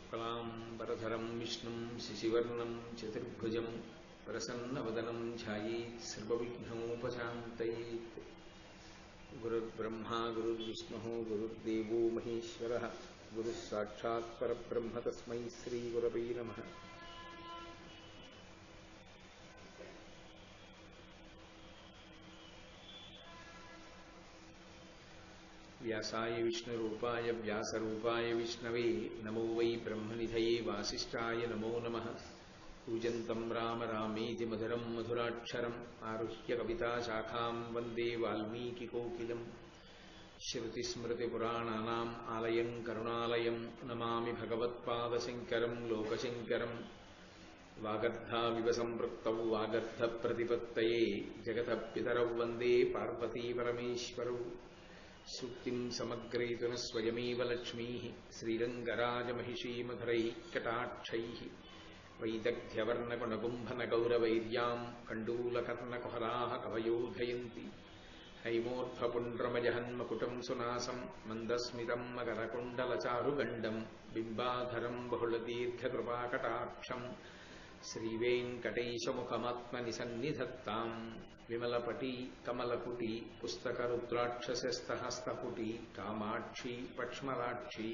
शुक्लाम्बरधरं विष्णुं शशिवर्णं चतुर्भुजं प्रसन्नवदनं ध्यायेत् सर्वविघ्नोपशान्तयेत्। गुरुर्ब्रह्मा गुरुर्विष्णुः गुरुर्देवो महेश्वरः गुरुः साक्षात् परब्रह्म तस्मै श्रीगुरवे नमः। व्यासाय विष्णुरूपाय व्यासरूपाय विष्णवे नमो वै ब्रह्मनिधये वासिष्ठाय नमो नमः। पूजन्तं राम रामेति मधुरं मधुराक्षरम् आरुह्य कविताशाखां वन्दे वाल्मीकिकोकिलम्। श्रुतिस्मृतिपुराणानाम् आलयं करुणालयं नमामि भगवत्पादशङ्करं लोकशङ्करम्। वागर्धाविव सम्पृक्तौ वागर्धप्रतिपत्तये जगतः पितरौ वन्दे पार्वतीपरमेश्वरौ। सूक्तिं समग्रयितुः स्वयमेव लक्ष्मीः श्रीरङ्गराजमहिषीमधुरैः कटाक्षैः वैदग्ध्यवर्णगुणगुम्भनगौरवैर्यां कण्डूलकर्णकुहराः कवयोधयन्ति। हैमोर्ध्वपुण्ड्रमजहन्मकुटं सुनासं मन्दस्मितं मकरकुण्डलचारुगण्डं बिम्बाधरं बहुलदीर्घकृपाकटाक्षं श्रीवेङ्कटेशमुखमात्मनिसन्निधत्तां। विमलपटी कमलपुटी पुस्तकरुद्राक्षसस्तहस्तपुटी कामाक्षी पक्ष्मलाक्षी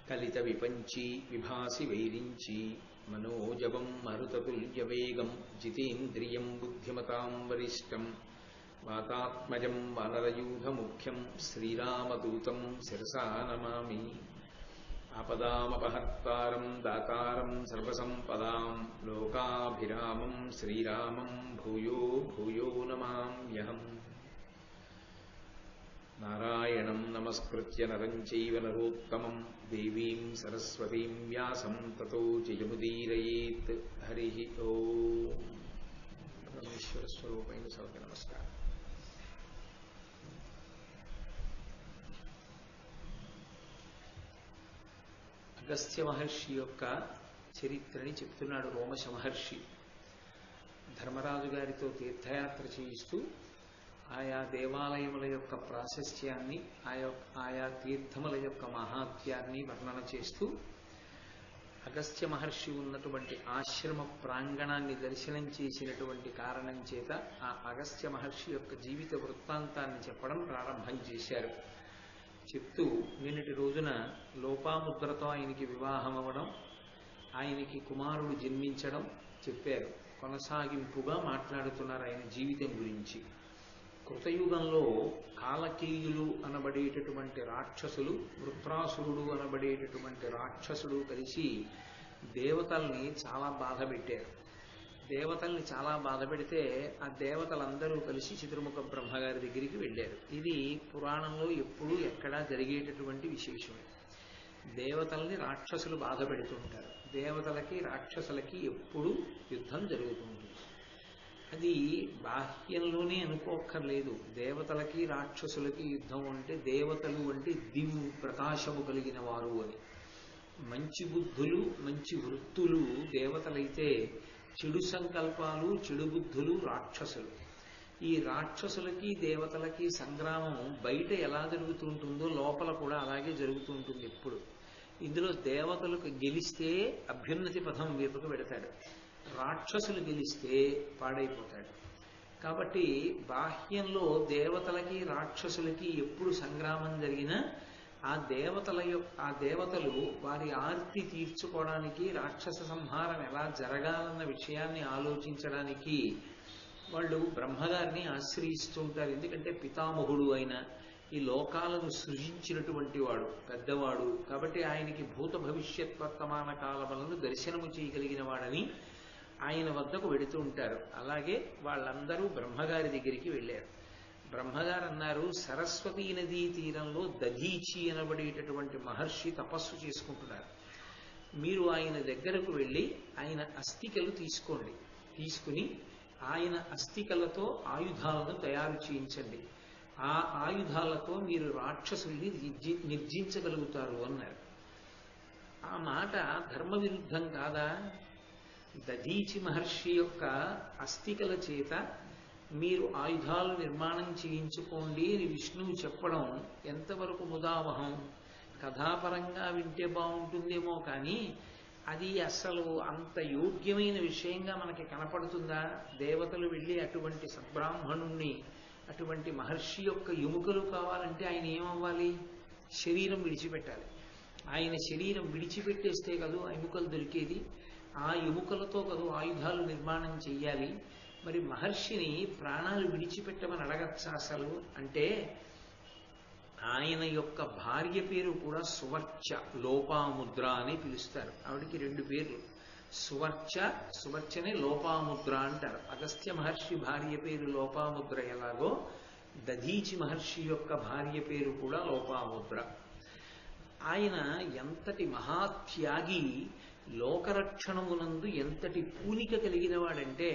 कलितविपञ्ची विभासि वैरिञ्ची। मनोजवं मरुततुल्यवेगं जितेन्द्रियं बुद्धिमतां वरिष्ठं वातात्मजं वानरयूथमुख्यं श्रीरामदूतं शिरसा नमामि। आपदामपहर्तारं दातारं सर्वसम्पदां लोकाभिरामं श्रीरामं भूयो भूयो नमाम्यहम्। नारायणं नमस्कृत्य नरं चैव नरोत्तमं देवीं सरस्वतीं व्यासं ततो जयमुदीरयेत्। हरिः ओम्। परमेश्वरस्वरूपैన సభకి నమస్కారం. అగస్త్య మహర్షి యొక్క చరిత్రని చెప్తున్నాడు రోమశ మహర్షి. ధర్మరాజు గారితో తీర్థయాత్ర చేయిస్తూ ఆయా దేవాలయముల యొక్క ప్రాశస్త్యాన్ని ఆయా తీర్థముల యొక్క మహాత్యాన్ని వర్ణన చేస్తూ అగస్త్య మహర్షి ఉన్నటువంటి ఆశ్రమ ప్రాంగణాన్ని దర్శనం చేసినటువంటి కారణం చేత ఆ అగస్త్య మహర్షి యొక్క జీవిత వృత్తాంతాన్ని చెప్పడం ప్రారంభం చేశారు. చెప్తూ నిన్నటి రోజున లోపాముద్రతో ఆయనకి వివాహం అవ్వడం, ఆయనకి కుమారుడు జన్మించడం చెప్పారు. కొనసాగింపుగా మాట్లాడుతున్నారు ఆయన జీవితం గురించి. కృతయుగంలో కాలకేయులు అనబడేటటువంటి రాక్షసులు, వృత్రాసురుడు అనబడేటటువంటి రాక్షసుడు కలిసి దేవతల్ని చాలా బాధ పెట్టారు. దేవతల్ని చాలా బాధ పెడితే ఆ దేవతలందరూ కలిసి చతుర్ముఖ బ్రహ్మగారి దగ్గరికి వెళ్ళారు. ఇది పురాణంలో ఎప్పుడూ ఎక్కడా జరిగేటటువంటి విశేషమే. దేవతల్ని రాక్షసులు బాధ పెడుతుంటారు. దేవతలకి రాక్షసులకి ఎప్పుడూ యుద్ధం జరుగుతుంటుంది. అది బాహ్యంలోనే అనుకోక్కర్లేదు. దేవతలకి రాక్షసులకి యుద్ధం అంటే దేవతలు అంటే దివ్ ప్రకాశము కలిగిన వారు అని. మంచి బుద్ధులు మంచి వృత్తులు దేవతలైతే, చెడు సంకల్పాలు చెడు బుద్ధులు రాక్షసులు. ఈ రాక్షసులకి దేవతలకి సంగ్రామం బయట ఎలా జరుగుతుంటుందో లోపల కూడా అలాగే జరుగుతూ ఉంటుంది ఎప్పుడు. ఇందులో దేవతలకు గెలిస్తే అభ్యున్నతి పథం వైపుకు పెడతాడు, రాక్షసులు గెలిస్తే పాడైపోతాడు. కాబట్టి బాహ్యంలో దేవతలకి రాక్షసులకి ఎప్పుడు సంగ్రామం జరిగినా ఆ దేవతలు వారి ఆర్తి తీర్చుకోవడానికి, రాక్షస సంహారం ఎలా జరగాలన్న విషయాన్ని ఆలోచించడానికి వాళ్ళు బ్రహ్మగారిని ఆశ్రయిస్తుంటారు. ఎందుకంటే పితామహుడు అయిన ఈ లోకాలను సృజించినటువంటి వాడు, పెద్దవాడు కాబట్టి ఆయనకి భూత భవిష్యత్ వర్తమాన కాలములను దర్శనము చేయగలిగిన వాడని ఆయన వద్దకు వెడుతూ ఉంటారు. అలాగే వాళ్ళందరూ బ్రహ్మగారి దగ్గరికి వెళ్ళారు. బ్రహ్మగారు అన్నారు, సరస్వతీ నదీ తీరంలో దధీచి అనబడేటటువంటి మహర్షి తపస్సు చేసుకుంటున్నారు. మీరు ఆయన దగ్గరకు వెళ్ళి ఆయన అస్థికలు తీసుకోండి. తీసుకుని ఆయన అస్థికలతో ఆయుధాలను తయారు చేయించండి. ఆ ఆయుధాలతో మీరు రాక్షసుల్ని నిర్జించగలుగుతారు అన్నారు. ఆ మాట ధర్మ విరుద్ధం కాదా? దధీచి మహర్షి యొక్క అస్థికల చేత మీరు ఆయుధాలు నిర్మాణం చేయించుకోండి అని విష్ణువు చెప్పడం ఎంతవరకు ముదావహం? కథాపరంగా వింటే బాగుంటుందేమో కానీ అది అసలు అంత యోగ్యమైన విషయంగా మనకి కనపడుతుందా? దేవతలు వెళ్ళి అటువంటి సద్బ్రాహ్మణుణ్ణి, అటువంటి మహర్షి యొక్క ఎముకలు కావాలంటే ఆయన ఏమవ్వాలి? శరీరం విడిచిపెట్టాలి. ఆయన శరీరం విడిచిపెట్టేస్తే కదూ ఆ ఎముకలు దొరికేది. ఆ ఎముకలతో కదూ ఆయుధాలు నిర్మాణం చెయ్యాలి. మరి మహర్షిని ప్రాణాలు విడిచిపెట్టమని అడగచ్చా అసలు? అంటే ఆయన యొక్క భార్య పేరు కూడా సువర్చ, లోపాముద్ర అని పిలుస్తారు. ఆవిడికి 2 పేర్లు, సువర్చ, సువర్చనే లోపాముద్ర అంటారు. అగస్త్య మహర్షి భార్య పేరు లోపాముద్ర ఎలాగో దధీచి మహర్షి యొక్క భార్య పేరు కూడా లోపాముద్ర. ఆయన ఎంతటి మహాత్యాగి, లోకరక్షణమునందు ఎంతటి పూనిక కలిగిన వాడంటే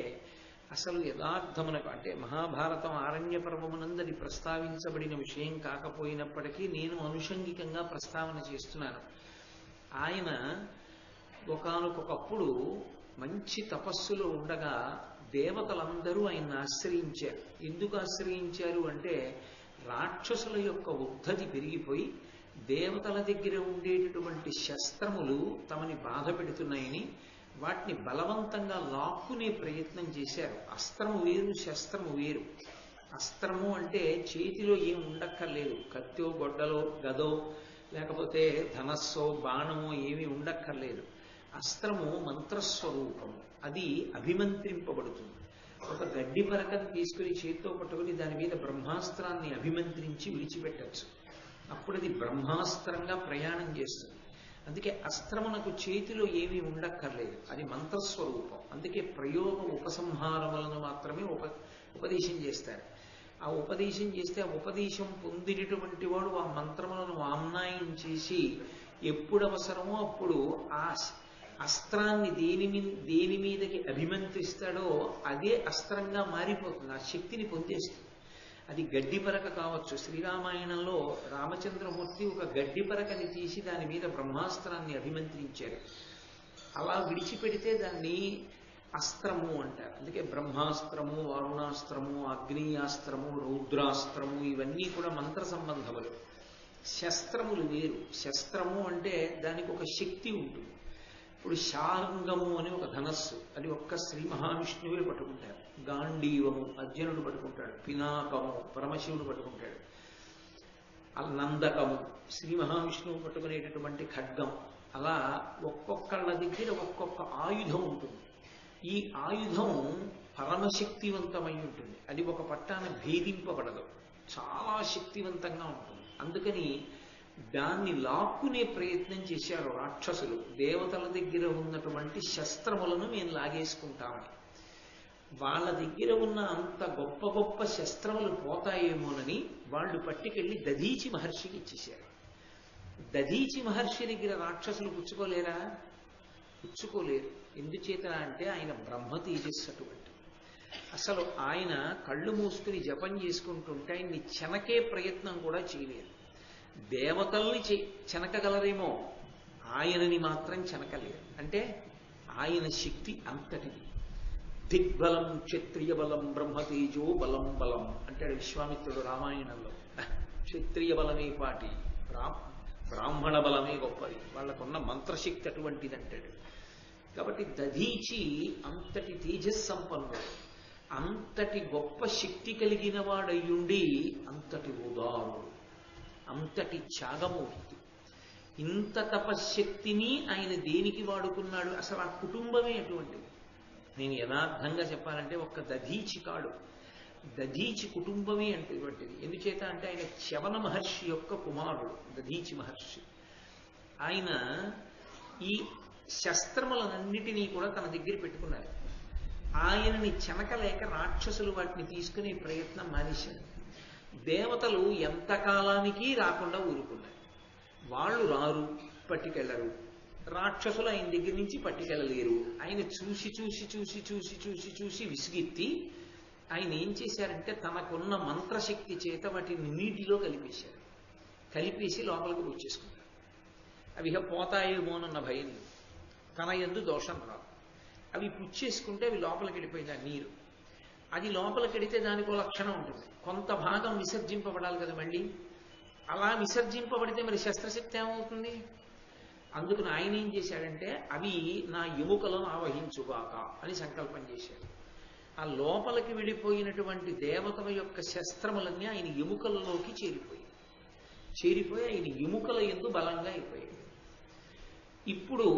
అసలు యథార్థమునకు, అంటే మహాభారతం ఆరణ్య పర్వమునందని ప్రస్తావించబడిన విషయం కాకపోయినప్పటికీ నేను అనుషంగికంగా ప్రస్తావన చేస్తున్నాను. ఆయన ఒకానొకప్పుడు మంచి తపస్సులో ఉండగా దేవతలందరూ ఆయన్ని ఆశ్రయించారు. ఎందుకు ఆశ్రయించారు అంటే రాక్షసుల యొక్క ఉద్ధతి పెరిగిపోయి దేవతల దగ్గర ఉండేటటువంటి శస్త్రములు తమని బాధ పెడుతున్నాయని వాటిని బలవంతంగా లాక్కునే ప్రయత్నం చేశారు. అస్త్రము వేరు, శస్త్రము వేరు. అస్త్రము అంటే చేతిలో ఏం ఉండక్కర్లేదు, కత్తో గొడ్డలో గదో లేకపోతే ధనస్సో బాణమో ఏమీ ఉండక్కర్లేదు. అస్త్రము మంత్రస్వరూపము, అది అభిమంత్రింపబడుతుంది. ఒక గడ్డి పరకను తీసుకుని చేత్తో పట్టుకుని దాని మీద బ్రహ్మాస్త్రాన్ని అభిమంత్రించి విడిచిపెట్టచ్చు. అప్పుడు అది బ్రహ్మాస్త్రంగా ప్రయాణం చేస్తుంది. అందుకే అస్త్రమునకు చేతిలో ఏమీ ఉండక్కర్లేదు, అది మంత్రస్వరూపం. అందుకే ప్రయోగ ఉపసంహారములను మాత్రమే ఉపదేశం చేస్తారు. ఆ ఉపదేశం చేస్తే ఆ ఉపదేశం పొందినటువంటి వాడు ఆ మంత్రములను ఆమ్నాయం చేసి ఎప్పుడు అవసరమో అప్పుడు ఆ అస్త్రాన్ని దేని మీదకి అభిమంత్రిస్తాడో అదే అస్త్రంగా మారిపోతుంది, ఆ శక్తిని పొందేస్తుంది. అది గడ్డి పరక కావచ్చు. శ్రీరామాయణంలో రామచంద్రమూర్తి ఒక గడ్డి పరకని తీసి దాని మీద బ్రహ్మాస్త్రాన్ని అభిమంత్రించారు. అలా విడిచిపెడితే దాన్ని అస్త్రము అంటారు. అందుకే బ్రహ్మాస్త్రము, వారుణాస్త్రము, అగ్నియాస్త్రము, రౌద్రాస్త్రము ఇవన్నీ కూడా మంత్ర సంబంధములు. శస్త్రములు వేరు. శస్త్రము అంటే దానికి ఒక శక్తి ఉంటుంది. ఇప్పుడు శార్ంగము అని ఒక ధనస్సు, అది ఒక్క శ్రీ మహావిష్ణువే పట్టుకుంటారు. గాంధీవము అర్జునుడు పట్టుకుంటాడు. పినాకము పరమశివుడు పట్టుకుంటాడు. నందకము శ్రీ మహావిష్ణువు పట్టుకునేటటువంటి ఖడ్గం. అలా ఒక్కొక్కళ్ళ దగ్గర ఒక్కొక్క ఆయుధం ఉంటుంది. ఈ ఆయుధం పరమశక్తివంతమై ఉంటుంది. అది ఒక పట్టాన భేదింపబడదు, చాలా శక్తివంతంగా ఉంటుంది. అందుకని దాన్ని లాక్కునే ప్రయత్నం చేశారు రాక్షసులు. దేవతల దగ్గర ఉన్నటువంటి శస్త్రములను మేము లాగేసుకుంటామని. వాళ్ళ దగ్గర ఉన్న అంత గొప్ప గొప్ప శస్త్రములు పోతాయేమోనని వాళ్ళు పట్టుకెళ్ళి దధీచి మహర్షికి ఇచ్చేశారు. దధీచి మహర్షి దగ్గర రాక్షసులు పుచ్చుకోలేరా? పుచ్చుకోలేరు. ఎందుచేత అంటే ఆయన బ్రహ్మ తేజస్సు అటువంటి. అసలు ఆయన కళ్ళు మూసుకుని జపం చేసుకుంటుంటే ఆయన్ని చెనకే ప్రయత్నం కూడా చేయలేరు. దేవతల్ని చెనకగలరేమో, ఆయనని మాత్రం చెనకలేరు. అంటే ఆయన శక్తి అంతటిది. దిగ్బలం క్షత్రియ బలం బ్రహ్మతేజో బలం బలం అంటాడు విశ్వామిత్రుడు రామాయణంలో. క్షత్రియ బలమే పాటి, బ్రాహ్మణ బలమే గొప్పది, వాళ్ళకున్న మంత్రశక్తి అటువంటిది అంటాడు. కాబట్టి దధీచి అంతటి తేజస్సంపన్నుడు, అంతటి గొప్ప శక్తి కలిగిన వాడయ్యుండి అంతటి ఉదారుడు, అంతటి త్యాగమూర్తి. ఇంత తపశ్శక్తిని ఆయన దేనికి వాడుకున్నాడు? అసలు ఆ కుటుంబమే అటువంటిది. నేను యథార్థంగా చెప్పాలంటే ఒక్క దధీచి కాడు, దధీచి కుటుంబమే అటువంటిది. ఎందుచేత అంటే ఆయన చ్యవన మహర్షి యొక్క కుమారుడు దధీచి మహర్షి. ఆయన ఈ శస్త్రములన్నిటినీ కూడా తన దగ్గర పెట్టుకున్నారు. ఆయనని చెనకలేక రాక్షసులు వాటిని తీసుకునే ప్రయత్నం మానేశారు. దేవతలు ఎంతకాలానికి రాకుండా ఊరుకున్నారు. వాళ్ళు రారు, పట్టుకెళ్లరు. రాక్షసులు ఆయన దగ్గర నుంచి పట్టుకెళ్ళలేరు. ఆయన చూసి చూసి చూసి చూసి చూసి చూసి విసిగెత్తి ఆయన ఏం చేశారంటే తనకున్న మంత్రశక్తి చేత వాటిని నీటిలో కలిపేశారు. కలిపేసి లోపలికి వచ్చేసుకున్నారు. అవి పోతాయేమోనన్న భయం, తన యందు దోషం రాదు. అవి పుచ్చేసుకుంటే అవి లోపలికి వెళ్ళిపోయింది ఆ నీరు. అది లోపలికి వెడితే దానికో లక్షణం ఉంటుంది. కొంత భాగం విసర్జింపబడాలి కదా మళ్ళీ. అలా విసర్జింపబడితే మరి శస్త్రశక్తి ఏమవుతుంది? అందుకని ఆయన ఏం చేశాడంటే అవి నా ఎముకలను ఆవహించుగాక అని సంకల్పం చేశాడు. ఆ లోపలికి వెళ్ళిపోయినటువంటి దేవతల యొక్క శస్త్రములన్నీ ఆయన ఎముకలలోకి చేరిపోయి ఆయన ఎముకల యందు బలంగా అయిపోయాయి. ఇప్పుడు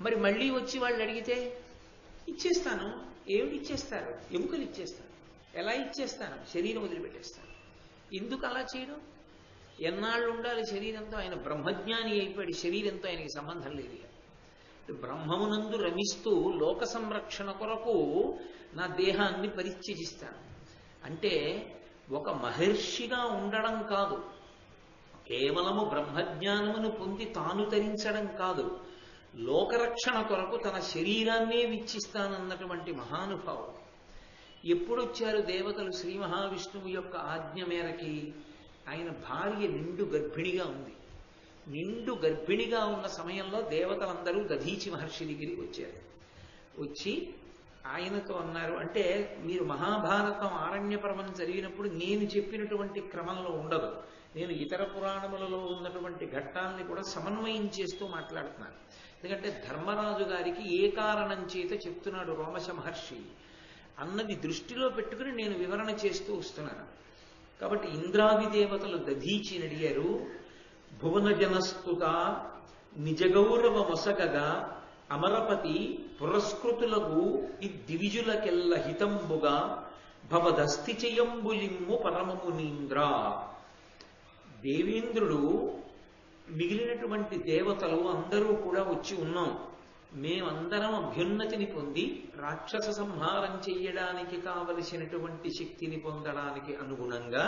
మరి మళ్ళీ వచ్చి వాళ్ళు అడిగితే ఇచ్చేస్తాను. ఏమిటి ఇచ్చేస్తారు? ఎముకలు ఇచ్చేస్తాను. ఎలా ఇచ్చేస్తాను? శరీరం వదిలిపెట్టేస్తాను. ఎందుకు అలా చేయడం? ఎన్నాళ్ళు ఉండాలి శరీరంతో? ఆయన బ్రహ్మజ్ఞాని అయిపోయాడు, శరీరంతో ఆయనకి సంబంధం లేదు. బ్రహ్మమునందు రమిస్తూ లోక సంరక్షణ కొరకు నా దేహాన్ని పరిత్యజిస్తాను అంటే ఒక మహర్షిగా ఉండడం కాదు, కేవలము బ్రహ్మజ్ఞానమును పొంది తాను తరించడం కాదు, లోకరక్షణ కొరకు తన శరీరాన్నే విచ్చిస్తానన్నటువంటి మహానుభావుడు. ఎప్పుడొచ్చారు దేవతలు శ్రీ మహావిష్ణువు యొక్క ఆజ్ఞ మేరకి? ఆయన భార్య నిండు గర్భిణిగా ఉంది. నిండు గర్భిణిగా ఉన్న సమయంలో దేవతలందరూ దధీచి మహర్షి దగ్గరికి వచ్చారు. వచ్చి ఆయనతో అన్నారు, అంటే మీరు మహాభారతం ఆరణ్య పర్వం జరిగినప్పుడు నేను చెప్పినటువంటి క్రమంలో ఉండదు, నేను ఇతర పురాణములలో ఉన్నటువంటి ఘట్టాలని కూడా సమన్వయం చేస్తూ మాట్లాడుతున్నాను. ఎందుకంటే ధర్మరాజు గారికి ఏ కారణం చేత చెప్తున్నాడు రోమశ మహర్షి అన్నది దృష్టిలో పెట్టుకుని నేను వివరణ చేస్తూ వస్తున్నాను. కాబట్టి ఇంద్రాది దేవతలు దధీచిని అడిగారు, భువన జనస్తుత నిజగౌరవ మొసగగా అమరపతి పురస్కృతులకు ఈ దివిజులకెల్ల హితంబుగా భవదస్తి చెయ్యంబులిమ్ము పరమమునీంద్ర. దేవేంద్రుడు మిగిలినటువంటి దేవతలు అందరూ కూడా వచ్చి ఉన్నాం, మేమందరం అభ్యున్నతిని పొంది రాక్షస సంహారం చెయ్యడానికి కావలసినటువంటి శక్తిని పొందడానికి అనుగుణంగా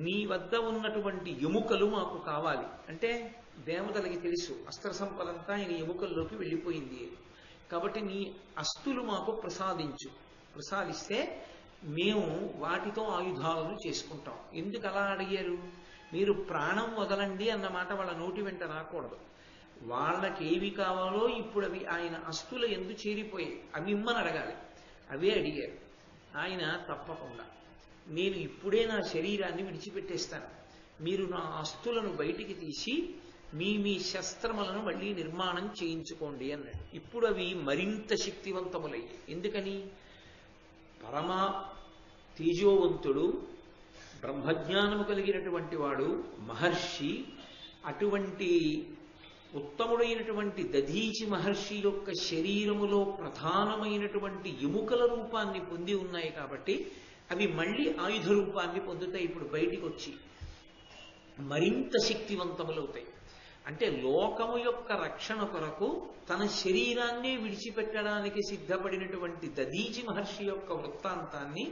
నీ వద్ద ఉన్నటువంటి ఎముకలు మాకు కావాలి. అంటే దేవతలకి తెలుసు అస్త్ర సంపదంతా ఆయన ఎముకల్లోకి వెళ్ళిపోయింది, కాబట్టి నీ అస్తులు మాకు ప్రసాదిస్తే మేము వాటితో ఆయుధాలను చేసుకుంటాం. ఎందుకు అలా అడిగారు? మీరు ప్రాణం వదలండి అన్నమాట వాళ్ళ నోటి వెంట రాకూడదు. వాళ్ళకి ఏవి కావాలో ఇప్పుడు అవి ఆయన అస్తుల యందు చేరిపోయాయి, అవి ఇమ్మని అడగాలి. అవే అడిగారు. ఆయన తప్పకుండా నేను ఇప్పుడే నా శరీరాన్ని విడిచిపెట్టేస్తాను, మీరు నా అస్తులను బయటికి తీసి మీ శస్త్రములను మళ్ళీ నిర్మాణం చేయించుకోండి అన్నాడు. ఇప్పుడు అవి మరింత శక్తివంతములయ్యాయి. ఎందుకని? పరమా తేజోవంతుడు, బ్రహ్మజ్ఞానము కలిగినటువంటి వాడు, మహర్షి, అటువంటి ఉత్తముడైనటువంటి దధీచి మహర్షి యొక్క శరీరములో ప్రధానమైనటువంటి ఎముకల రూపాన్ని పొంది ఉన్నాయి కాబట్టి అవి మళ్ళీ ఆయుధ రూపాన్ని పొందుతాయి. ఇప్పుడు బయటికి వచ్చి మరింత శక్తివంతములవుతాయి. అంటే లోకము యొక్క రక్షణ కొరకు తన శరీరాన్నే విడిచిపెట్టడానికి సిద్ధపడినటువంటి దధీచి మహర్షి యొక్క వృత్తాంతాన్ని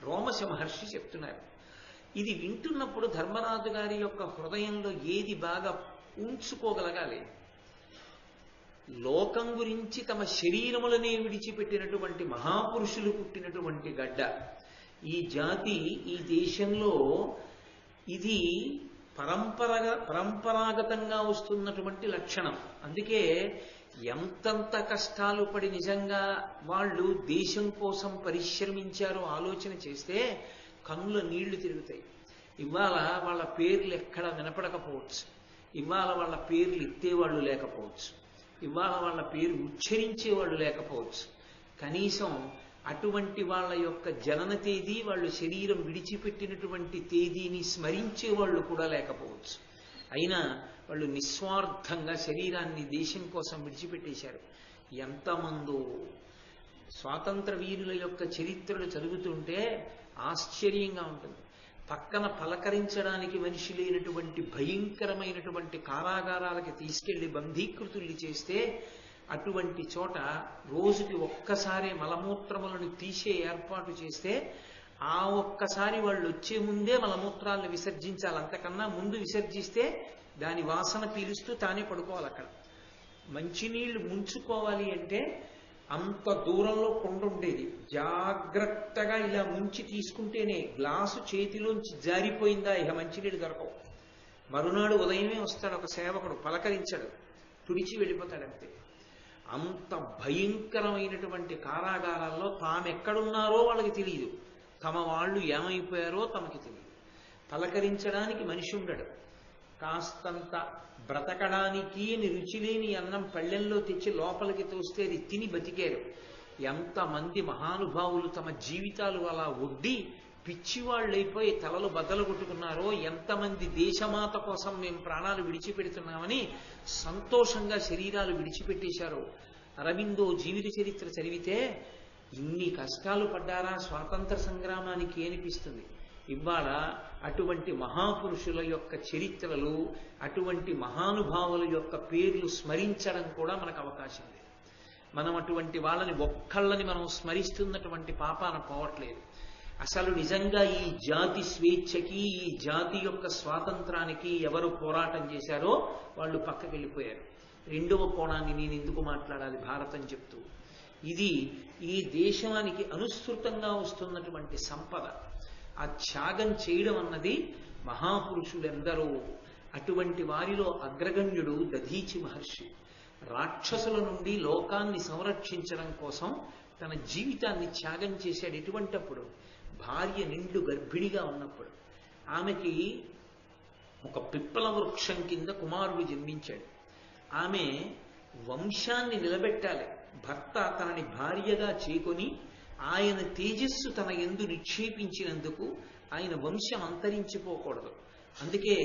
రోమశ మహర్షి చెప్తున్నారు. ఇది వింటున్నప్పుడు ధర్మరాజు గారి యొక్క హృదయంలో ఏది బాగా ఉంచుకోగలగాలి? లోకం గురించి తమ శరీరములనే విడిచిపెట్టినటువంటి మహాపురుషులు పుట్టినటువంటి గడ్డ ఈ జాతి, ఈ దేశంలో ఇది పరంపరాగతంగా వస్తున్నటువంటి లక్షణం. అందుకే ఎంతంత కష్టాలు పడి నిజంగా వాళ్ళు దేశం కోసం పరిశ్రమించారో ఆలోచన చేస్తే కన్నుల నీళ్లు తిరుగుతాయి. ఇవాళ వాళ్ళ పేర్లు ఎక్కడ వినపడకపోవచ్చు, ఇవాళ వాళ్ళ పేర్లు ఎత్తేవాళ్ళు లేకపోవచ్చు, ఇవాళ వాళ్ళ పేరు ఉచ్చరించేవాళ్ళు లేకపోవచ్చు, కనీసం అటువంటి వాళ్ళ యొక్క జనన తేదీ, వాళ్ళు శరీరం విడిచిపెట్టినటువంటి తేదీని స్మరించే వాళ్ళు కూడా లేకపోవచ్చు. అయినా వాళ్ళు నిస్వార్థంగా శరీరాన్ని దేశం కోసం విడిచిపెట్టేశారు. ఎంతమందో స్వాతంత్ర వీరుల యొక్క చరిత్రలు చదువుతుంటే ఆశ్చర్యంగా ఉంటుంది. పక్కన పలకరించడానికి మనిషి లేనటువంటి భయంకరమైనటువంటి కారాగారాలకి తీసుకెళ్లి బంధీకృతుల్ని చేస్తే అటువంటి చోట రోజుకి ఒక్కసారి మలమూత్రములను తీసే ఏర్పాటు చేస్తే ఆ ఒక్కసారి వాళ్ళు వచ్చే ముందే మలమూత్రాలను విసర్జించాలి. అంతకన్నా ముందు విసర్జిస్తే దాని వాసన పీలుస్తూ తానే పడుకోవాలి. అక్కడ మంచినీళ్లు ముంచుకోవాలి అంటే అంత దూరంలో కొండ ఉండేది, జాగ్రత్తగా ఇలా ముంచి తీసుకుంటేనే గ్లాసు చేతిలోంచి జారిపోయిందా ఇక మంచినీళ్ళు దొరకవు. మరునాడు ఉదయమే వస్తాడు ఒక సేవకుడు, పలకరించాడు, తుడిచి వెళ్ళిపోతాడంతే. అంత భయంకరమైనటువంటి కారాగారాల్లో తామెక్కడున్నారో వాళ్ళకి తెలియదు, తమ వాళ్ళు ఏమైపోయారో తమకి తెలియదు. పలకరించడానికి మనిషి ఉండడు. కాస్తంత బ్రతకడానికి అని రుచిలేని అన్నం పళ్ళెల్లో తెచ్చి లోపలికి తోస్తే అది తిని బతికారు. ఎంతమంది మహానుభావులు తమ జీవితాలు అలా ఒడ్డి పిచ్చివాళ్ళైపోయి తలలు బద్దలు కొట్టుకున్నారో, ఎంతమంది దేశమాత కోసం మేము ప్రాణాలు విడిచిపెడుతున్నామని సంతోషంగా శరీరాలు విడిచిపెట్టేశారో. అరవిందో జీవిత చరిత్ర చదివితే ఇన్ని కష్టాలు పడ్డారా స్వాతంత్ర సంగ్రామానికి అనిపిస్తుంది. ఇవాళ అటువంటి మహాపురుషుల యొక్క చరిత్రలు, అటువంటి మహానుభావుల యొక్క పేర్లు స్మరించడం కూడా మనకు అవకాశం లేదు. మనం అటువంటి వాళ్ళని ఒక్కళ్ళని మనం స్మరిస్తున్నటువంటి పాపాన పోవట్లేదు. అసలు నిజంగా ఈ జాతి స్వేచ్ఛకి, ఈ జాతి యొక్క స్వాతంత్రానికి ఎవరు పోరాటం చేశారో వాళ్ళు పక్కకి వెళ్ళిపోయారు. రెండవ కోణాన్ని నేను ఎందుకు మాట్లాడాలి భారతం చెప్తూ, ఇది ఈ దేశానికి అనుసృతంగా వస్తున్నటువంటి సంపద. ఆ త్యాగం చేయడం అన్నది మహాపురుషులెందరో. అటువంటి వారిలో అగ్రగణ్యుడు దధీచి మహర్షి. రాక్షసుల నుండి లోకాన్ని సంరక్షించడం కోసం తన జీవితాన్ని త్యాగం చేశాడు. ఎటువంటప్పుడు? భార్య నిండు గర్భిణిగా ఉన్నప్పుడు. ఆమెకి ఒక పిప్పల వృక్షం కింద కుమారుడు జన్మించాడు. ఆమె వంశాన్ని నిలబెట్టాలి. భర్త తనని భార్యగా చేకొని ఆయన తేజస్సు తన యందు నిక్షేపించినందుకు ఆయన వంశం అంతరించిపోకూడదు. అందుకే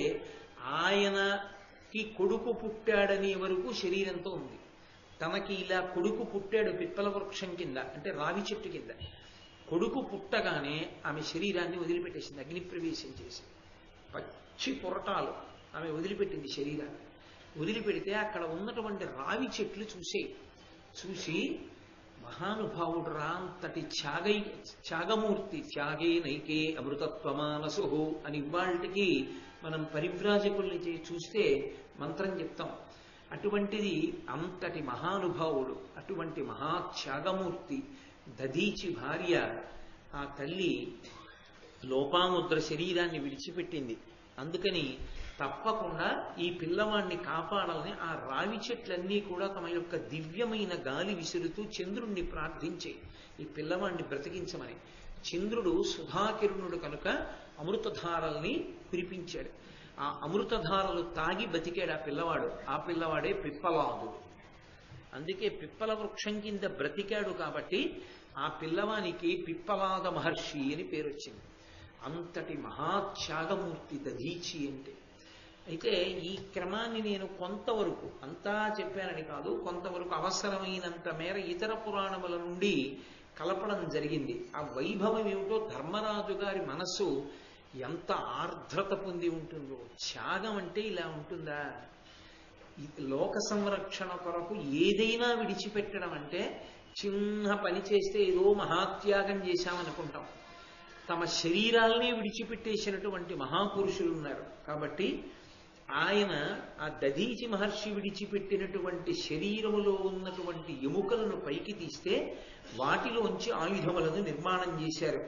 ఆయనకి కొడుకు పుట్టాడనే వరకు శరీరంతో ఉంది. తనకి ఇలా కొడుకు పుట్టాడు పిప్పల వృక్షం కింద, అంటే రావి చెట్టు కింద. కొడుకు పుట్టగానే ఆమె శరీరాన్ని వదిలిపెట్టేసింది, అగ్నిప్రవేశం చేసి. పచ్చి పొరటాలు ఆమె వదిలిపెట్టింది శరీరాన్ని. వదిలిపెడితే అక్కడ ఉన్నటువంటి రావి చెట్లు చూసి మహానుభావుడు రాంతటి త్యాగమూర్తి, త్యాగే నైకే అమృతత్వమానసు అని ఇవాళకి మనం పరివ్రాజకుల్ని చూస్తే మంత్రం చెప్తాం. అటువంటిది అంతటి మహానుభావుడు, అటువంటి మహాత్యాగమూర్తి దధీచి భార్య. ఆ తల్లి లోపాముద్ర శరీరాన్ని విడిచిపెట్టింది. అందుకని తప్పకుండా ఈ పిల్లవాడిని కాపాడాలని ఆ రావి చెట్లన్నీ కూడా తమ యొక్క దివ్యమైన గాలి విసురుతూ చంద్రుణ్ణి ప్రార్థించే ఈ పిల్లవాడిని బ్రతికించమని. చంద్రుడు సుధాకిరణుడు కనుక అమృతధారల్ని కురిపించాడు. ఆ అమృతధారలు తాగి బతికాడు ఆ పిల్లవాడు. ఆ పిల్లవాడే పిప్పలాదుడు. అందుకే పిప్పల వృక్షం కింద బ్రతికాడు కాబట్టి ఆ పిల్లవానికి పిప్పలాద మహర్షి అని పేరు వచ్చింది. అంతటి మహాత్యాగమూర్తి దధీచి అంటే. అయితే ఈ క్రమాన్ని నేను కొంతవరకు, అంతా చెప్పానని కాదు, కొంతవరకు అవసరమైనంత మేర ఇతర పురాణముల నుండి కలపడం జరిగింది. ఆ వైభవం ఏమిటో, ధర్మరాజు గారి మనస్సు ఎంత ఆర్ద్రత పొంది ఉంటుందో. త్యాగం అంటే ఇలా ఉంటుందా? లోక సంరక్షణ కొరకు ఏదైనా విడిచిపెట్టడం అంటే చిన్న పని చేస్తే ఏదో మహాత్యాగం చేశామనుకుంటాం. తమ శరీరాల్ని విడిచిపెట్టేసినటువంటి మహాపురుషులు ఉన్నారు. కాబట్టి ఆయన ఆ దధీచి మహర్షి విడిచిపెట్టినటువంటి శరీరములో ఉన్నటువంటి ఎముకలను పైకి తీస్తే వాటిలోంచి ఆయుధములను నిర్మాణం చేశారు.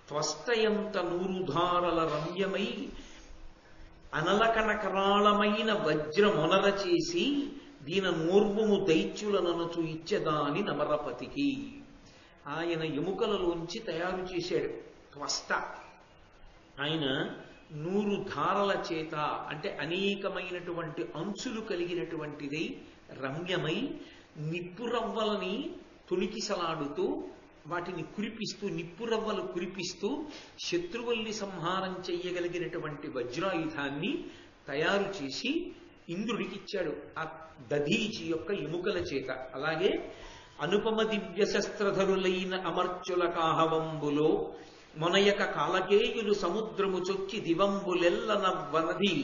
త్వష్టయంత నూరుధారల రమ్యమై అనలకనకరాళమైన వజ్రమొనర చేసి దీన నూర్వము దైత్యులననుచు ఇచ్చెదాని నమరపతికి. ఆయన ఎముకలలోంచి తయారు చేశాడు త్వష్ట. ఆయన 100 ధారల చేత, అంటే అనేకమైనటువంటి అంచులు కలిగినటువంటిది, రమ్యమై నిప్పురవ్వలని తొలికిసలాడుతూ వాటిని కురిపిస్తూ, నిప్పురవ్వలు కురిపిస్తూ శత్రువుల్ని సంహారం చెయ్యగలిగినటువంటి వజ్రాయుధాన్ని తయారు చేసి ఇంద్రుడికిచ్చాడు ఆ దధీచి యొక్క ఎముకల చేత. అలాగే అనుపమ దివ్య శస్త్రధరులైన అమర్చుల కాహవంబులో మొనయక కాలకేయులు సముద్రము చొచ్చి దివంబులెల్లనవ్వనది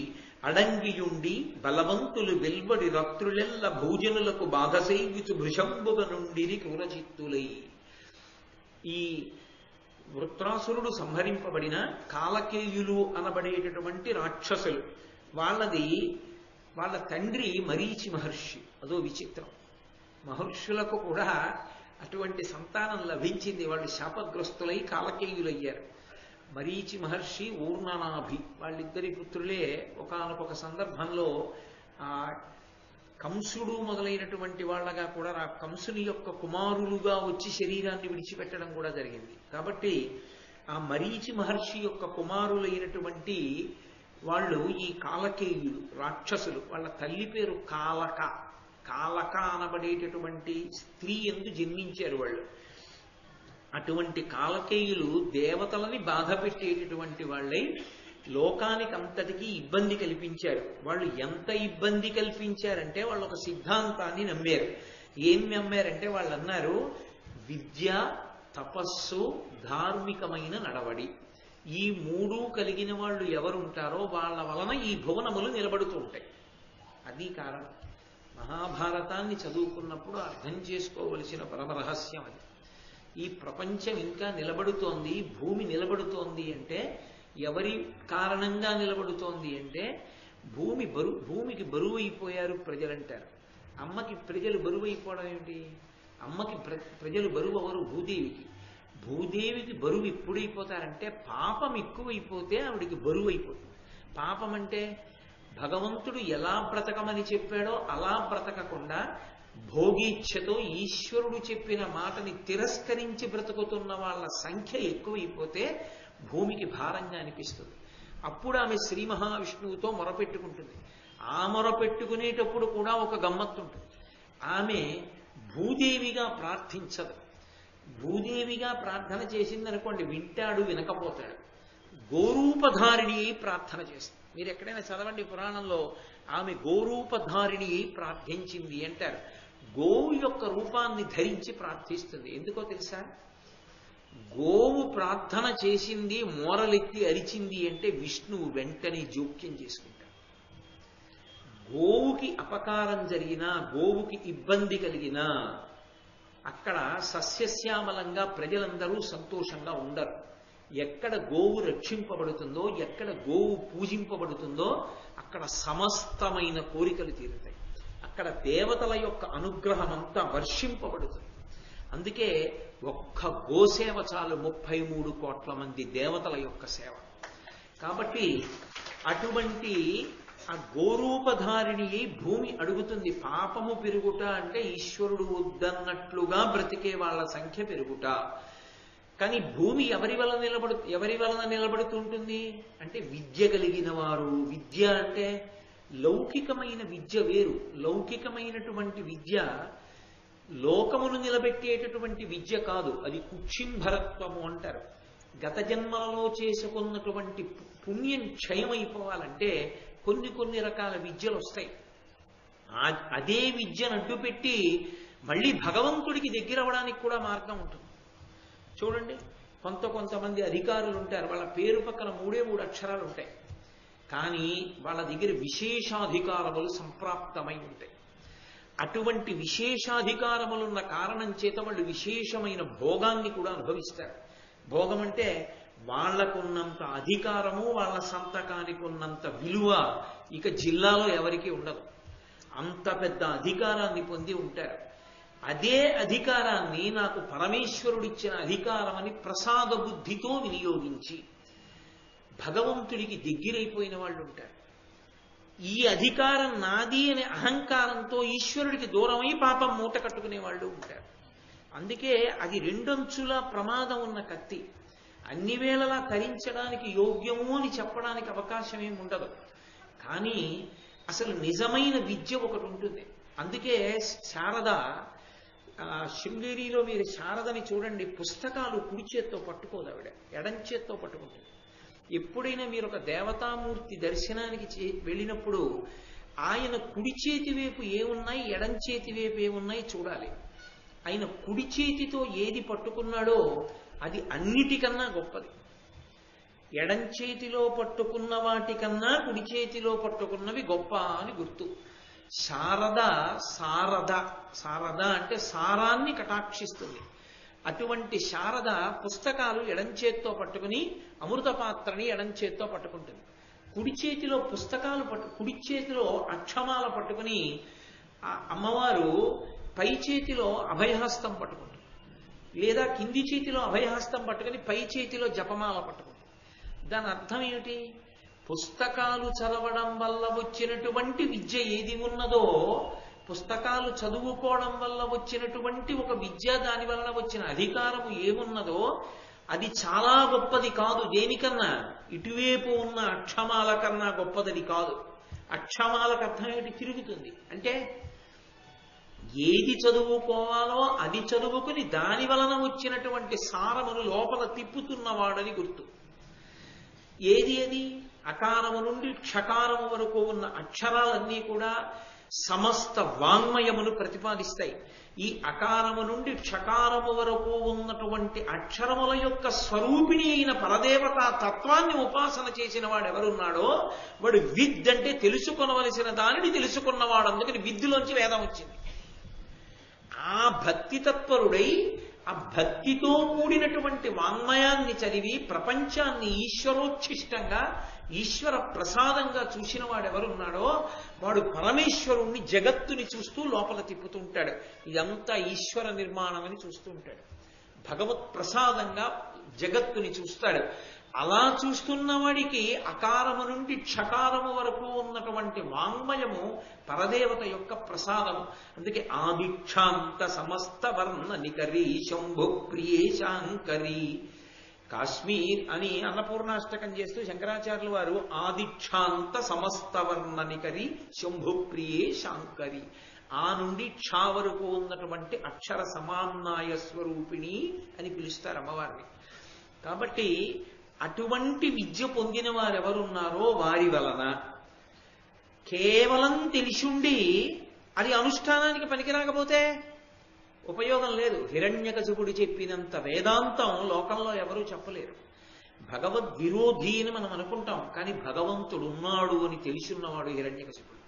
అడంగియుండి బలవంతులు వెల్వడి రత్రులెల్ల భోజనులకు బాధసేవిచు భృశంబుగ నుండిని క్రూరచిత్తులై. ఈ వృత్రాసురుడు సంహరింపబడిన కాలకేయులు అనబడేటటువంటి రాక్షసులు, వాళ్ళ తండ్రి మరీచి మహర్షి. అదో విచిత్రం. మహర్షులకు కూడా అటువంటి సంతానం లభించింది. వాళ్ళు శాపగ్రస్తులై కాలకేయులయ్యారు. మరీచి మహర్షి, ఊర్ణనాభి వాళ్ళిద్దరి పుత్రులే ఒకానొక సందర్భంలో ఆ కంసుడు మొదలైనటువంటి వాళ్ళగా కూడా కంసుని యొక్క కుమారులుగా వచ్చి శరీరాన్ని విడిచిపెట్టడం కూడా జరిగింది. కాబట్టి ఆ మరీచి మహర్షి యొక్క కుమారులైనటువంటి వాళ్ళు ఈ కాలకేయులు రాక్షసులు, వాళ్ళ తల్లి పేరు కాలక. కాలక అనబడేటటువంటి స్త్రీ ఎందు జన్మించారు వాళ్ళు. అటువంటి కాలకేయులు దేవతలని బాధ పెట్టేటటువంటి వాళ్ళై లోకానికి అంతటికీ ఇబ్బంది కల్పించారు. వాళ్ళు ఎంత ఇబ్బంది కల్పించారంటే వాళ్ళు ఒక సిద్ధాంతాన్ని నమ్మారు. ఏం నమ్మారంటే వాళ్ళు అన్నారు, విద్య, తపస్సు, ధార్మికమైన నడవడి, ఈ మూడు కలిగిన వాళ్ళు ఎవరుంటారో వాళ్ళ వలన ఈ భువనములు నిలబడుతూ ఉంటాయి. అది కారణం. మహాభారతాన్ని చదువుకున్నప్పుడు అర్థం చేసుకోవలసిన పరమరహస్యం అది. ఈ ప్రపంచం ఇంకా నిలబడుతోంది, భూమి నిలబడుతోంది అంటే ఎవరి కారణంగా నిలబడుతోంది అంటే భూమికి బరువు అయిపోయారు ప్రజలంటారు. అమ్మకి ప్రజలు బరువు అయిపోవడం ఏమిటి? అమ్మకి ప్రజలు బరువు ఎవరు? భూదేవికి. భూదేవికి బరువు ఎప్పుడైపోతారంటే పాపం ఎక్కువైపోతే ఆవిడికి బరువు అయిపోతుంది. పాపం అంటే భగవంతుడు ఎలా బ్రతకమని చెప్పాడో అలా బ్రతకకుండా భోగీచ్ఛతో ఈశ్వరుడు చెప్పిన మాటని తిరస్కరించి బ్రతుకుతున్న వాళ్ళ సంఖ్య ఎక్కువైపోతే భూమికి భారంగా అనిపిస్తుంది. అప్పుడు ఆమె శ్రీ మహావిష్ణువుతో మొరపెట్టుకుంటుంది. ఆ మొరపెట్టుకునేటప్పుడు కూడా ఒక గమ్మత్తు ఉంటుంది. ఆమె భూదేవిగా ప్రార్థించదు. భూదేవిగా ప్రార్థన చేసిందనుకోండి, వింటాడు, వినకపోతాడు. గోరూపధారిణి అయి ప్రార్థన చేస్తుంది. మీరు ఎక్కడైనా చదవండి పురాణంలో, ఆమె గోరూపధారిణి అయి ప్రార్థించింది అంటారు. గోవు యొక్క రూపాన్ని ధరించి ప్రార్థిస్తుంది. ఎందుకో తెలుసా? గోవు ప్రార్థన చేసింది, మోరలెత్తి అరిచింది అంటే విష్ణువు వెంటనే జోక్యం చేసుకుంటాడు. గోవుకి అపకారం జరిగినా, గోవుకి ఇబ్బంది కలిగినా అక్కడ సస్యశ్యామలంగా ప్రజలందరూ సంతోషంగా ఉండరు. ఎక్కడ గోవు రక్షింపబడుతుందో, ఎక్కడ గోవు పూజింపబడుతుందో అక్కడ సమస్తమైన కోరికలు తీరుతాయి. అక్కడ దేవతల యొక్క అనుగ్రహం అంతా వర్షింపబడుతుంది. అందుకే ఒక్క గోసేవ చాలు 33 కోట్ల మంది దేవతల యొక్క సేవ. కాబట్టి అటువంటి ఆ గోరూపధారిణి భూమి అడుగుతుంది. పాపము పెరుగుట అంటే ఈశ్వరుడు వద్దన్నట్లుగా బ్రతికే వాళ్ళ సంఖ్య పెరుగుట. కానీ భూమి ఎవరి వలన నిలబడుతుంటుంది అంటే విద్య కలిగిన వారు. విద్య అంటే లౌకికమైన విద్య వేరు. లౌకికమైనటువంటి విద్య లోకమును నిలబెట్టేటటువంటి విద్య కాదు. అది కుక్షింభరత్వము అంటారు. గత జన్మలలో చేసుకున్నటువంటి పుణ్యం క్షయమైపోవాలంటే కొన్ని రకాల విద్యలు వస్తాయి. అదే విద్యను అడ్డుపెట్టి మళ్ళీ భగవంతుడికి దగ్గర అవ్వడానికి కూడా మార్గం ఉంటుంది. చూడండి, కొంతమంది అధికారులు ఉంటారు, వాళ్ళ పేరు పక్కన 3 అక్షరాలు ఉంటాయి, కానీ వాళ్ళ దగ్గర విశేషాధికారములు సంప్రాప్తమై ఉంటాయి. అటువంటి విశేషాధికారములున్న కారణం చేత వాళ్ళు విశేషమైన భోగాన్ని కూడా అనుభవిస్తారు. భోగం అంటే వాళ్లకున్నంత అధికారము, వాళ్ళ సంతకానికి ఉన్నంత విలువ ఇక జిల్లాలో ఎవరికీ ఉండదు. అంత పెద్ద అధికారాన్ని పొంది ఉంటారు. అదే అధికారాన్ని నాకు పరమేశ్వరుడిచ్చిన అధికారమని ప్రసాద బుద్ధితో వినియోగించి భగవంతుడికి దగ్గరైపోయిన వాళ్ళు ఉంటారు. ఈ అధికారం నాది అనే అహంకారంతో ఈశ్వరుడికి దూరమై పాపం మూట కట్టుకునే వాళ్ళు ఉంటారు. అందుకే అది రెండంచుల ప్రమాదం ఉన్న కత్తి. అన్ని వేళలా తరించడానికి యోగ్యము అని చెప్పడానికి అవకాశం ఏమి ఉండదు. కానీ అసలు నిజమైన విద్య ఒకటి ఉంటుంది. అందుకే శారద, శృంగేరిలో మీరు శారదని చూడండి, పుస్తకాలు కుడి చేత్తో పట్టుకోదు ఆవిడ, ఎడం చేత్తో పట్టుకుంటుంది. ఎప్పుడైనా మీరు ఒక దేవతామూర్తి దర్శనానికి వెళ్ళినప్పుడు ఆయన కుడి చేతి వైపు ఏమున్నాయి, ఎడం చేతి వైపు ఏమున్నాయి చూడాలి. ఆయన కుడి చేతితో ఏది పట్టుకున్నాడో అది అన్నిటికన్నా గొప్పది. ఎడం చేతిలో పట్టుకున్న వాటికన్నా కుడి చేతిలో పట్టుకున్నవి గొప్ప అని గుర్తు. శారద అంటే సారాన్ని కటాక్షిస్తుంది. అటువంటి శారద పుస్తకాలు ఎడం చేత్తో పట్టుకుని అమృత పాత్రని ఎడం చేత్తో పట్టుకుంటుంది. కుడి చేతిలో పుస్తకాలు కుడి చేతిలో అక్షమాల పట్టుకుని ఆ అమ్మవారు పై చేతిలో అభయహస్తం పట్టుకుంటుంది, లేదా కింది చేతిలో అభయహస్తం పట్టుకుని పై చేతిలో జపమాల పట్టుకుంటుంది. దాని అర్థం ఏమిటి? పుస్తకాలు చదవడం వల్ల వచ్చినటువంటి విద్య ఏది ఉన్నదో, పుస్తకాలు చదువుకోవడం వల్ల వచ్చినటువంటి ఒక విద్య, దాని వల్ల వచ్చిన అధికారము ఏమున్నదో అది చాలా గొప్పది కాదు. దేనికన్నా? ఇటువైపు ఉన్న అక్షమాల కన్నా గొప్పది కాదు. అక్షమాలకు అర్థం ఏంటి? తిరుగుతుంది. అంటే ఏది చదువుకోవాలో అది చదువుకుని దాని వలన వచ్చినటువంటి సారమును లోపల తిప్పుతున్నవాడని గుర్తు. ఏది అది? అకారము నుండి క్షకారము వరకు ఉన్న అక్షరాలన్నీ కూడా సమస్త వాంగ్మయమును ప్రతిపాదిస్తాయి. ఈ అకారము నుండి క్షకారము వరకు ఉన్నటువంటి అక్షరముల యొక్క స్వరూపిణి అయిన పరదేవతా తత్వాన్ని ఉపాసన చేసిన వాడు ఎవరున్నాడో వాడు విద్ అంటే తెలుసుకొనవలసిన దానిని తెలుసుకున్నవాడు. అందుకని విద్దులోంచి వేదం వచ్చింది. ఆ భక్తి తత్పరుడై ఆ భక్తితో కూడినటువంటి వాంగ్మయాన్ని చదివి ప్రపంచాన్ని ఈశ్వరోచ్ఛిష్టంగా ఈశ్వర ప్రసాదంగా చూసిన వాడెవరున్నాడో వాడు పరమేశ్వరుణ్ణి జగత్తుని చూస్తూ లోపల తిప్పుతూ ఉంటాడు. ఇదంతా ఈశ్వర నిర్మాణం అని చూస్తూ ఉంటాడు. భగవత్ ప్రసాదంగా జగత్తుని చూస్తాడు. అలా చూస్తున్న వాడికి అకారము నుండి క్షకారము వరకు ఉన్నటువంటి వాంగ్మయము పరదేవత యొక్క ప్రసాదము. అందుకే ఆదిక్షాంత సమస్త వర్ణ నికరీ శంభు ప్రియే శాంకరి. కాశ్మీర్ అని అన్నపూర్ణాష్టకం చేస్తూ శంకరాచార్యులు వారు ఆదిక్షాంత సమస్త వర్ణ నికరి శంభు ప్రియే శాంకరి. ఆ నుండి క్షా వరకు ఉన్నటువంటి అక్షర సమాన్నాయ స్వరూపిణి అని పిలుస్తారు అమ్మవారిని. కాబట్టి అటువంటి విద్య పొందిన వారెవరున్నారో వారి వలన కేవలం తెలిసుండి అది అనుష్ఠానానికి పనికిరాకపోతే ఉపయోగం లేదు. హిరణ్యకశిపుడు చెప్పినంత వేదాంతం లోకంలో ఎవరూ చెప్పలేరు. భగవద్విరోధి అని మనం అనుకుంటాం, కానీ భగవంతుడు ఉన్నాడు అని తెలుసున్నవాడు హిరణ్యకశిపుడు.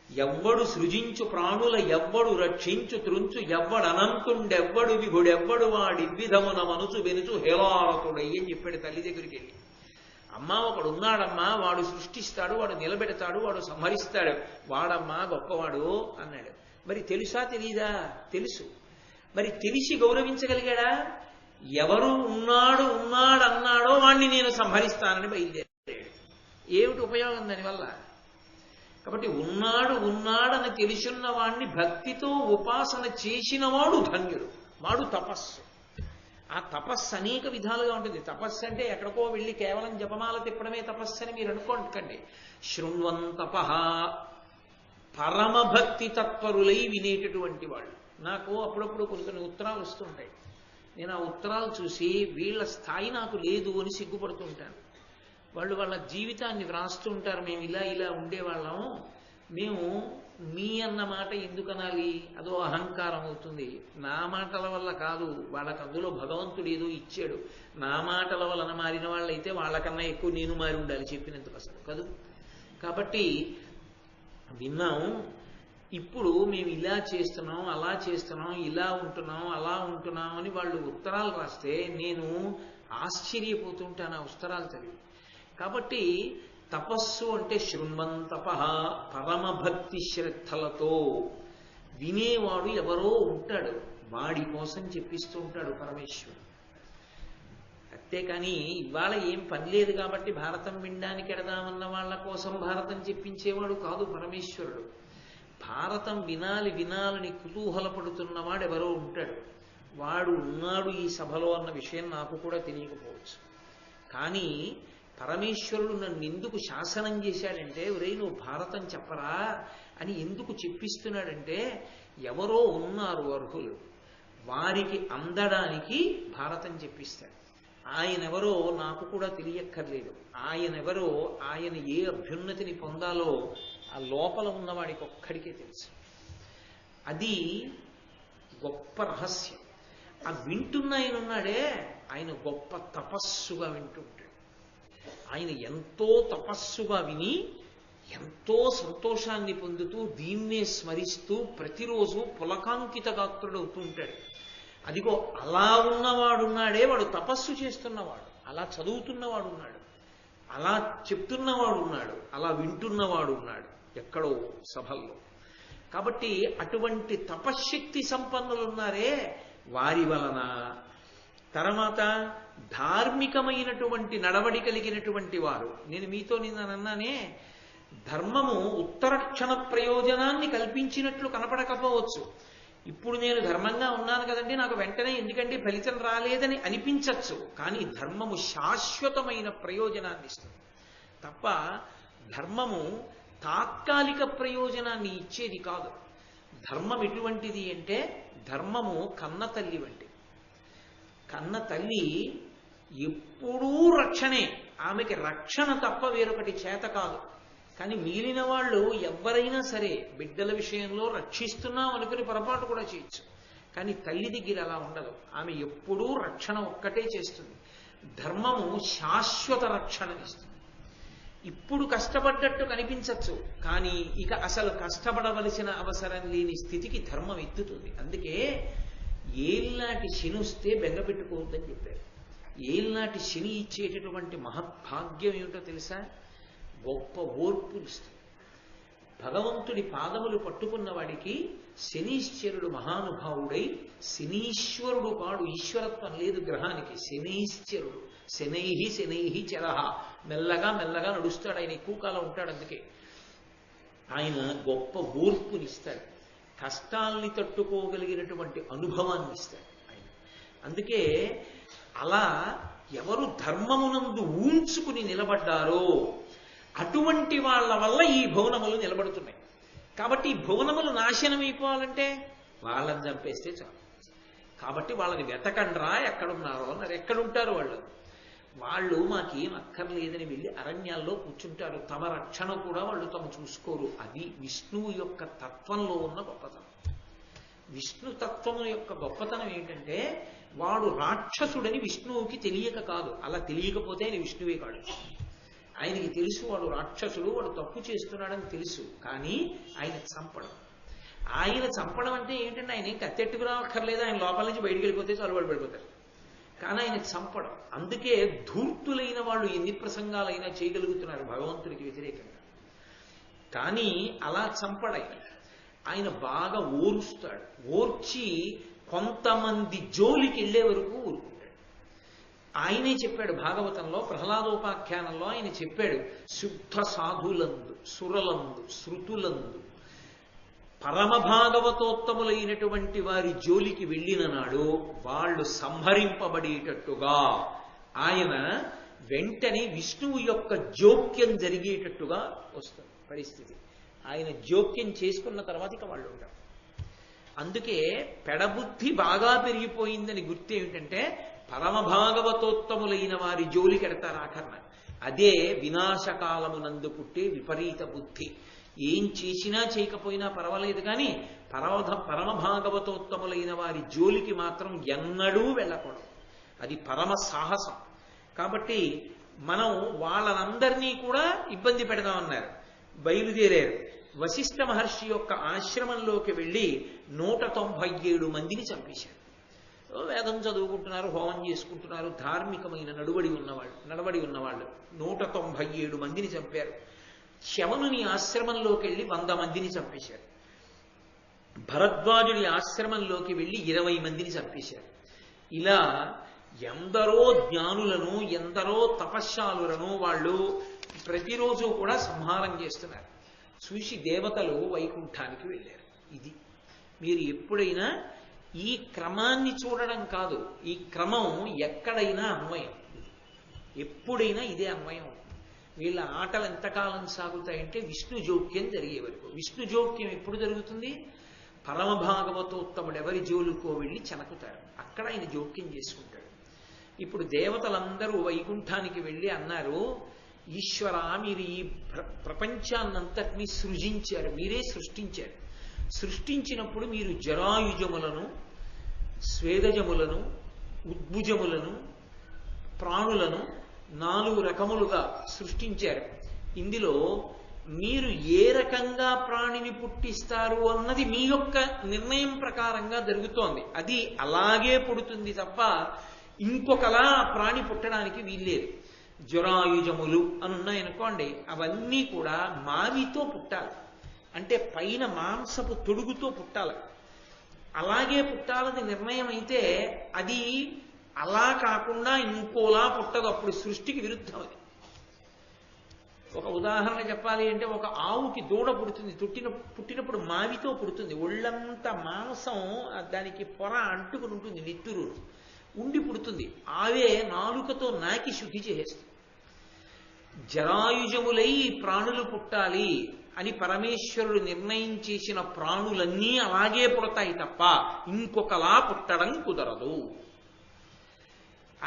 ఎవ్వడు సృజించు ప్రాణుల ఎవ్వడు రక్షించు త్రుంచు ఎవ్వడు అనంతుండెవ్వడు విభుడెవ్వడు వాడి విధమున మనసు వెనుచు హేళారతుడై అని చెప్పాడు తల్లి దగ్గరికి వెళ్ళి. అమ్మా ఒకడున్నాడమ్మా, వాడు సృష్టిస్తాడు, వాడు నిలబెడతాడు, వాడు సంహరిస్తాడు, వాడమ్మా గొప్పవాడు అన్నాడు. మరి తెలుసా తెలీదా? తెలుసు. మరి తెలిసి గౌరవించగలిగాడా? ఎవరు ఉన్నాడు ఉన్నాడన్నాడో వాణ్ణి నేను సంహరిస్తానని బయలుదేరాడు. ఏమిటి ఉపయోగం దానివల్ల? కాబట్టి ఉన్నాడు ఉన్నాడని తెలుసున్న వాణ్ణి భక్తితో ఉపాసన చేసినవాడు ధన్యుడు. వాడు తపస్సు. ఆ తపస్సు అనేక విధాలుగా ఉంటుంది. తపస్సు అంటే ఎక్కడికో వెళ్ళి కేవలం జపమాల తిప్పడమే తపస్సు అని మీరు అనుకోకండి. శృణ్వంతప పరమభక్తి తత్పరులై వినేటటువంటి వాళ్ళు. నాకు అప్పుడప్పుడు కొన్ని ఉత్తరాలు వస్తుంటాయి. నేను ఆ ఉత్తరాలు చూసి వీళ్ళ స్థాయి నాకు లేదు అని సిగ్గుపడుతుంటాను. వాళ్ళు వాళ్ళ జీవితాన్ని వ్రాస్తూ ఉంటారు. మేము ఇలా ఇలా ఉండేవాళ్ళం, మేము మీ అన్న మాట ఎందుకనాలి? అదో అహంకారం అవుతుంది. నా మాటల వల్ల కాదు, వాళ్ళకి అందులో భగవంతుడు ఏదో ఇచ్చాడు. నా మాటల వలన మారిన వాళ్ళైతే వాళ్ళకన్నా ఎక్కువ నేను మారి ఉండాలి చెప్పినందుకు అసలు కాదు. కాబట్టి విన్నాం, ఇప్పుడు మేము ఇలా చేస్తున్నాం, అలా చేస్తున్నాం, ఇలా ఉంటున్నాం, అలా ఉంటున్నాం అని వాళ్ళు ఉత్తరాలు రాస్తే నేను ఆశ్చర్యపోతుంటాను ఆ ఉత్తరాలు చదివి. కాబట్టి తపస్సు అంటే శృణ్వంతప పరమభక్తి శ్రద్ధలతో వినేవాడు ఎవరో ఉంటాడు, వాడి కోసం చెప్పిస్తూ ఉంటాడు పరమేశ్వరుడు. అంతేకాని ఇవాళ ఏం పని లేదు కాబట్టి భారతం వినడానికి ఎడదామన్న వాళ్ళ కోసం భారతం చెప్పించేవాడు కాదు పరమేశ్వరుడు. భారతం వినాలి వినాలని కుతూహలపడుతున్నవాడు ఎవరో ఉంటాడు, వాడు ఉన్నాడు ఈ సభలో అన్న విషయం నాకు కూడా తెలియకపోవచ్చు. కానీ పరమేశ్వరుడు నన్ను ఎందుకు శాసనం చేశాడంటే, ఒరేయ్ నువ్వు భారతం చెప్పరా అని ఎందుకు చెప్పిస్తున్నాడంటే, ఎవరో ఉన్నారు అర్హులు, వారికి అందడానికి భారతం చెప్పిస్తాడు. ఆయనెవరో నాకు కూడా తెలియక్కర్లేదు. ఆయనెవరో, ఆయన ఏ అభ్యున్నతిని పొందాలో ఆ లోపల ఉన్నవాడికి ఒక్కడికే తెలుసు. అది గొప్ప రహస్యం. ఆ వింటున్న ఆయన ఉన్నాడే, ఆయన గొప్ప తపస్సుగా వింటుంటాడు. ఆయన ఎంతో తపస్సుగా విని ఎంతో సంతోషాన్ని పొందుతూ దీన్నే స్మరిస్తూ ప్రతిరోజు పులకాంకిత గాత్రుడవుతూ ఉంటాడు. అదిగో అలా ఉన్నవాడున్నాడే, వాడు తపస్సు చేస్తున్నవాడు. అలా చదువుతున్నవాడు ఉన్నాడు, అలా చెప్తున్నవాడు ఉన్నాడు, అలా వింటున్నవాడు ఉన్నాడు ఎక్కడో సభల్లో. కాబట్టి అటువంటి తపశ్శక్తి సంపన్నులు ఉన్నారే, వారి వలన తర్వాత ధార్మికమైనటువంటి నడవడి కలిగినటువంటి వారు. నేను మీతో నిన్ననే ధర్మము ఉత్తరక్షణ ప్రయోజనాన్ని కల్పించినట్లు కనపడకపోవచ్చు, ఇప్పుడు నేను ధర్మంగా ఉన్నాను కదండి, నాకు వెంటనే ఎందుకంటే ఫలితం రాలేదని అనిపించచ్చు, కానీ ధర్మము శాశ్వతమైన ప్రయోజనాన్ని ఇస్తుంది తప్ప ధర్మము తాత్కాలిక ప్రయోజనాన్ని ఇచ్చేది కాదు. ధర్మం ఎటువంటిది అంటే ధర్మము కన్న తల్లి వంటి. కన్న తల్లి ఎప్పుడూ రక్షణే, ఆమెకి రక్షణ తప్ప వేరొకటి చేత కాదు. కానీ మిగిలిన వాళ్ళు ఎవరైనా సరే బిడ్డల విషయంలో రక్షిస్తున్నాం అనుకుని పొరపాటు కూడా చేయొచ్చు, కానీ తల్లి దగ్గర అలా ఉండదు. ఆమె ఎప్పుడూ రక్షణ ఒక్కటే చేస్తుంది. ధర్మము శాశ్వత రక్షణనిస్తుంది. ఇప్పుడు కష్టపడ్డట్టు కనిపించవచ్చు, కానీ ఇక అసలు కష్టపడవలసిన అవసరం లేని స్థితికి ధర్మం ఎత్తుతుంది. అందుకే ఏల్నాటి శని వస్తే బెంగ పెట్టుకోవద్దని చెప్పారు. ఏల్నాటి శని ఇచ్చేటటువంటి మహద్భాగ్యం ఏమిటో తెలుసా? గొప్ప ఓర్పులు ఇస్తుంది. భగవంతుడి పాదములు పట్టుకున్న వాడికి శనీశ్వరుడు మహానుభావుడై, శనీశ్వరుడు కాడు, ఈశ్వరత్వం లేదు గ్రహానికి, శనీశ్వరుడు. శనైహి శనైహి చరహ, మెల్లగా మెల్లగా నడుస్తాడు ఆయన, ఎక్కువ కాలం ఉంటాడు. అందుకే ఆయన గొప్ప ఓర్పునిస్తాడు, కష్టాల్ని తట్టుకోగలిగినటువంటి అనుభవాన్ని ఇస్తాడు ఆయన. అందుకే అలా ఎవరు ధర్మమునందు ఊంచుకుని నిలబడ్డారో అటువంటి వాళ్ళ వల్ల ఈ భువనములు నిలబడుతున్నాయి. కాబట్టి ఈ భువనములు నాశనం అయిపోవాలంటే వాళ్ళని చంపేస్తే చాలు. కాబట్టి వాళ్ళని వెతకండ్రా ఎక్కడున్నారో అన్నారు. ఎక్కడుంటారు వాళ్ళు? వాళ్ళు మాకేం అక్కర్లేదని వెళ్ళి అరణ్యాల్లో కూర్చుంటారు. తమ రక్షణ కూడా వాళ్ళు తమ చూసుకోరు. అది విష్ణువు యొక్క తత్వంలో ఉన్న గొప్పతనం. విష్ణు తత్వము యొక్క గొప్పతనం ఏంటంటే వాడు రాక్షసుడని విష్ణువుకి తెలియక కాదు. అలా తెలియకపోతే ఆయన విష్ణువే కాడు. ఆయనకి తెలుసు వాడు రాక్షసుడు, వాడు తప్పు చేస్తున్నాడని తెలుసు, కానీ ఆయన చంపడం. ఆయన చంపడం అంటే ఏంటంటే ఆయన కత్తెట్టుకు రావక్కర్లేదు, ఆయన లోపల నుంచి బయటికి వెళ్ళిపోతే చాలు వాడు పడిపోతారు. కానీ ఆయన చంపడం. అందుకే ధూర్తులైన వాళ్ళు ఎన్ని ప్రసంగాలైనా చేయగలుగుతున్నారు భగవంతుడికి వ్యతిరేకంగా. కానీ అలా చంపడాయన. ఆయన బాగా ఓరుస్తాడు. ఓర్చి కొంతమంది జోలికి వెళ్ళే వరకు ఊరుకుంటాడు. ఆయనే చెప్పాడు భాగవతంలో, ప్రహ్లాదోపాఖ్యానంలో ఆయన చెప్పాడు, శుద్ధ సాధులందు, సురలందు, శృతులందు పరమ భాగవతోత్తములైనటువంటి వారి జోలికి వెళ్ళిన నాడు వాళ్ళు సంహరింపబడేటట్టుగా ఆయన వెంటనే విష్ణువు యొక్క జోక్యం జరిగేటట్టుగా వస్తుంది పరిస్థితి. ఆయన జోక్యం చేసుకున్న తర్వాత ఇక వాళ్ళు ఉంటారు. అందుకే పెడబుద్ధి బాగా పెరిగిపోయిందని గుర్తు ఏమిటంటే పరమ భాగవతోత్తములైన వారి జోలికి ఎడతారు ఆఖరణ. అదే వినాశకాలమునందు పుట్టే విపరీత బుద్ధి. ఏం చేసినా చేయకపోయినా పర్వాలేదు, కానీ పరమ భాగవతోత్తములైన వారి జోలికి మాత్రం ఎన్నడూ వెళ్ళకూడదు. అది పరమ సాహసం. కాబట్టి మనం వాళ్ళనందరినీ కూడా ఇబ్బంది పెడదామన్నారు. బయలుదేరారు. వశిష్ఠ మహర్షి యొక్క ఆశ్రమంలోకి వెళ్ళి 197 మందిని చంపేశారు. వేదం చదువుకుంటున్నారు, హోమం చేసుకుంటున్నారు, ధార్మికమైన నడవడి ఉన్నవాళ్ళు 197 మందిని చంపారు. శమనుని ఆశ్రమంలోకి వెళ్ళి 100 మందిని చంపేశారు. భరద్వాజుడి ఆశ్రమంలోకి వెళ్ళి 20 మందిని చంపేశారు. ఇలా ఎందరో జ్ఞానులను, ఎందరో తపశ్శాలులను వాళ్ళు ప్రతిరోజు కూడా సంహారం చేస్తున్నారు. చూసి దేవతలు వైకుంఠానికి వెళ్ళారు. ఇది మీరు ఎప్పుడైనా ఈ క్రమాన్ని చూడడం కాదు, ఈ క్రమం ఎక్కడైనా అన్వయం, ఎప్పుడైనా ఇదే అన్వయం. వీళ్ళ ఆటలు ఎంతకాలం సాగుతాయంటే విష్ణు జోక్యం జరిగే వరకు. విష్ణు జోక్యం ఎప్పుడు జరుగుతుంది? పరమ భాగవతోత్తముడు ఎవరి జోలుకో వెళ్ళి చెనకుతారు, అక్కడ ఆయన జోక్యం చేసుకుంటాడు. ఇప్పుడు దేవతలందరూ వైకుంఠానికి వెళ్ళి అన్నారు, ఈశ్వర మీరు ఈ ప్రపంచాన్నంతటినీ సృజించారు, మీరే సృష్టించారు. సృష్టించినప్పుడు మీరు జరాయుజములను, స్వేదజములను, ఉద్భుజములను, ప్రాణులను 4 రకములుగా సృష్టించారు. ఇందులో మీరు ఏ రకంగా ప్రాణిని పుట్టిస్తారు అన్నది మీ యొక్క నిర్ణయం ప్రకారంగా జరుగుతోంది. అది అలాగే పుడుతుంది తప్ప ఇంకొకలా ప్రాణి పుట్టడానికి వీల్లేదు. జరాయుజములు అనున్నాయనుకోండి, అవన్నీ కూడా మావితో పుట్టాలి, అంటే పైన మాంసపు తొడుగుతో పుట్టాలి. అలాగే పుట్టాలని నిర్ణయం అయితే అది అలా కాకుండా ఇంకోలా పుట్టదు, అప్పుడు సృష్టికి విరుద్ధం. అది ఒక ఉదాహరణ చెప్పాలి అంటే, ఒక ఆవుకి దూడ పుడుతుంది, పుట్టినప్పుడు మావితో పుడుతుంది, ఒళ్ళంతా మాంసం దానికి పొర అంటుకుని ఉంటుంది, నిత్తురు ఉండి పుడుతుంది. ఆవే నాలుకతో నాకి శుద్ధి చేసేస్తుంది. జరాయుజములై ప్రాణులు పుట్టాలి అని పరమేశ్వరుడు నిర్ణయం చేసిన ప్రాణులన్నీ అలాగే పుడతాయి తప్ప ఇంకొకలా పుట్టడం కుదరదు.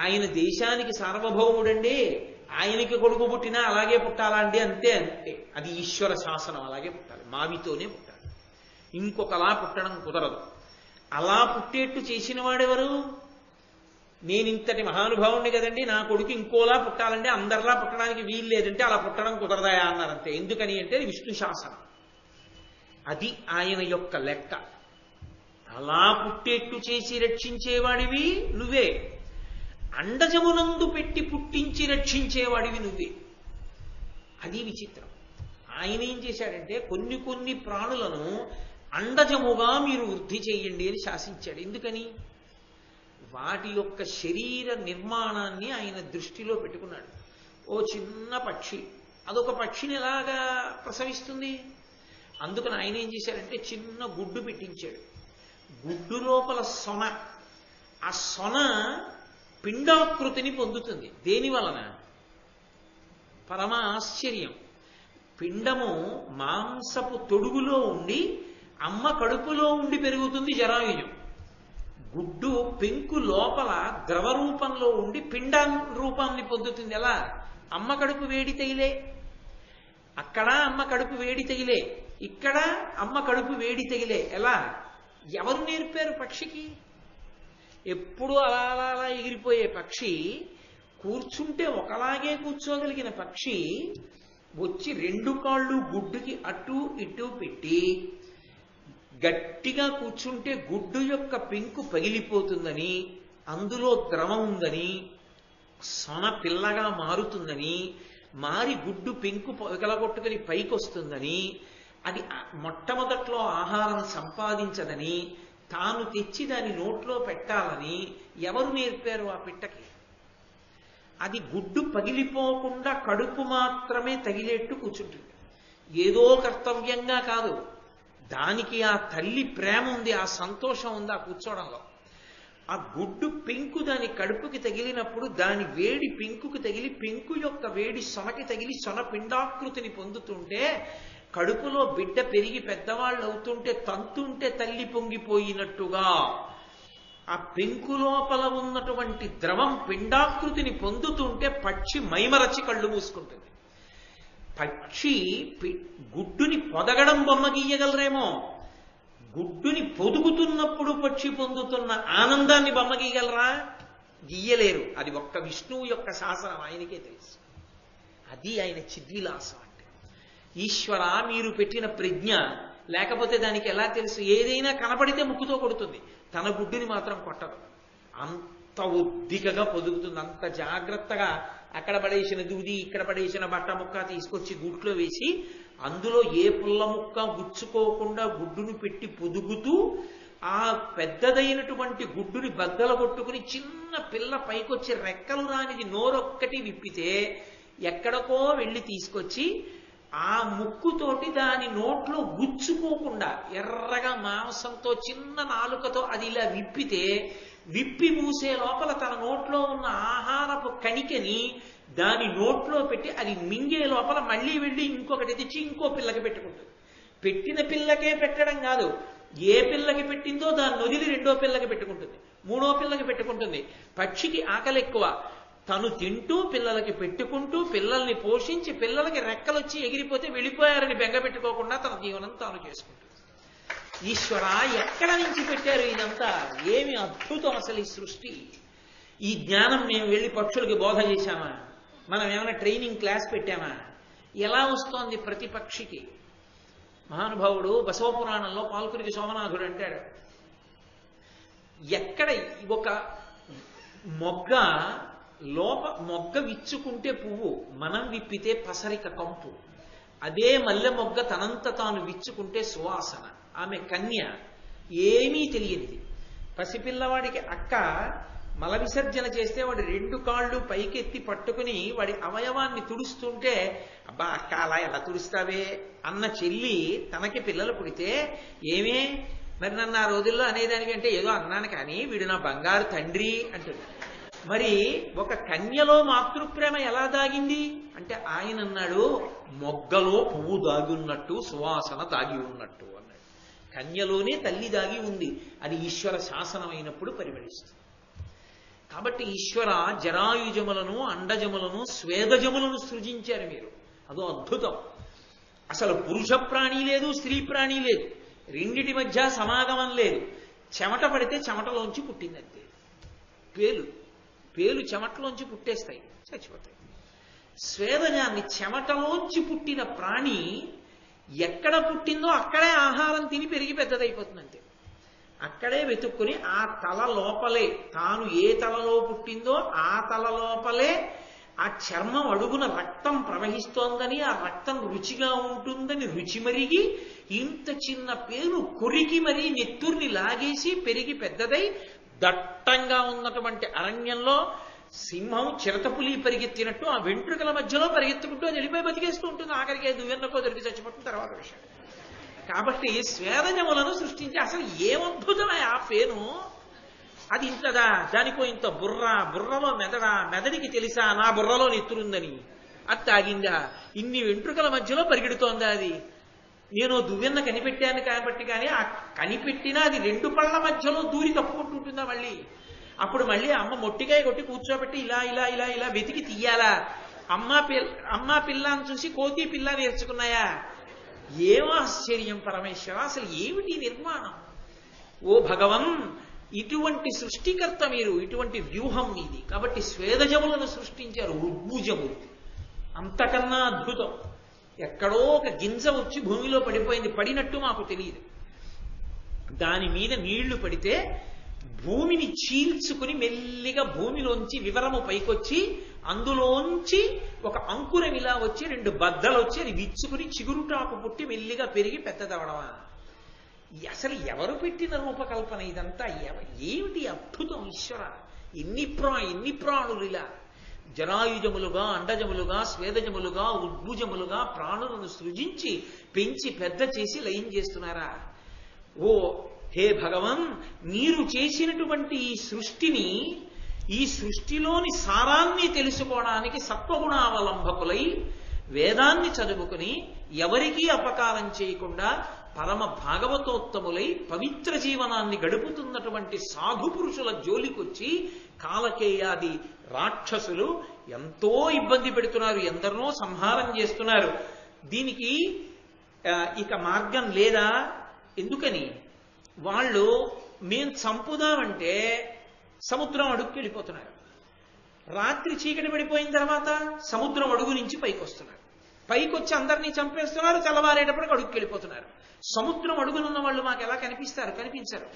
ఆయన దేశానికి సార్వభౌముడండి, ఆయనకి కొడుకు పుట్టినా అలాగే పుట్టాలండి, అంతే అంతే. అది ఈశ్వర శాసనం, అలాగే పుట్టాలి, మావితోనే పుట్టాలి, ఇంకొకలా పుట్టడం కుదరదు. అలా పుట్టేట్టు చేసిన వాడెవరు? నేను ఇంతటి మహానుభావుణ్ణి కదండి, నా కొడుకు ఇంకోలా పుట్టాలంటే అందరిలా పుట్టడానికి వీలు లేదంటే అలా పుట్టడం కుదరదాయా అన్నారంతే. ఎందుకని అంటే విష్ణు శాసనం, అది ఆయన యొక్క లెక్క. అలా పుట్టేట్టు చేసి రక్షించేవాడివి నువ్వే, అండజమునందు పెట్టి పుట్టించి రక్షించేవాడివి నువ్వే. అది విచిత్రం. ఆయన ఏం చేశాడంటే కొన్ని కొన్ని ప్రాణులను అండజముగా మీరు వృద్ధి చేయండి అని శాసించాడు. ఎందుకని? వాటి యొక్క శరీర నిర్మాణాన్ని ఆయన దృష్టిలో పెట్టుకున్నాడు. ఓ చిన్న పక్షి, అదొక పక్షిని ఎలాగా ప్రసవిస్తుంది? అందుకని ఆయన ఏం చేశాడంటే చిన్న గుడ్డు పెట్టించాడు. గుడ్డు లోపల సొన, ఆ సొన పిండాకృతిని పొందుతుంది. దేని వలన? పరమ ఆశ్చర్యం. పిండము మాంసపు తొడుగులో ఉండి అమ్మ కడుపులో ఉండి పెరుగుతుంది జరాయుజం. గుడ్డు పెంకు లోపల ద్రవ రూపంలో ఉండి పిండ రూపాన్ని పొందుతుంది. ఎలా? అమ్మ కడుపు వేడి తగిలే, అక్కడ అమ్మ కడుపు వేడి తగిలే, ఇక్కడ అమ్మ కడుపు వేడి తగిలే. ఎలా? ఎవరు నేర్పారు పక్షికి? ఎప్పుడు అలా అలా అలా ఎగిరిపోయే పక్షి, కూర్చుంటే ఒకలాగే కూర్చోగలిగిన పక్షి వచ్చి రెండు కాళ్ళు గుడ్డుకి అటు ఇటు పెట్టి గట్టిగా కూర్చుంటే గుడ్డు యొక్క పెంకు పగిలిపోతుందని, అందులో ద్రవం ఉందని, సొన పిల్లగా మారుతుందని, మారి గుడ్డు పెంకు పగలగొట్టుకుని పైకి వస్తుందని, అది మొట్టమొదట్లో ఆహారం సంపాదించదని, తాను తెచ్చి దాని నోట్లో పెట్టాలని ఎవరు నేర్పారు ఆ పిట్టకి? అది గుడ్డు పగిలిపోకుండా కడుపు మాత్రమే తగిలేట్టు కూర్చుంటుంది. ఏదో కర్తవ్యంగా కాదు, దానికి ఆ తల్లి ప్రేమ ఉంది, ఆ సంతోషం ఉంది ఆ కూర్చోవడంలో. ఆ గుడ్డు పెంకు దాని కడుపుకి తగిలినప్పుడు దాని వేడి పెంకుకి తగిలి, పెంకు యొక్క వేడి సొనకి తగిలి సొన పిండాకృతిని పొందుతుంటే, కడుపులో బిడ్డ పెరిగి పెద్దవాళ్ళు అవుతుంటే తంతుంటే తల్లి పొంగిపోయినట్టుగా ఆ పెంకు లోపల ఉన్నటువంటి ద్రవం పిండాకృతిని పొందుతుంటే పక్షి మైమరచి కళ్ళు మూసుకుంటుంది. పక్షి గుడ్డుని పొదగడం బొమ్మ గీయగలరేమో, గుడ్డుని పొదుగుతున్నప్పుడు పక్షి పొందుతున్న ఆనందాన్ని బొమ్మ గీయగలరా? గీయలేరు. అది ఒక్క విష్ణువు యొక్క శాసనం, ఆయనకే తెలుసు. అది ఆయన చిద్విలాసం అంటే. ఈశ్వర, మీరు పెట్టిన ప్రజ్ఞ లేకపోతే దానికి ఎలా తెలుసు? ఏదైనా కనపడితే ముక్కుతో కొడుతుంది, తన గుడ్డుని మాత్రం కొట్టదు. అంత ఉద్దికగా పొదుగుతుంది, అంత జాగ్రత్తగా. అక్కడ పడేసిన దూది, ఇక్కడ పడేసిన బట్ట ముక్క తీసుకొచ్చి గుడ్లో వేసి అందులో ఏ పుల్ల ముక్క గుచ్చుకోకుండా గుడ్డును పెట్టి పొదుగుతూ ఆ పెద్దదైనటువంటి గుడ్డుని బద్దలు కొట్టుకుని చిన్న పిల్ల పైకొచ్చి రెక్కలు రానిది నోరొక్కటి విప్పితే ఎక్కడికో వెళ్ళి తీసుకొచ్చి ఆ ముక్కుతోటి దాని నోట్లో గుచ్చుకోకుండా ఎర్రగా మాంసంతో చిన్న నాలుకతో అది ఇలా విప్పి మూసే లోపల తన నోట్లో ఉన్న ఆహారపు కణికని దాని నోట్లో పెట్టి అది మింగే లోపల మళ్ళీ వెళ్ళి ఇంకొకటి తెచ్చి ఇంకో పిల్లకి పెట్టుకుంటుంది. పెట్టిన పిల్లకే పెట్టడం కాదు, ఏ పిల్లకి పెట్టిందో దాన్ని వదిలి రెండో పిల్లకి పెట్టుకుంటుంది, మూడో పిల్లకి పెట్టుకుంటుంది. పక్షికి ఆకలి ఎక్కువ, తను తింటూ పిల్లలకి పెట్టుకుంటూ పిల్లల్ని పోషించి పిల్లలకి రెక్కలొచ్చి ఎగిరిపోతే వెళ్ళిపోయారని బెంగ పెట్టుకోకుండా తన జీవనం తాను చేసుకుంటుంది. ఈశ్వర, ఎక్కడ నుంచి పెట్టారు ఇదంతా? ఏమి అద్భుతం అసలు ఈ సృష్టి! ఈ జ్ఞానం మేము వెళ్ళి పక్షులకి బోధ చేశామా? మనం ఏమైనా ట్రైనింగ్ క్లాస్ పెట్టామా? ఎలా వస్తోంది ప్రతి పక్షికి? మహానుభావుడు బసవపురాణంలో పాల్కురికి సోమనాథుడు అంటాడు, ఎక్కడ ఒక మొగ్గ విచ్చుకుంటే పువ్వు, మనం విప్పితే పసరిక కంపు. అదే మల్లె మొగ్గ తనంత తాను విచ్చుకుంటే సువాసన. ఆమె కన్య, ఏమీ తెలియనిది. పసిపిల్లవాడికి అక్క మల విసర్జన చేస్తే వాడి 2 కాళ్ళు పైకెత్తి పట్టుకుని వాడి అవయవాన్ని తుడుస్తుంటే, అబ్బా అక్క అలా ఎలా తుడుస్తావే అన్న చెల్లి తనకి పిల్లలు పుడితే, ఏమే మరి నన్ను ఆ రోజుల్లో అనేదానికంటే ఏదో అన్నాను కానీ వీడు నా బంగారు తండ్రి అంటుంది. మరి ఒక కన్యలో మాతృప్రేమ ఎలా దాగింది అంటే ఆయన అన్నాడు, మొగ్గలో పువ్వు దాగి ఉన్నట్టు సువాసన దాగి ఉన్నట్టు అన్నాడు. కన్యలోనే తల్లి దాగి ఉంది, అది ఈశ్వర శాసనమైనప్పుడు పరిమళిస్తుంది. కాబట్టి ఈశ్వర జరాయుజములను, అండజములను, స్వేదజములను సృజించారు మీరు. అదో అద్భుతం. అసలు పురుష ప్రాణి లేదు, స్త్రీ ప్రాణి లేదు, రెండిటి మధ్య సమాగమం లేదు. చెమట పడితే చెమటలోంచి పుట్టిందంతే. పేలు చెమటలోంచి పుట్టేస్తాయి, చచ్చిపోతాయి. స్వేదజాన్ని చెమటలోంచి పుట్టిన ప్రాణి ఎక్కడ పుట్టిందో అక్కడే ఆహారం తిని పెరిగి పెద్దదైపోతుందంతే. అక్కడే వెతుక్కుని ఆ తల లోపలే, తాను ఏ తలలో పుట్టిందో ఆ తల లోపలే ఆ చర్మం అడుగున రక్తం ప్రవహిస్తోందని, ఆ రక్తం రుచిగా ఉంటుందని రుచి మరిగి ఇంత చిన్న పేరు కొరికి మరీ నెత్తుర్ని లాగేసి పెరిగి పెద్దదై దట్టంగా ఉన్నటువంటి అరణ్యంలో సింహం చిరతపులి పరిగెత్తినట్టు ఆ వెంట్రుకల మధ్యలో పరిగెత్తుకుంటూ అది వెళ్ళిపోయి బతికేస్తూ ఉంటుంది. ఆఖరికి దువ్వెన్నకో దొరికి చచ్చిపోతుంది, తర్వాత విషయం. కాబట్టి స్వేదజములను సృష్టించి అసలు ఏమద్భుతమే ఆ పేను. అది ఇంతదా, దానికో ఇంత బుర్రలో మెదడికి తెలుసా నా బుర్రలో నెత్తురుందని, అది తాగిందా, ఇన్ని వెంట్రుకల మధ్యలో పరిగెడుతోందా అది. నేను దువ్వెన్న కనిపెట్టాను కాబట్టి, కానీ ఆ కనిపెట్టినా అది 2 పళ్ళ మధ్యలో దూరి తప్పుకుంటుంటుందా మళ్ళీ. అప్పుడు మళ్ళీ అమ్మ మొట్టికాయ కొట్టి కూర్చోబెట్టి ఇలా ఇలా ఇలా ఇలా వెతికి తీయాలా. అమ్మా పిల్ల అని చూసి కోతి పిల్ల నేర్చుకున్నాయా. ఏం ఆశ్చర్యం పరమేశ్వర, అసలు ఏమిటి నిర్మాణం. ఓ భగవన్, ఇటువంటి సృష్టికర్త మీరు, ఇటువంటి వ్యూహం మీది. కాబట్టి స్వేదజములను సృష్టించారు, ఉద్భుజములు. అంతకన్నా అద్భుతం. ఎక్కడో ఒక గింజ వచ్చి భూమిలో పడిపోయింది, పడినట్టు మాకు తెలియదు. దాని మీద నీళ్లు పడితే భూమిని చీల్చుకుని మెల్లిగా భూమిలోంచి వివరము పైకొచ్చి అందులోంచి ఒక అంకురం ఇలా వచ్చి 2 బద్దలు వచ్చి అది విచ్చుకుని చిగురుటాకు పుట్టి మెల్లిగా పెరిగి పెద్దదవడమా. అసలు ఎవరు పెట్టిన రూపకల్పన ఇదంతా? ఏమిటి అద్భుతం ఈశ్వర. ఎన్ని ప్రాణులు ఇలా జరాయుజములుగా, అండజములుగా, స్వేదజములుగా, ఉద్భుజములుగా ప్రాణులను సృజించి పెంచి పెద్ద చేసి లయం చేస్తున్నారా. ఓ హే భగవన్, మీరు చేసినటువంటి ఈ సృష్టిని, ఈ సృష్టిలోని సారాన్ని తెలుసుకోవడానికి సత్వగుణావలంబకులై వేదాన్ని చదువుకుని ఎవరికీ అపకారం చేయకుండా పరమ భాగవతోత్తములై పవిత్ర జీవనాన్ని గడుపుతున్నటువంటి సాధు పురుషుల జోలికొచ్చి కాలకేయాది రాక్షసులు ఎంతో ఇబ్బంది పెడుతున్నారు, ఎందరినో సంహారం చేస్తున్నారు. దీనికి ఇక మార్గం లేదా? ఎందుకని? వాళ్ళు మేం చంపుదామంటే సముద్రం అడుగుకి వెళ్ళిపోతున్నారు. రాత్రి చీకటి పడిపోయిన తర్వాత సముద్రం అడుగు నుంచి పైకి వస్తున్నారు. పైకి వచ్చి అందరినీ చంపేస్తున్నారు, తెల్లవారేటప్పటికి అడుగుకి వెళ్ళిపోతున్నారు. సముద్రం అడుగునున్న వాళ్ళు మాకు ఎలా కనిపించరు.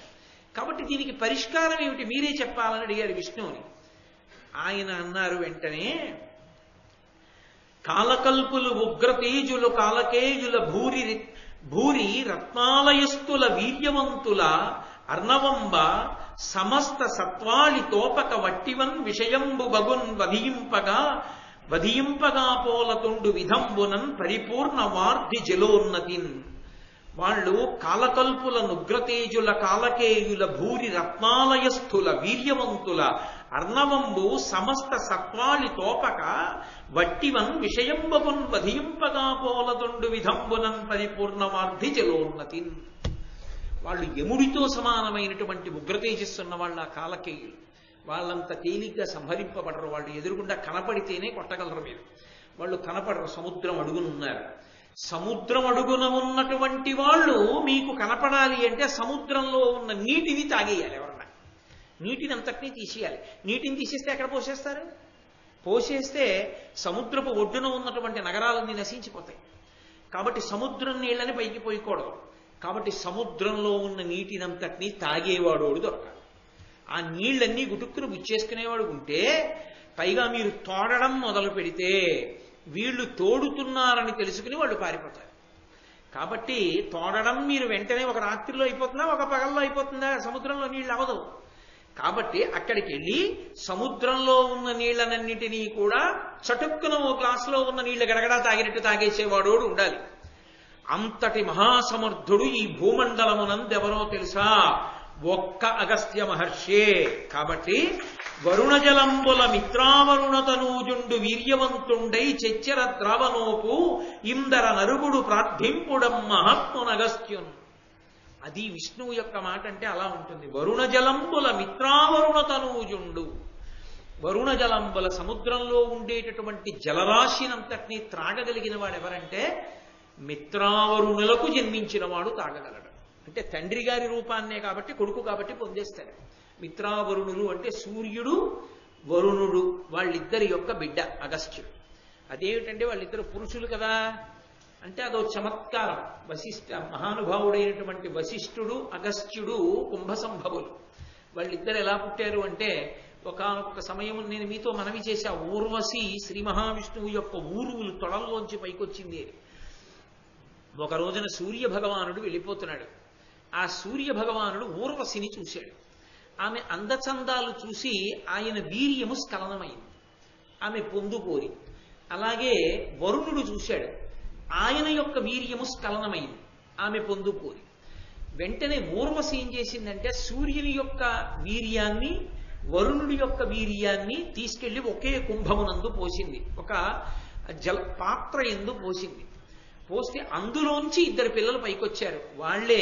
కాబట్టి దీనికి పరిష్కారం ఏమిటి, మీరే చెప్పాలని అడిగారు విష్ణువుని. ఆయన అన్నారు వెంటనే, కాలకల్పులు ఉగ్రతేజులు కాలకేజుల భూరి రత్నాలయస్తుల వీర్యవంతుల అర్ణవంబ సమస్త సత్వాళి తోపక వట్టివన్ విషయంబు బగున్ వధింపగా పోలతుండు విధంబునన్ పరిపూర్ణ వార్ధి జలోన్నతిన్. వాళ్ళు కాలకల్పుల నుగ్రతేజుల కాలకేయుల భూరి రత్నాలయస్థుల వీర్యవంతుల అర్ణవంబు సమస్త సత్వాళి తోపక వట్టివన్ విషయంబగున్ వధింపగా పోలతుండు విధంబునన్ పరిపూర్ణవార్ధి జలోన్నతిన్. వాళ్ళు యముడితో సమానమైనటువంటి ఉగ్రతేజస్సున్న వాళ్ళ కాలకేయులు. వాళ్ళంత తేలిగ్గా సంహరింపబడరు. వాళ్ళు ఎదురుగుండా కనపడితేనే కొట్టగలరు మీరు. వాళ్ళు కనపడరు, సముద్రం అడుగునున్నారు. సముద్రం అడుగున ఉన్నటువంటి వాళ్ళు మీకు కనపడాలి అంటే సముద్రంలో ఉన్న నీటిని తాగేయాలి. ఎవరన్నా నీటిని అంతటినీ తీసేయాలి. నీటిని తీసేస్తే ఎక్కడ పోసేస్తారు? పోసేస్తే సముద్రపు ఒడ్డున ఉన్నటువంటి నగరాలన్నీ నశించిపోతాయి. కాబట్టి సముద్రం నీళ్ళని పైకి పోయకూడదు. కాబట్టి సముద్రంలో ఉన్న నీటినంతటినీ తాగేవాడు దొరకాలి. ఆ నీళ్ళన్నీ గుటుక్కును గుచ్చేసుకునేవాడు ఉంటే, పైగా మీరు తోడడం మొదలు పెడితే వీళ్ళు తోడుతున్నారని తెలుసుకుని వాళ్ళు పారిపోతారు. కాబట్టి తోడడం మీరు వెంటనే ఒక రాత్రిలో అయిపోతుందా, ఒక పగల్లో అయిపోతుందా? సముద్రంలో నీళ్ళు అవదు. కాబట్టి అక్కడికి వెళ్ళి సముద్రంలో ఉన్న నీళ్లనన్నిటినీ కూడా చటుక్కున ఓ గ్లాసులో ఉన్న నీళ్లు గడగడా తాగినట్టు తాగేసేవాడు ఉండాలి. అంతటి మహాసమర్థుడు ఈ భూమండలమునందెవరో తెలుసా? ఒక్క అగస్త్య మహర్షే. కాబట్టి వరుణజలంబుల మిత్రావరుణ తనూజుండు వీర్యవంతుండై చెచ్చర ద్రావనోపు ఇందర నరుగుడు ప్రార్థింపుడం మహాత్మునగస్త్యున్. అది విష్ణువు యొక్క మాట అంటే అలా ఉంటుంది. వరుణజలంబుల మిత్రావరుణ తనూజుండు. వరుణజలంబుల సముద్రంలో ఉండేటటువంటి జలరాశినంతటినీ త్రాగగలిగిన వాడు ఎవరంటే మిత్రావరుణులకు జన్మించిన వాడు తాగగలడు. అంటే తండ్రి గారి రూపాన్నే కాబట్టి కొడుకు కాబట్టి పొందేస్తాడు. మిత్రావరుణులు అంటే సూర్యుడు వరుణుడు వాళ్ళిద్దరి యొక్క బిడ్డ అగస్త్యుడు. అదేమిటంటే వాళ్ళిద్దరు పురుషులు కదా అంటే అదో చమత్కారం. మహానుభావుడైనటువంటి వశిష్ఠుడు అగస్త్యుడు కుంభసంభవులు. వాళ్ళిద్దరు ఎలా పుట్టారు అంటే ఒక సమయం నేను మీతో మనవి చేశా, ఊర్వశి శ్రీ మహావిష్ణువు యొక్క ఊరువులు తొడల్లోంచి పైకొచ్చింది. ఒక రోజున సూర్య భగవానుడు వెళ్ళిపోతున్నాడు. ఆ సూర్య భగవానుడు ఊర్వశిని చూశాడు. ఆమె అందచందాలు చూసి ఆయన వీర్యము స్ఖలనమైంది, ఆమె పొందుకోరి. అలాగే వరుణుడు చూశాడు, ఆయన యొక్క వీర్యము స్ఖలనమైంది, ఆమె పొందుకోరి. వెంటనే ఊర్వశి ఏం చేసిందంటే సూర్యుని యొక్క వీర్యాన్ని వరుణుడి యొక్క వీర్యాన్ని తీసుకెళ్లి ఒకే కుంభమునందు పోసింది. ఒక పాత్ర ఎందు పోసింది. పోస్తే అందులోంచి ఇద్దరు పిల్లలు పైకొచ్చారు. వాళ్లే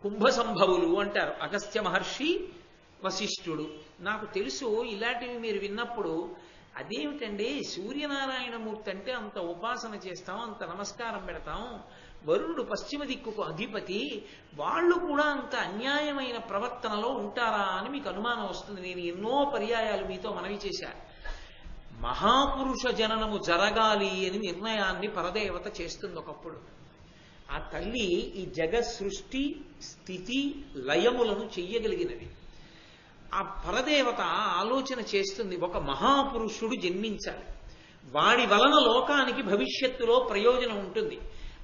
కుంభసంభవులు అంటారు, అగస్త్య మహర్షి వశిష్ఠుడు. నాకు తెలుసు ఇలాంటివి మీరు విన్నప్పుడు అదేమిటండి సూర్యనారాయణమూర్తి అంటే అంత ఉపాసన చేస్తాం, అంత నమస్కారం పెడతాం, వరుణుడు పశ్చిమ దిక్కుకు అధిపతి, వాళ్ళు కూడా అంత అన్యాయమైన ప్రవర్తనలో ఉంటారా అని మీకు అనుమానం వస్తుంది. నేను ఎన్నో పర్యాయాలు మీతో మనవి చేశాను. మహాపురుష జననము జరగాలి అని నిర్ణయాన్ని పరదేవత చేస్తుంది ఒకప్పుడు. ఆ తల్లి ఈ జగత్ సృష్టి స్థితి లయములను చెయ్యగలిగినది. ఆ పరదేవత ఆలోచన చేస్తుంది, ఒక మహాపురుషుడు జన్మించాలి, వాడి వలన లోకానికి భవిష్యత్తులో ప్రయోజనం ఉంటుంది.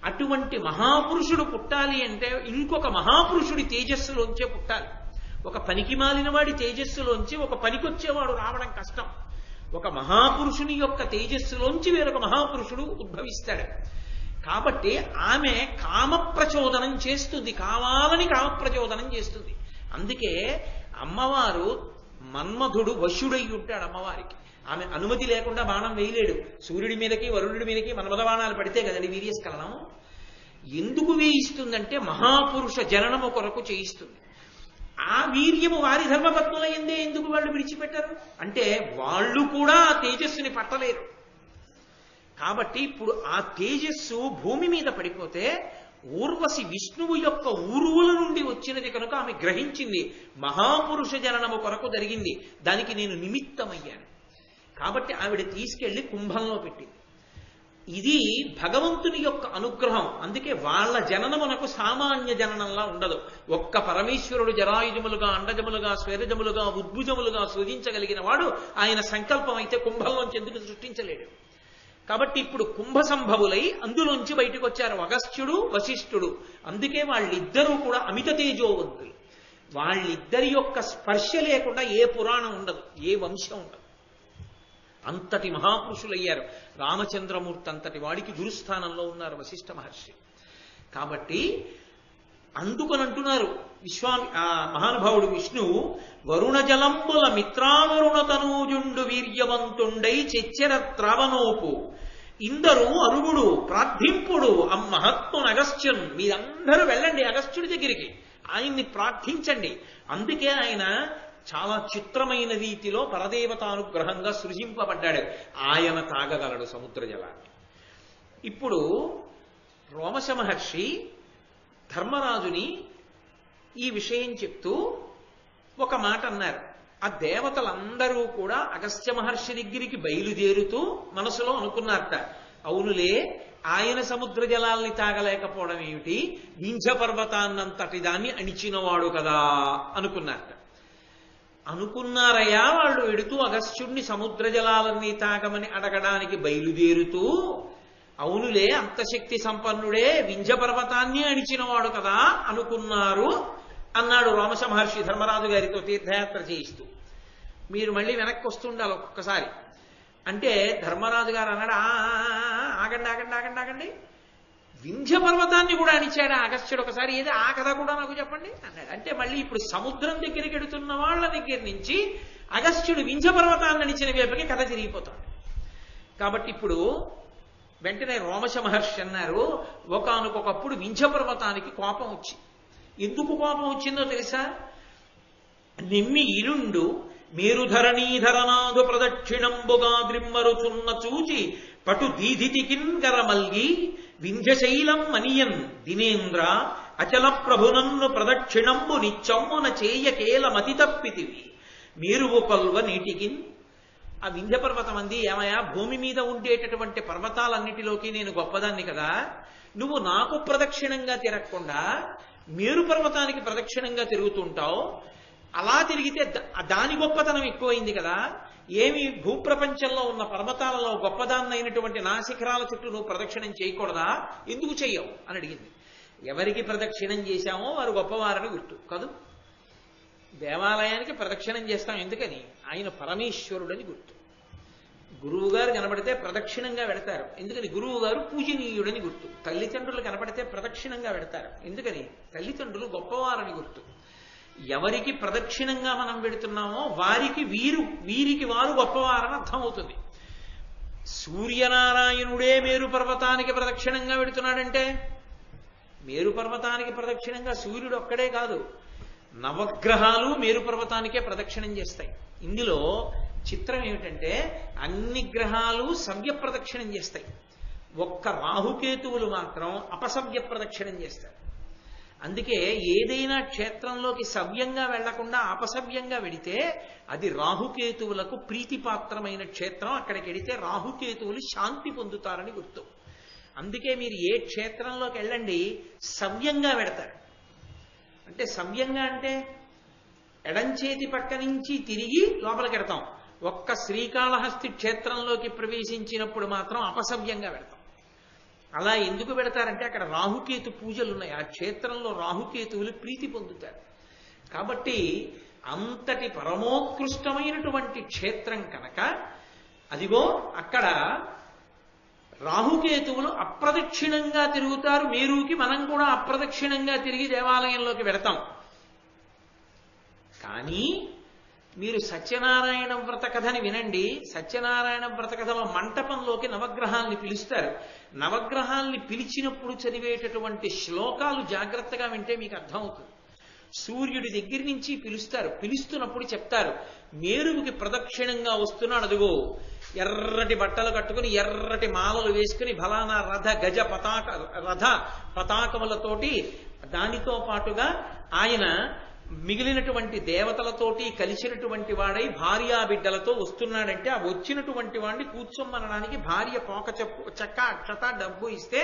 అటువంటి మహాపురుషుడు పుట్టాలి అంటే ఇంకొక మహాపురుషుడి తేజస్సులోంచే పుట్టాలి. ఒక పనికి మాలిన వాడి తేజస్సులోంచి ఒక పనికొచ్చేవాడు రావడం కష్టం. ఒక మహాపురుషుని యొక్క తేజస్సులోంచి వేరొక మహాపురుషుడు ఉద్భవిస్తాడు. కాబట్టి ఆమె కామప్రచోదనం చేస్తుంది, కావాలని కామప్రచోదనం చేస్తుంది. అందుకే అమ్మవారు మన్మధుడు వశుడై ఉంటాడు అమ్మవారికి. ఆమె అనుమతి లేకుండా బాణం వేయలేడు. సూర్యుడి మీదకి వరుణుడి మీదకి మన్మథ బాణాలు పడితే కదండి వీర్యస్ఖలనం. ఎందుకు వేయిస్తుందంటే మహాపురుష జననము కొరకు చేయిస్తుంది. ఆ వీర్యము వారి ధర్మపత్నుల ఎందే ఎందుకు వాళ్ళు విడిచిపెట్టారు అంటే వాళ్ళు కూడా ఆ తేజస్సుని పట్టలేరు. కాబట్టి ఇప్పుడు ఆ తేజస్సు భూమి మీద పడిపోతే ఊర్వశి విష్ణువు యొక్క ఊరువుల నుండి వచ్చినది కనుక ఆమె గ్రహించింది, మహాపురుష జననము కొరకు జరిగింది, దానికి నేను నిమిత్తమయ్యాను. కాబట్టి ఆవిడ తీసుకెళ్లి కుంభంలో పెట్టింది. ఇది భగవంతుని యొక్క అనుగ్రహం. అందుకే వాళ్ళ జననమునకు సామాన్య జననంలా ఉండదు. ఒక్క పరమేశ్వరుడు జరాయుజములుగా అండజములుగా స్వేరజములుగా ఉద్భుజములుగా సృజించగలిగిన వాడు ఆయన సంకల్పం అయితే కుంభంలోంచి ఎందుకు సృష్టించలేడు. కాబట్టి ఇప్పుడు కుంభ సంభవులై అందులోంచి బయటకు వచ్చారు అగస్త్యుడు వశిష్ఠుడు. అందుకే వాళ్ళిద్దరూ కూడా అమిత తేజోవంతులు. వాళ్ళిద్దరి యొక్క స్పర్శ లేకుండా ఏ పురాణం ఉండదు, ఏ వంశం ఉండదు. అంతటి మహాపురుషులయ్యారు. రామచంద్రమూర్తి అంతటి వాడికి గురుస్థానంలో ఉన్నారు వశిష్ఠ మహర్షి. కాబట్టి అందుకనంటున్నారు మహానుభావుడు విష్ణువు, వరుణ జలంబుల మిత్రావరుణ తనూజుండు వీర్యవంతుండై చెచ్చెర త్రావనోపు ఇందరూ అరుగుడు ప్రార్థింపుడు అమ్మహత్మున్ అగస్త్యున్. మీరందరూ వెళ్ళండి అగస్త్యుడి దగ్గరికి, ఆయన్ని ప్రార్థించండి. అందుకే ఆయన చాలా చిత్రమైన రీతిలో పరదేవతానుగ్రహంగా సృజింపబడ్డాడు. ఆయన తాగగలడు సముద్ర జలాన్ని. ఇప్పుడు రోమశ మహర్షి ధర్మరాజుని ఈ విషయం చెప్తూ ఒక మాట అన్నారు. ఆ దేవతలందరూ కూడా అగస్త్య మహర్షి దగ్గరికి బయలుదేరుతూ మనసులో అనుకున్నారట, అవునులే ఆయన సముద్ర జలాల్ని తాగలేకపోవడం ఏమిటి, వింధ్య పర్వతాన్నంతటి దాన్ని అణిచినవాడు కదా అనుకున్నారట. అనుకున్నారయ్యా వాళ్ళు వెడుతూ అగస్త్యుణ్ణి సముద్ర జలాలన్నీ తాగమని అడగడానికి బయలుదేరుతూ, అవునులే అంత శక్తి సంపన్నుడే వింధ్య పర్వతాన్ని అణిచినవాడు కదా అనుకున్నారు. అన్నాడు రోమశ మహర్షి ధర్మరాజు గారితో తీర్థయాత్ర చేయిస్తూ. మీరు మళ్ళీ వెనక్కి వస్తుండాలి ఒక్కొక్కసారి అంటే ధర్మరాజు గారు అన్నాడు, ఆగండి ఆగండి ఆగండి ఆగండి, వింధ్య పర్వతాన్ని కూడా అణిచాడు అగస్త్యుడు ఒకసారి, ఏది ఆ కథ కూడా నాకు చెప్పండి అన్నాడు. అంటే మళ్ళీ ఇప్పుడు సముద్రం దగ్గరికి ఎడుతున్న వాళ్ళ దగ్గర నుంచి అగస్త్యుడు వింధ్య పర్వతాన్ని అణిచిన వైపుకి కథ తిరిగిపోతాడు. కాబట్టి ఇప్పుడు వెంటనే రోమశ మహర్షి అన్నారు, ఒకానొకప్పుడు వింధ్య పర్వతానికి కోపం వచ్చి, ఎందుకు కోపం వచ్చిందో తెలుసా? నిమ్మి ఇరుండు మేరుధరణీధరనాథు ప్రదక్షిణంబుగా ద్రిమ్మరుచున్న చూచి పటు దీధితికింకర మల్గి వింధ్యశైలం మనియన్ దినేంద్ర అచల ప్రభునన్ను ప్రదక్షిణంబు నిచ్చమ్మున చేయకేల మతి తప్పితివి మేరువు కొల్వ నీటికిన్. ఆ వింధ్య పర్వతం అంది, ఏమయ్యా, భూమి మీద ఉండేటటువంటి పర్వతాలన్నిటిలోకి నేను గొప్పదాన్ని కదా, నువ్వు నాకు ప్రదక్షిణంగా తిరగకుండా మేరు పర్వతానికి ప్రదక్షిణంగా తిరుగుతుంటావు, అలా తిరిగితే దాని గొప్పతనం ఎక్కువైంది కదా, ఏమి భూప్రపంచంలో ఉన్న పర్వతాలలో గొప్పదాన్నైనటువంటి నా శిఖరాల చుట్టూ నువ్వు ప్రదక్షిణం చేయకూడదా, ఎందుకు చెయ్యవు అని అడిగింది. ఎవరికి ప్రదక్షిణం చేశామో వారు గొప్పవారని గుర్తు కాదు. దేవాలయానికి ప్రదక్షిణం చేస్తాం ఎందుకని? ఆయన పరమేశ్వరుడని గుర్తు. గురువు గారు కనబడితే ప్రదక్షిణంగా వెడతారు ఎందుకని? గురువు గారు పూజనీయుడని గుర్తు. తల్లిదండ్రులు కనబడితే ప్రదక్షిణంగా వెడతారు ఎందుకని? తల్లిదండ్రులు గొప్పవారని గుర్తు. ఎవరికి ప్రదక్షిణంగా మనం వెడుతున్నామో వీరికి వారు గొప్పవారని అర్థమవుతుంది. సూర్యనారాయణుడే మేరు పర్వతానికి ప్రదక్షిణంగా వెడుతున్నాడంటే, మేరు పర్వతానికి ప్రదక్షిణంగా సూర్యుడు ఒక్కడే కాదు, నవగ్రహాలు మేరు పర్వతానికే ప్రదక్షిణం చేస్తాయి. ఇందులో చిత్రం ఏమిటంటే అన్ని గ్రహాలు సవ్య ప్రదక్షిణం చేస్తాయి, ఒక్క రాహుకేతువులు మాత్రం అపసవ్య ప్రదక్షిణం చేస్తారు. అందుకే ఏదైనా క్షేత్రంలోకి సవ్యంగా వెళ్లకుండా అపసవ్యంగా వెడితే అది రాహుకేతువులకు ప్రీతిపాత్రమైన క్షేత్రం, అక్కడికి వెడితే రాహుకేతువులు శాంతి పొందుతారని గుర్తు. అందుకే మీరు ఏ క్షేత్రంలోకి వెళ్ళండి సవ్యంగా వెడతారు. అంటే సవ్యంగా అంటే ఎడంచేతి పక్క నుంచి తిరిగి లోపలికి వెడతాం. ఒక్క శ్రీకాళహస్తి క్షేత్రంలోకి ప్రవేశించినప్పుడు మాత్రం అపసవ్యంగా వెడతాం. అలా ఎందుకు పెడతారంటే అక్కడ రాహుకేతు పూజలు ఉన్నాయి, ఆ క్షేత్రంలో రాహుకేతువులు ప్రీతి పొందుతారు. కాబట్టి అంతటి పరమోత్కృష్టమైనటువంటి క్షేత్రం కనుక అదిగో అక్కడ రాహుకేతువులు అప్రదక్షిణంగా తిరుగుతారు. మేరుకి మనం కూడా అప్రదక్షిణంగా తిరిగి దేవాలయంలోకి వెడతాం. కానీ మీరు సత్యనారాయణ వ్రత కథని వినండి. సత్యనారాయణ వ్రత కథలో మంటపంలోకి నవగ్రహాల్ని పిలుస్తారు. నవగ్రహాల్ని పిలిచినప్పుడు చదివేటటువంటి శ్లోకాలు జాగ్రత్తగా వింటే మీకు అర్థమవుతుంది. సూర్యుడి దగ్గర నుంచి పిలుస్తారు, పిలుస్తున్నప్పుడు చెప్తారు, మేరువుకి ప్రదక్షిణంగా వస్తున్నాడు, అదిగో ఎర్రటి బట్టలు కట్టుకుని ఎర్రటి మాలలు వేసుకుని ఫలానా రథ పతాకములతోటి దానితో పాటుగా ఆయన మిగిలినటువంటి దేవతలతోటి కలిసినటువంటి వాడై భార్యా బిడ్డలతో వస్తున్నాడంటే ఆ వచ్చినటువంటి వాడిని కూర్చోమనడానికి భార్య చెక్క అక్షత డబ్బు ఇస్తే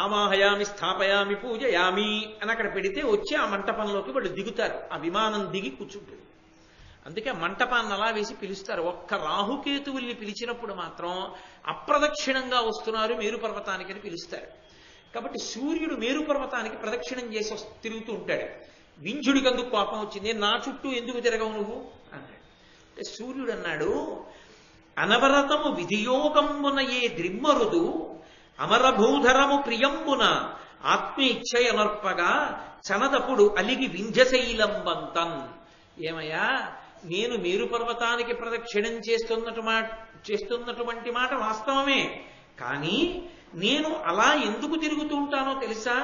ఆవాహయామి స్థాపయామి పూజయామి అని అక్కడ పెడితే వచ్చి ఆ మంటపంలోకి వాళ్ళు దిగుతారు. ఆ విమానం దిగి కూర్చుంటుంది. అందుకే మంటపాన్ని అలా వేసి పిలుస్తారు. ఒక్క రాహుకేతువుల్ని పిలిచినప్పుడు మాత్రం అప్రదక్షిణంగా వస్తున్నారు మేరు పర్వతానికి అని పిలుస్తారు. కాబట్టి సూర్యుడు మేరు పర్వతానికి ప్రదక్షిణం చేసి తిరుగుతూ ఉంటాడు. వింధ్యుడికి అందుకు కోపం వచ్చింది, నా చుట్టూ ఎందుకు తిరగవు నువ్వు అన్నాడు. అంటే సూర్యుడు అన్నాడు, అనవరతము విధియోగంబున ఏ ద్రిమ్మరుదు అమరభూధరము ప్రియంబున ఆత్మీచ్ఛయనర్పగా చనదపుడు అలిగి వింధ్యశైలంబంతన్. ఏమయ్యా, నేను మేరు పర్వతానికి ప్రదక్షిణం చేస్తున్నటువంటి మాట వాస్తవమే, కానీ నేను అలా ఎందుకు తిరుగుతూ ఉంటానో తెలుసా?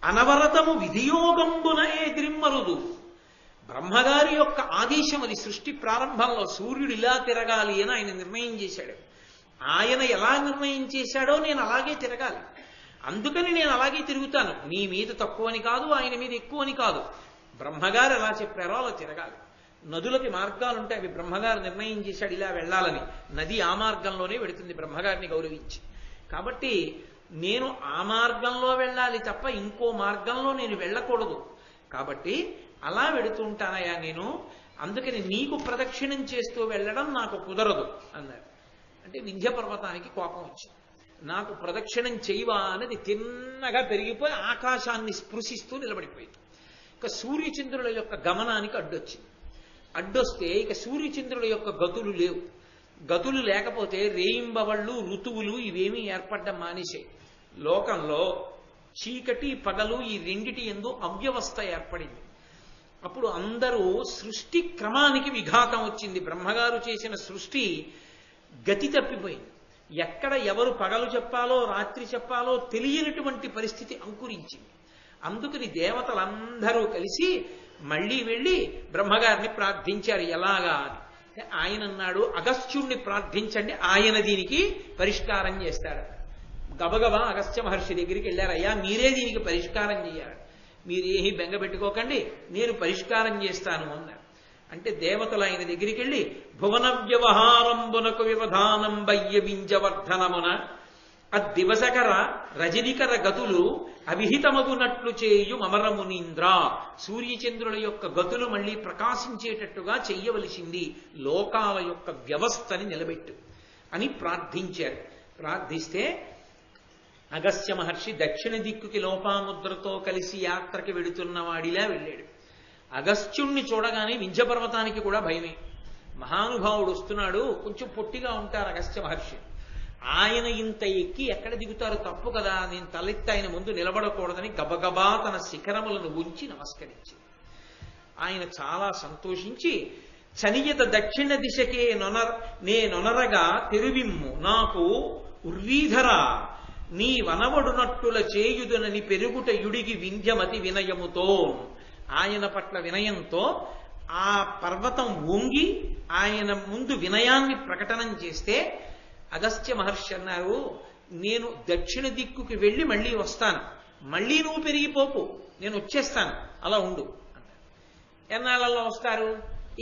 అనవరతము విధియోగంబున ఏ ద్రిమ్మరుదు. బ్రహ్మగారి యొక్క ఆదేశం అది. సృష్టి ప్రారంభంలో సూర్యుడు ఇలా తిరగాలి అని ఆయన నిర్ణయం చేశాడు. ఆయన ఎలా నిర్ణయం చేశాడో నేను అలాగే తిరగాలి, అందుకని నేను అలాగే తిరుగుతాను. నీ మీద తక్కువని కాదు, ఆయన మీద ఎక్కువని కాదు. బ్రహ్మగారు ఎలా చెప్పారో అలా తిరగాలి. నదులకి మార్గాలు ఉంటాయి, అవి బ్రహ్మగారు నిర్ణయం చేశాడు ఇలా వెళ్ళాలని. నది ఆ మార్గంలోనే వెడుతుంది బ్రహ్మగారిని గౌరవించి. కాబట్టి నేను ఆ మార్గంలో వెళ్ళాలి తప్ప ఇంకో మార్గంలో నేను వెళ్ళకూడదు. కాబట్టి అలా వెడుతుంటానయా నేను, అందుకని నీకు ప్రదక్షిణం చేస్తూ వెళ్ళడం నాకు కుదరదు అన్నారు. అంటే వింధ్య పర్వతానికి కోపం వచ్చింది. నాకు ప్రదక్షిణం చేయవా అనేది తిన్నగా పెరిగిపోయి ఆకాశాన్ని స్పృశిస్తూ నిలబడిపోయింది. ఇక సూర్యచంద్రుల యొక్క గమనానికి అడ్డొచ్చింది. అడ్డొస్తే ఇక సూర్యచంద్రుల యొక్క గతులు లేవు. గతులు లేకపోతే రేయింబవళ్ళు ఋతువులు ఇవేమీ ఏర్పడడం మానేశాయి. లోకంలో చీకటి పగలు ఈ రెండిటి యందు అవ్యవస్థ ఏర్పడింది. అప్పుడు అందరూ సృష్టి క్రమానికి విఘాతం వచ్చింది. బ్రహ్మగారు చేసిన సృష్టి గతి తప్పిపోయింది. ఎక్కడ ఎవరు పగలు చెప్పాలో రాత్రి చెప్పాలో తెలియనటువంటి పరిస్థితి అంకురించింది. అందుకని దేవతలందరూ కలిసి మళ్ళీ వెళ్ళి బ్రహ్మగారిని ప్రార్థించారు. ఎలాగా అని ఆయన అన్నాడు, అగస్త్యుణ్ణి ప్రార్థించండి, ఆయన దీనికి పరిష్కారం చేస్తాడు. గబగబా అగస్త్య మహర్షి దగ్గరికి వెళ్ళారయ్యా, మీరే దీనికి పరిష్కారం చేయాలి, మీరేమీ బెంగ పెట్టుకోకండి, నేను పరిష్కారం చేస్తాను అన్నారు. అంటే దేవతలు ఆయన దగ్గరికి వెళ్ళి భువన వ్యవహారంబునకు వ్యవధానం బయ్యవింజవర్ధనమున అద్దివసకర రజనికర గతులు అవిహితమగునట్లు చేయు అమరమునీంద్ర, సూర్యచంద్రుల యొక్క గతులు మళ్ళీ ప్రకాశించేటట్టుగా చెయ్యవలసింది, లోకాల యొక్క వ్యవస్థని నిలబెట్టు అని ప్రార్థించారు. ప్రార్థిస్తే అగస్త్య మహర్షి దక్షిణ దిక్కుకి లోపాముద్రతో కలిసి యాత్రకి వెడుతున్న వాడిలా వెళ్ళాడు. అగస్త్యుణ్ణి చూడగానే వింధ్యపర్వతానికి కూడా భయమే. మహానుభావుడు వస్తున్నాడు, కొంచెం పొట్టిగా ఉంటారు అగస్త్య మహర్షి. ఆయన ఇంత ఎక్కి ఎక్కడ దిగుతారు, తప్పు కదా, నేను తలెత్తి ఆయన ముందు నిలబడకూడదని గబగబా తన శిఖరములను ఉంచి నమస్కరించి ఆయన చాలా సంతోషించి చనియత దక్షిణ దిశకే నేనొనరగా తెరువిమ్ము నాకు ఉర్వీధర నీ వనవడునట్టుల చేయుదునని పెరుగుట యుడిగి వింధ్యమతి వినయముతో, ఆయన పట్ల వినయంతో ఆ పర్వతం వంగి ఆయన ముందు వినయాన్ని ప్రకటనం చేస్తే అగస్త్య మహర్షి అన్నారు, నేను దక్షిణ దిక్కుకి వెళ్ళి మళ్ళీ వస్తాను, మళ్ళీ నువ్వు పెరిగిపోకు, నేను వచ్చేస్తాను, అలా ఉండు అన్నారు. ఎన్నాళ్ళలో వస్తారు,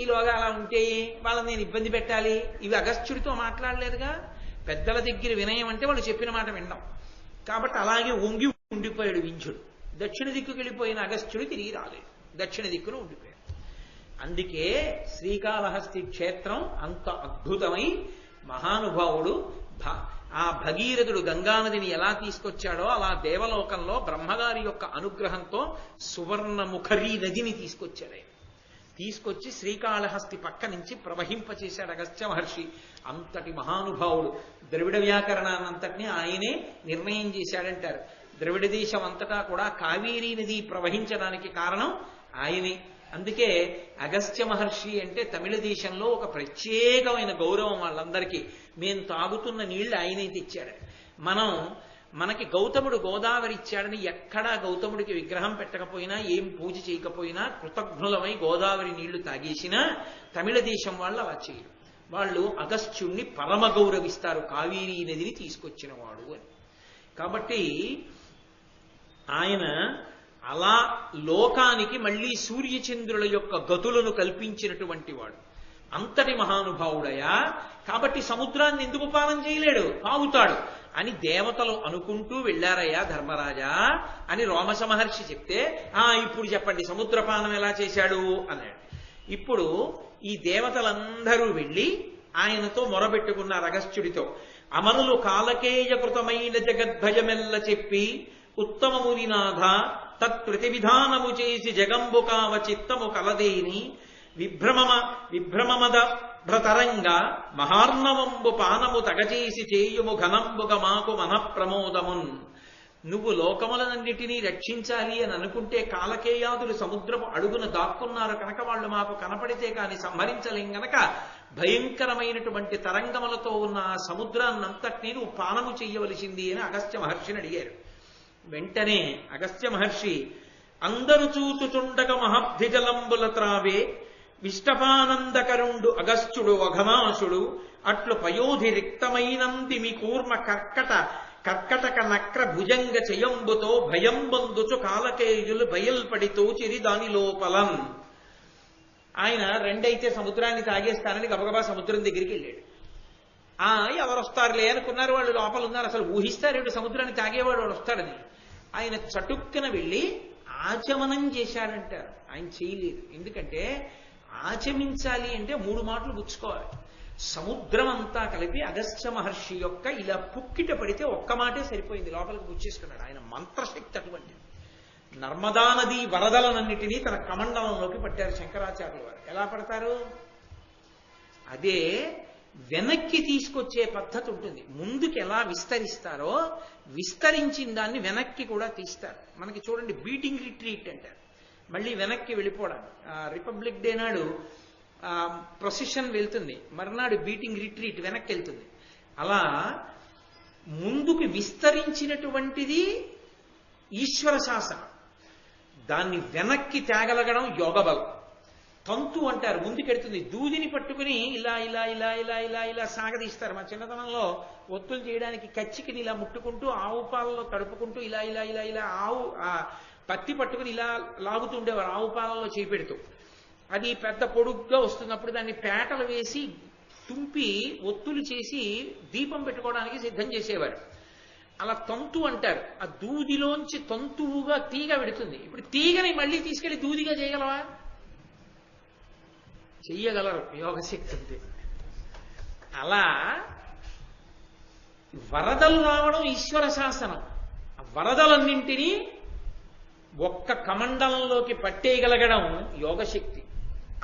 ఈలోగా అలా ఉంటే వాళ్ళని నేను ఇబ్బంది పెట్టాలి, ఇవి అగస్త్యుడితో మాట్లాడలేదుగా. పెద్దల దగ్గర వినయం అంటే వాళ్ళు చెప్పిన మాట వినడం. కాబట్టి అలాగే వంగి ఉండిపోయాడు వింధ్యుడు. దక్షిణ దిక్కుకి వెళ్ళిపోయిన అగస్త్యుడు తిరిగి రాలేదు, దక్షిణ దిక్కులో ఉండిపోయాడు. అందుకే శ్రీకాళహస్తి క్షేత్రం అంత అద్భుతమై మహానుభావుడు ఆ భగీరథుడు గంగానదిని ఎలా తీసుకొచ్చాడో అలా దేవలోకంలో బ్రహ్మగారి యొక్క అనుగ్రహంతో సువర్ణముఖరీ నదిని తీసుకొచ్చాడు. తీసుకొచ్చి శ్రీకాళహస్తి పక్క నుంచి ప్రవహింపచేశాడు అగస్త్య మహర్షి. అంతటి మహానుభావుడు. ద్రవిడ వ్యాకరణాన్నంతటినీ ఆయనే నిర్ణయం చేశాడంటారు. ద్రవిడ దేశం అంతటా కూడా కావేరీ నది ప్రవహించడానికి కారణం ఆయనే. అందుకే అగస్త్య మహర్షి అంటే తమిళ దేశంలో ఒక ప్రత్యేకమైన గౌరవం వాళ్ళందరికీ. మేము తాగుతున్న నీళ్లు ఆయనే తెచ్చాడు. మనకి గౌతముడు గోదావరి ఇచ్చాడని ఎక్కడా గౌతముడికి విగ్రహం పెట్టకపోయినా ఏం పూజ చేయకపోయినా కృతజ్ఞులమై గోదావరి నీళ్లు తాగేసినా తమిళ దేశం వాళ్ళు అలా చేయరు. వాళ్ళు అగస్త్యుణ్ణి పరమ గౌరవిస్తారు, కావేరీ నదిని తీసుకొచ్చిన వాడు అని. కాబట్టి ఆయన అలా లోకానికి మళ్ళీ సూర్యచంద్రుల యొక్క గతులను కల్పించినటువంటి వాడు. అంతటి మహానుభావుడయా. కాబట్టి సముద్రాన్ని ఎందుకు పానం చేయలేడు, తాగుతాడు అని దేవతలు అనుకుంటూ వెళ్ళారయ్యా ధర్మరాజా అని రోమశ మహర్షి చెప్తే, ఇప్పుడు చెప్పండి సముద్రపానం ఎలా చేశాడు అన్నాడు. ఇప్పుడు ఈ దేవతలందరూ వెళ్ళి ఆయనతో మొరబెట్టుకున్నారు అగస్త్యుడితో. అమరులు కాలకేయకృతమైన జగద్భయమెల్ల చెప్పి ఉత్తమమునినాథ తత్ప్రతివిధానము చేసి జగంబుకావ చిత్తము కలదేని విభ్రమమద భ్రతరంగ మహార్ణవంబు పానము తగచేసి చేయుము ఘనంబుగ మాకు మనఃప్రమోదమున్. నువ్వు లోకములనన్నిటినీ రక్షించాలి అని అనుకుంటే కాలకేయాదులు సముద్రపు అడుగున దాక్కున్నారు కనుక వాళ్ళు మాకు కనపడితే కాని సంహరించలేం గనక భయంకరమైనటువంటి తరంగములతో ఉన్న ఆ సముద్రాన్నంతటినీ నువ్వు పానము చెయ్యవలసింది అని అగస్త్య మహర్షిని అడిగారు. వెంటనే అగస్త్య మహర్షి అందరు చూచుచుండగ మహబ్ధిజలంబుల త్రావే విష్టపానందకరుండు అగస్త్యుడు అఘనాశుడు అట్లు పయోధి రిక్తమైనంది మీ కూర్మ కర్కటక నక్ర భుజంగ చెయంబుతో భయం బందుచు కాలకేయులు బయల్పడితో చిరి దాని లోపలం. ఆయన రెండైతే సముద్రాన్ని తాగేస్తానని గబగబా సముద్రం దగ్గరికి వెళ్ళాడు. ఎవరు వస్తారులే అనుకున్నారు, వాళ్ళు లోపల ఉన్నారు. అసలు ఊహిస్తారేడు సముద్రాన్ని తాగేవాడు వాడు వస్తాడని. ఆయన చటుక్కన వెళ్ళి ఆచమనం చేశాడంటారు. ఆయన చేయలేదు. ఎందుకంటే ఆచమించాలి అంటే 3 మాటలు పుచ్చుకోవాలి. సముద్రం అంతా కలిపి అగస్త్య మహర్షి యొక్క ఇలా పుక్కిట పడితే ఒక్క మాటే సరిపోయింది, లోపలికి పుచ్చేసుకున్నాడు. ఆయన మంత్రశక్తి అటువంటిది. నర్మదా నది వరదలనన్నిటినీ తన కమండలంలోకి పట్టారు శంకరాచార్యుల వారు. ఎలా పడతారు? అదే వెనక్కి తీసుకొచ్చే పద్ధతి ఉంటుంది. ముందుకు ఎలా విస్తరిస్తారో విస్తరించిన దాన్ని వెనక్కి కూడా తీస్తారు. మనకి చూడండి బీటింగ్ రిట్రీట్ అంటారు, మళ్ళీ వెనక్కి వెళ్ళిపోవడం. రిపబ్లిక్ డే నాడు ప్రొసెషన్ వెళ్తుంది, మర్నాడు బీటింగ్ రిట్రీట్ వెనక్కి వెళ్తుంది. అలా ముందుకు విస్తరించినటువంటిది ఈశ్వర శాసనం, దాన్ని వెనక్కి తేగలగడం యోగ బలం. తంతు అంటారు, ముందుకెడుతుంది. దూదిని పట్టుకుని ఇలా ఇలా ఇలా ఇలా ఇలా ఇలా సాగదీస్తారు. మా చిన్నతనంలో ఒత్తులు చేయడానికి కచ్చికిని ఇలా ముట్టుకుంటూ ఆవు పాలలో తడుపుకుంటూ ఇలా ఇలా ఇలా ఇలా ఆవు పత్తి పట్టుకుని ఇలా లాగుతూ ఉండేవారు, ఆవు పాలలో చేపెడుతూ. అది పెద్ద పొడుగ్గా వస్తున్నప్పుడు దాన్ని పేటలు వేసి తుంపి ఒత్తులు చేసి దీపం పెట్టుకోవడానికి సిద్ధం చేసేవారు. అలా తంతు అంటారు. ఆ దూదిలోంచి తంతువుగా తీగ పెడుతుంది. ఇప్పుడు తీగని మళ్ళీ తీసుకెళ్లి దూదిగా చేయగలవా? చెయ్యగలరు, యోగశక్తి ఉంది. అలా వరదలు రావడం ఈశ్వర శాసనం. ఆ వరదలన్నింటినీ ఒక్క కమండలంలోకి పట్టేయగలగడం యోగశక్తి.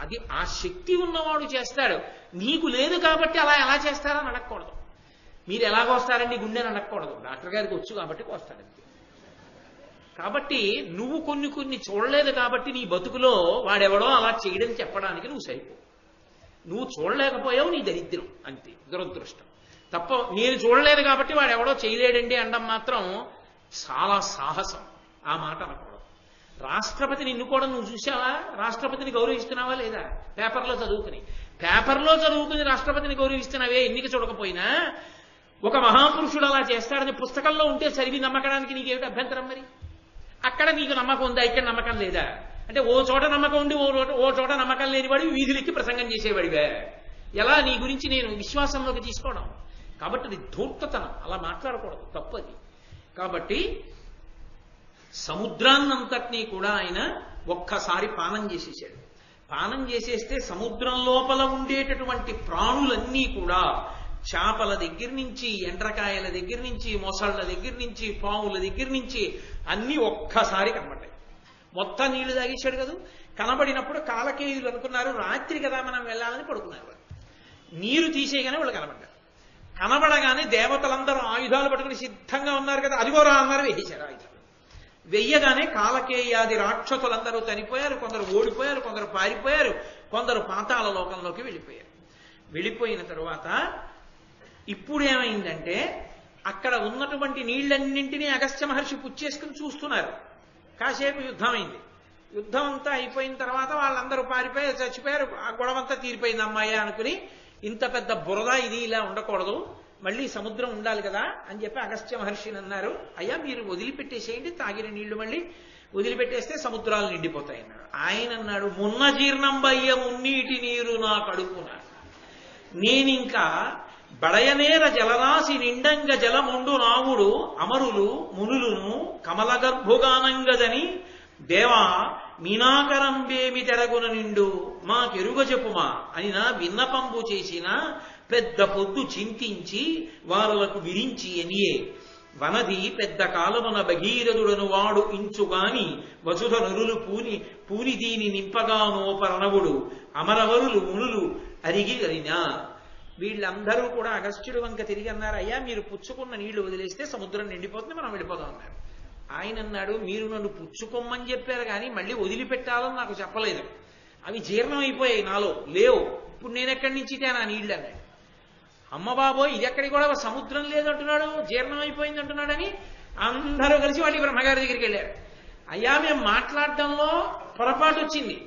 అది ఆ శక్తి ఉన్నవాడు చేస్తాడు. నీకు లేదు కాబట్టి అలా ఎలా చేస్తారని అడగకూడదు. మీరు ఎలా కోస్తారండి గుండెని అడగకూడదు. డాక్టర్ గారికి వచ్చు కాబట్టి కోస్తాడు. కాబట్టి నువ్వు కొన్ని కొన్ని చూడలేదు కాబట్టి నీ బతుకులో వాడెవడో అలా చేయడం చెప్పడానికి నువ్వు సరిపో. నువ్వు చూడలేకపోయావు, నీ దరిద్రం, అంతే, దురదృష్టం తప్ప. నేను చూడలేదు కాబట్టి వాడెవడో చేయలేడండి అనడం మాత్రం చాలా సాహసం. ఆ మాట అనకూడదు. రాష్ట్రపతిని ఎన్నుకోవడం నువ్వు చూసావా? రాష్ట్రపతిని గౌరవిస్తున్నావా లేదా? పేపర్లో చదువుకుని రాష్ట్రపతిని గౌరవిస్తున్నావే. ఎన్నిక చూడకపోయినా ఒక మహాపురుషుడు అలా చేస్తాడని పుస్తకంలో ఉంటే చదివి నమ్మకడానికి నీకేమిటి అభ్యంతరం? మరి అక్కడ నీకు నమ్మకం ఉందా, ఇక్కడ నమ్మకం లేదా? అంటే ఓ చోట నమ్మకం ఉండి ఓ చోట నమ్మకం లేనివాడి వీధులెక్కి ప్రసంగం చేసేవాడివే. ఎలా నీ గురించి నేను విశ్వాసంలోకి తీసుకోవడం? కాబట్టి అది ధూర్తతనం, అలా మాట్లాడకూడదు, తప్పది. కాబట్టి సముద్రాన్నంతటినీ కూడా ఆయన ఒక్కసారి పానం చేసేసాడు. పానం చేసేస్తే సముద్రం లోపల ఉండేటటువంటి ప్రాణులన్నీ కూడా చేపల దగ్గర నుంచి, ఎండ్రకాయల దగ్గర నుంచి, మొసళ్ళ దగ్గర నుంచి, పాముల దగ్గర నుంచి అన్నీ ఒక్కసారి కనబడ్డాయి. మొత్తం నీళ్లు తాగేశాడు కదా. కనబడినప్పుడు కాలకేయులు అనుకున్నారు రాత్రి కదా మనం వెళ్ళాలని పడుకున్నారు. నీరు తీసేయగానే వాళ్ళు కనబడ్డారు. కనబడగానే దేవతలందరూ ఆయుధాలు పట్టుకుని సిద్ధంగా ఉన్నారు కదా, అదిగోరా అన్నారు, వేసేశారు ఆయుధాలు. వెయ్యగానే కాలకేయాది రాక్షసులందరూ చనిపోయారు, కొందరు ఓడిపోయారు, కొందరు పారిపోయారు, కొందరు పాతాళ లోకంలోకి వెళ్ళిపోయారు. వెళ్ళిపోయిన తరువాత ఇప్పుడేమైందంటే అక్కడ ఉన్నటువంటి నీళ్లన్నింటినీ అగస్త్య మహర్షి పుచ్చేసుకుని చూస్తున్నారు. కాసేపు యుద్ధం అయింది. యుద్ధం అంతా అయిపోయిన తర్వాత వాళ్ళందరూ పారిపోయారు, చచ్చిపోయారు. ఆ గొడవంతా తీరిపోయింది అమ్మాయి అనుకుని, ఇంత పెద్ద బురద ఇది ఇలా ఉండకూడదు, మళ్ళీ సముద్రం ఉండాలి కదా అని చెప్పి అగస్త్య మహర్షిని అన్నారు. అయ్యా మీరు వదిలిపెట్టేసేయండి, తాగిన నీళ్లు మళ్ళీ వదిలిపెట్టేస్తే సముద్రాలు నిండిపోతాయి అన్నాడు. ఆయన అన్నాడు, మున్న జీర్ణంబయ్య మున్నీటి నీరు నా కడుపున, నేనింకా బడయనేర జలరాశి నిండంగ జలముండు నావుడు అమరులు మునులును కమలగర్భుగానంగదని దేవా మీనాకరంబేమి తెరగున నిండు మాకెరుగ చెప్పుమా అని నా విన్నపంబు చేసిన పెద్ద పొద్దు చింతించి వారులకు విరించి ఎనియే వనది పెద్ద కాలమున భగీరథుడను వాడు ఇంచుగాని వసుధ నరులు పూని దీని నింపగానోపరణవుడు అమరవరులు మునులు అరిగి అరినా. వీళ్ళందరూ కూడా అగస్త్యుడు వంక తిరిగి అన్నారు, అయ్యా మీరు పుచ్చుకున్న నీళ్లు వదిలేస్తే సముద్రం నిండిపోతుంది, మనం వెళ్ళిపోదాం అన్నారు. ఆయన అన్నాడు, మీరు నన్ను పుచ్చుకోమని చెప్పారు కానీ మళ్ళీ వదిలిపెట్టాలని నాకు చెప్పలేదు. అవి జీర్ణం అయిపోయాయి, నాలో లేవు. ఇప్పుడు నేను ఎక్కడి నుంచి తేనా నీళ్ళు అన్నాడు. అమ్మ బాబోయ్, ఇది ఎక్కడికి కూడా సముద్రం లేదంటున్నాడు, జీర్ణం అయిపోయింది అంటున్నాడని అందరూ కలిసి వాళ్ళ బ్రహ్మగారి దగ్గరికి వెళ్ళారు. అయ్యా మేము మాట్లాడటంలో పొరపాటు వచ్చింది,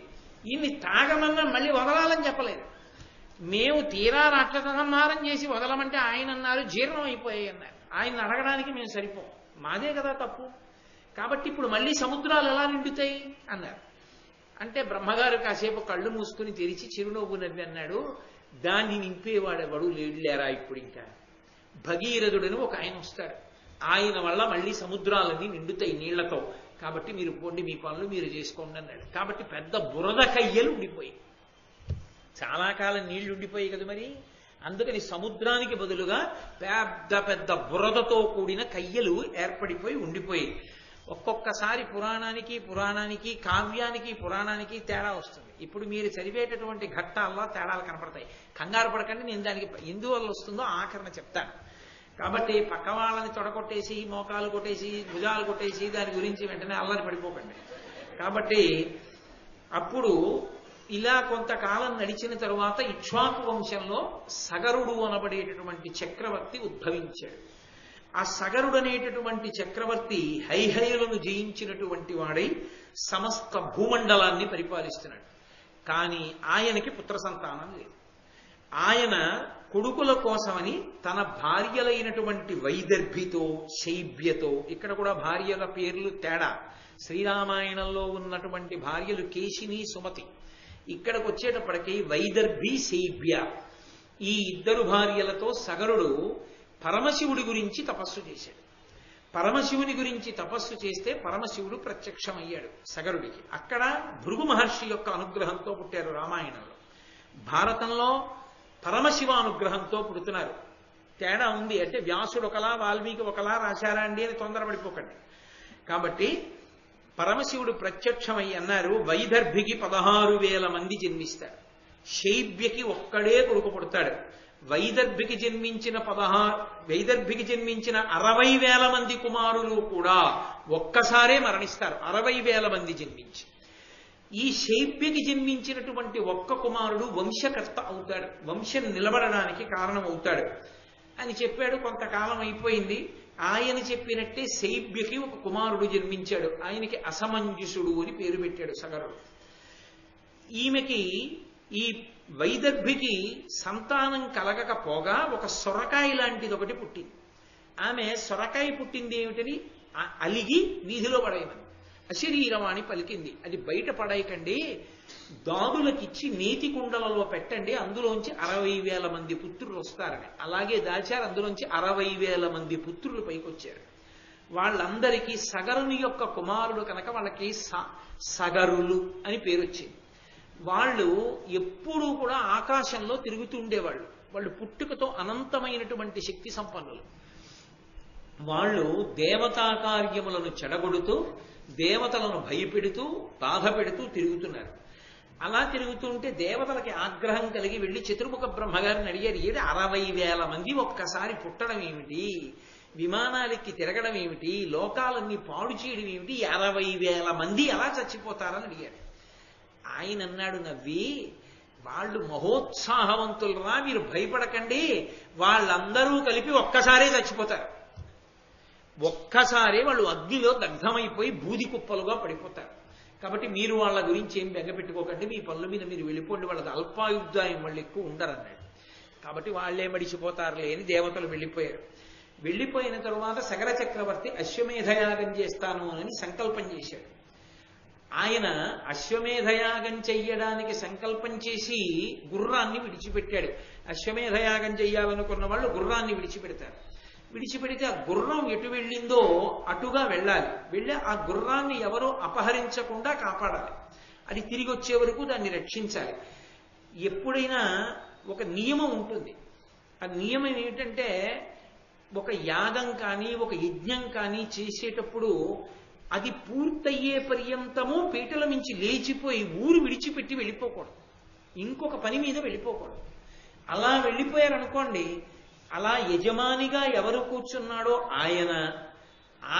ఇన్ని తాగమన్నా మళ్ళీ వదలాలని చెప్పలేదు. మేము తీరా రాక్షస సంహారం చేసి వదలమంటే ఆయన అన్నారు జీర్ణం అయిపోయాయి అన్నారు. ఆయన అడగడానికి మేము సరిపోం, మాదే కదా తప్పు. కాబట్టి ఇప్పుడు మళ్ళీ సముద్రాలు ఎలా నిండుతాయి అన్నారు. అంటే బ్రహ్మగారు కాసేపు కళ్ళు మూసుకుని తెరిచి చిరునవ్వు నవ్వి అన్నాడు, దాన్ని నింపేవాడెవడు లేరా ఇప్పుడు. ఇంకా భగీరథుడని ఒక ఆయన వస్తాడు, ఆయన వల్ల మళ్ళీ సముద్రాలన్నీ నిండుతాయి నీళ్లతో. కాబట్టి మీరు పోండి, మీ పనులు మీరు చేసుకోండి అన్నాడు. కాబట్టి పెద్ద బురద కయ్యలు ఉండిపోయి, చాలా కాలం నీళ్లు ఉండిపోయాయి కదా మరి. అందుకని సముద్రానికి బదులుగా పెద్ద పెద్ద బురదతో కూడిన కయ్యలు ఏర్పడిపోయి ఉండిపోయి ఒక్కొక్కసారి పురాణానికి పురాణానికి తేడా వస్తుంది. ఇప్పుడు మీరు చదివేటటువంటి ఘట్టాల్లో తేడాలు కనపడతాయి. కంగారు పడకండి, నేను దానికి ఎందువల్ల వస్తుందో ఆఖరణ చెప్తాను. కాబట్టి పక్క వాళ్ళని తొడగొట్టేసి మోకాలు కొట్టేసి భుజాలు కొట్టేసి దాని గురించి వెంటనే అల్లరి పడిపోకండి. కాబట్టి అప్పుడు ఇలా కొంతకాలం నడిచిన తరువాత ఇక్ష్వాకు వంశంలో సగరుడు అనబడేటటువంటి చక్రవర్తి ఉద్భవించాడు. ఆ సగరుడు అనేటటువంటి చక్రవర్తి హైహయులను జయించినటువంటి వాడై సమస్త భూమండలాన్ని పరిపాలిస్తున్నాడు. కానీ ఆయనకి పుత్ర సంతానం లేదు. ఆయన కొడుకుల కోసమని తన భార్యలైనటువంటి వైదర్భితో శైబ్యతో, ఇక్కడ కూడా భార్యల పేర్లు తేడా. శ్రీరామాయణంలో ఉన్నటువంటి భార్యలు కేశిని సుమతి, ఇక్కడికి వచ్చేటప్పటికి వైదర్భి శైబ్య, ఈ ఇద్దరు భార్యలతో సగరుడు పరమశివుడి గురించి తపస్సు చేశాడు. పరమశివుని గురించి తపస్సు చేస్తే పరమశివుడు ప్రత్యక్షమయ్యాడు సగరుడికి. అక్కడ భృగు మహర్షి యొక్క అనుగ్రహంతో పుట్టారు రామాయణంలో. భారతంలో పరమశివానుగ్రహంతో పుడుతున్నారు. తేడా ఉంది. అంటే వ్యాసుడు ఒకలా వాల్మీకి ఒకలా రాశారా అండి అని తొందరపడిపోకండి. కాబట్టి పరమశివుడు ప్రత్యక్షమై అన్నారు, వైదర్భికి 16,000 మంది జన్మిస్తారు, శైబ్యకి ఒక్కడే కొడుకు పుడతాడు. వైదర్భికి జన్మించిన 60,000 మంది కుమారులు కూడా ఒక్కసారే మరణిస్తారు. 60,000 మంది జన్మించి ఈ శైబ్యకి జన్మించినటువంటి ఒక్క కుమారుడు వంశకర్త అవుతాడు, వంశం నిలబడడానికి కారణం అవుతాడు అని చెప్పాడు. కొంతకాలం అయిపోయింది. ఆయన చెప్పినట్టే శైబ్యకి ఒక కుమారుడు జన్మించాడు. ఆయనకి అసమంజసుడు అని పేరు పెట్టాడు సగరుడు. ఈమెకి ఈ వైదర్భికి సంతానం కలగకపోగా ఒక సొరకాయ లాంటిది ఒకటి పుట్టింది. ఆమె సొరకాయ పుట్టింది ఏమిటని అలిగి వీధిలో పడేయమని అశరీరవాణి పలికింది. అది బయట పడేయకండి, దాదులకిచ్చి నేతి కుండలలో పెట్టండి, అందులోంచి 60,000 మంది పుత్రులు వస్తారని. అలాగే దాచారు. అందులోంచి 60,000 మంది పుత్రులు పైకొచ్చారు. వాళ్ళందరికీ సగరుని యొక్క కుమారుడు కనుక వాళ్ళకి సగరులు అని పేరు వచ్చింది. వాళ్ళు ఎప్పుడూ కూడా ఆకాశంలో తిరుగుతూ ఉండేవాళ్ళు. వాళ్ళు పుట్టుకతో అనంతమైనటువంటి శక్తి సంపన్నులు. వాళ్ళు దేవతా కార్యములను చెడగొడుతూ దేవతలను భయపెడుతూ బాధ పెడుతూ తిరుగుతున్నారు. అలా తిరుగుతుంటే దేవతలకి ఆగ్రహం కలిగి వెళ్ళి చతుర్ముఖ బ్రహ్మగారిని అడిగారు, 60,000 మంది ఒక్కసారి పుట్టడం ఏమిటి, విమానాలెక్కి తిరగడం ఏమిటి, లోకాలన్నీ పాడు చేయడం ఏమిటి, 60,000 మంది ఎలా చచ్చిపోతారని అడిగారు. ఆయన అన్నాడు నవ్వి, వాళ్ళు మహోత్సాహవంతులరా, మీరు భయపడకండి, వాళ్ళందరూ కలిపి ఒక్కసారే చచ్చిపోతారు. ఒక్కసారే వాళ్ళు అగ్నిలో దగ్ధమైపోయి బూది కుప్పలుగా పడిపోతారు. కాబట్టి మీరు వాళ్ళ గురించి ఏం బెంగపెట్టుకోకండి, మీ పనుల మీద మీరు వెళ్ళిపోండి, వాళ్ళది అల్పాయుద్ధాయం వాళ్ళు ఎక్కువ ఉండరన్నాడు. కాబట్టి వాళ్ళే మడిచిపోతారులే అని దేవతలు వెళ్ళిపోయారు. వెళ్ళిపోయిన తరువాత సగర చక్రవర్తి అశ్వమేధయాగం చేస్తాను అని సంకల్పం చేశాడు. ఆయన అశ్వమేధయాగం చెయ్యడానికి సంకల్పం చేసి గుర్రాన్ని విడిచిపెట్టాడు. అశ్వమేధయాగం చెయ్యాలనుకున్న వాళ్ళు గుర్రాన్ని విడిచిపెడతారు. విడిచిపెడితే ఆ గుర్రం ఎటు వెళ్ళిందో అటుగా వెళ్ళాలి. వెళ్ళి ఆ గుర్రాన్ని ఎవరో అపహరించకుండా కాపాడాలి. అది తిరిగి వచ్చే వరకు దాన్ని రక్షించాలి. ఎప్పుడైనా ఒక నియమం ఉంటుంది. ఆ నియమం ఏమిటంటే, ఒక యాగం కానీ ఒక యజ్ఞం కానీ చేసేటప్పుడు అది పూర్తయ్యే పర్యంతము పీటల మించి లేచిపోయి ఊరు విడిచిపెట్టి వెళ్ళిపోకూడదు, ఇంకొక పని మీద వెళ్ళిపోకూడదు. అలా వెళ్ళిపోయారనుకోండి, అలా యజమానిగా ఎవరు కూర్చున్నాడో